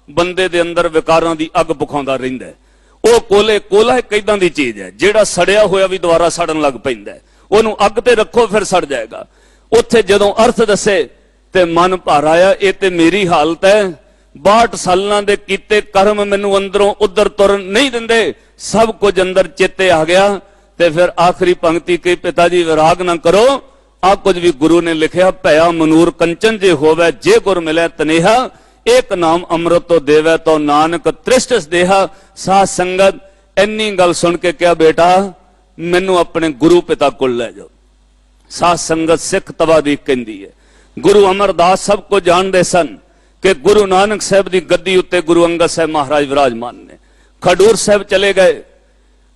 बंदे दे अंदर विकारां दी अग पुखांदा रहिंदा है। ਉਹ ਕੋਲਾ ਇੱਕ ਇਦਾਂ ਦੀ ਚੀਜ਼ ਹੈ ਜਿਹੜਾ ਸੜਿਆ ਹੋਇਆ ਵੀ ਦੁਬਾਰਾ ਸੜਨ ਲੱਗ ਪੈਂਦਾ, ਉਹਨੂੰ ਅੱਗ ਤੇ ਰੱਖੋ ਫਿਰ ਸੜ ਜਾਏਗਾ। ਉੱਥੇ ਜਦੋਂ ਅਰਥ ਦੱਸੇ ਤੇ ਮਨ ਭਰ ਆਇਆ, ਇਹ ਤੇ ਮੇਰੀ ਹਾਲਤ ਹੈ। 62 ਸਾਲਾਂ ਦੇ ਕੀਤੇ ਕਰਮ ਮੈਨੂੰ ਅੰਦਰੋਂ ਉਧਰ ਤੁਰਨ ਨਹੀਂ ਦਿੰਦੇ, ਸਭ ਕੁਝ ਅੰਦਰ ਚੇਤੇ ਆ ਗਿਆ। ਤੇ ਫਿਰ ਆਖਰੀ ਪੰਕਤੀ ਕਹੀ, ਪਿਤਾ ਜੀ ਵਿਰਾਗ ਨਾ ਕਰੋ, ਆ ਕੁਝ ਵੀ ਗੁਰੂ ਨੇ ਲਿਖਿਆ, ਭਇਆ ਮਨੂਰ ਕੰਚਨ ਜੇ ਹੋਵੇ, ਜੇ ਗੁਰ ਮਿਲੇ ਤਨੇਹਾ, एक नाम अमृत तो देवे तो नानक त्रिष्टस देहा। साध संगत इन्नी गल सुन के क्या, बेटा मैनू अपने गुरु पिता को ले जाओ। साध संगत सिख तवादीक कहती है, गुरु अमरदास सब को जानते सन कि गुरु नानक साहब की गद्दी उत्ते गुरु अंगद साहब महाराज विराजमान ने। खडूर साहब चले गए,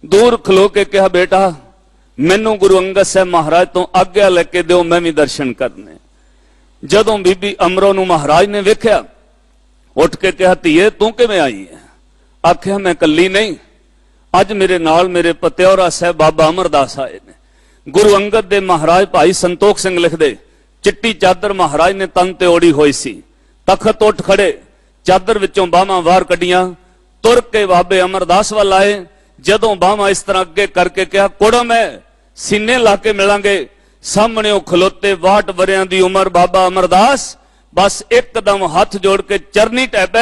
दूर खलो के कहा, बेटा मैनू गुरु अंगद साहब महाराज तो आग्ञा लेके दो, मैं भी दर्शन करने। जदों बीबी अमरों नू महाराज ने वेख्या, उठ के कहा, धीए तू किवें आई है? आख्या मैं कली नहीं, अज मेरे नाल मेरे पत्योरा साहब बाबा अमरदास आए ने। गुरु अंगद दे महाराज भाई संतोख सिंह लिखदे, चिट्टी चादर महाराज ने तन ते ओढ़ी होई सी, तखत उठ खड़े, चादर विचों बाहां बाहर कड्डियां, तुर के बाबे अमरदास वाल आए। जदों बाहां इस तरह अगे करके कहा, कुड़म है, सीने ला के मिलांगे। सामने ओ खलोते 62 वरियां दी उमर बाबा अमरदास, बस एकदम हाथ जोड़ के चरनी टैपे,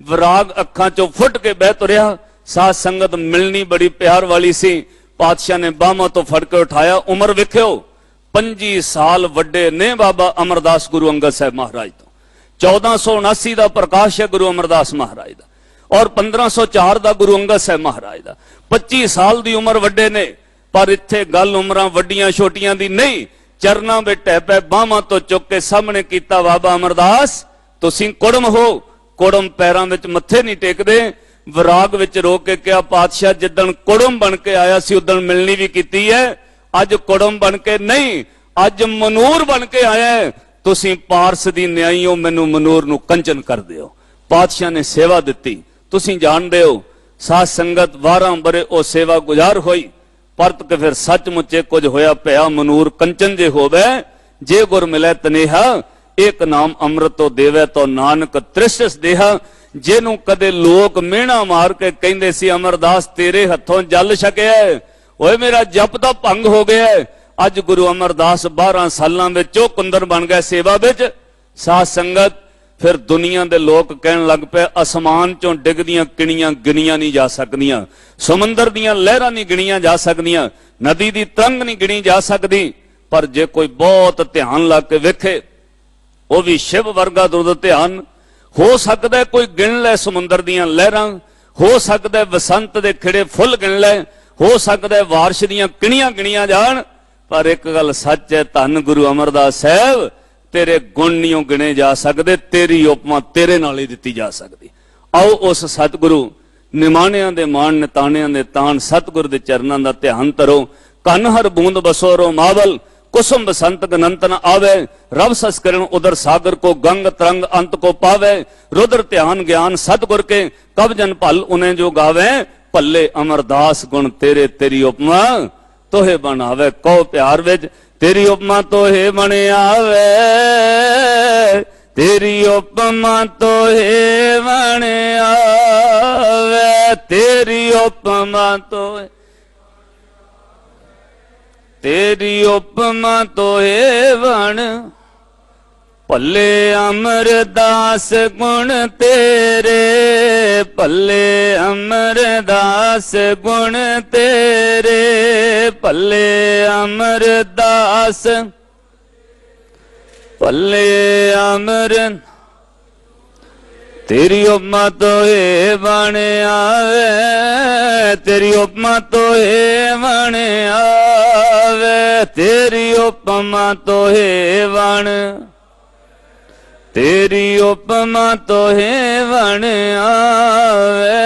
विराग अखां चों फुट के बह तुरिया। साध संगत मिलनी बड़ी प्यार वाली सी, पातशाह ने बाहों तो फड़ के उठाया। उमर वेख्यो 25 साल वड्डे ने बाबा अमरदास गुरु अंगद साहब महाराज तो। 1479 का प्रकाश है गुरु अमरदास महाराज का, और 1504 का गुरु अंगद साहब महाराज का। 25 साल की उम्र वड्डे ने, पर इत्थे गल उमरां वड्डियां छोटियां दी नहीं। चरना में टैपे बाहां तो चुक के सामने कीता, बाबा अमरदास तुसीं कुड़म हो। कुड़म पैरां विच मत्थे नहीं टेकदे। विराग विच रो के कहा, पातशाह जिदन कुड़म बन के आया सी उदन मिलनी भी कीती है, अज कुड़म बन के नहीं, अज मनूर बन के आया है। तुसीं पारस दी न्याई हो, मैनू मनूर नू कंचन कर दिओ। पातशाह ने सेवा दिती, तुसीं जाणदे हो। साध संगत 12 बरे ओ सेवा गुजार होई, परत के फिर सचमुचे कुछ होया, भया मनूर कंचन जे होवे, जे गुर मिले तनेहा, एक नाम अमृत तो देवे तो नानक त्रिष्टस देहा। जेनू कदे लोग मेहना मार के कहंदे सी, अमरदास तेरे हथों जल छकिया, ओए मेरा जप दा भंग हो गया। अज गुरु अमरदास 12 सालां विच ओ कुंदन बन गए सेवा विच। साध संगत फिर दुनिया दे लोग कहन लग पे, आसमान चों डिगदियां किणियां गिणियां नहीं जा सकदियां, समुंदर दियां लहरां नहीं गिणियां जा सकदियां, नदी दी तरंग नहीं गिणी जा सकदी। पर जे कोई बहुत ध्यान ला के वेखे, वो भी शिव वर्गा दुर्द ध्यान हो सकदा है। कोई गिण ले समुंदर दियां लहरां, हो सकदा है बसंत दे खिड़े फुल गिण ले, हो सकदा है वारश दियां किणियां गिणियां जाण। पर एक गल सच है, धन गुरु अमरदास साहब तेरे गुण नहीं गिने जा सकते, तेरी उपमा तेरे नाल ही दिती जा सकती। आओ उस सतगुरु निमाणियां दे मान, निताणियां दे तान, सतगुरु दे चरनां दा ध्यान धरो। कन हर बूंद बसोरो मावल, कुसुम बसंत गनंत न आवे। रब संस्करण उदर सागर को, गंग तरंग अंत को पावे। रुद्र ध्यान ज्ञान सतगुर के, कब जन भल उन्हें जो गावे। भले अमरदास गुण तेरे, तेरी उपमा तोहे बनावे। कहो प्यार विच, तेरी उपमा तोहे बन आवे, तेरी उपमा तोहे बन आवे, तेरी उपमा तोहे, तेरी उपमा तोहे बन। भले अमरदास गुण तेरे, भले अमरदास गुण तेरे, भले अमरदास, भले अमर। तेरी उपमा तोहे बन आवे, तेरी उपमा तोहे बन आवे, तेरी उपमा तोहे वण, तेरी उपमा तोहे वण आवे।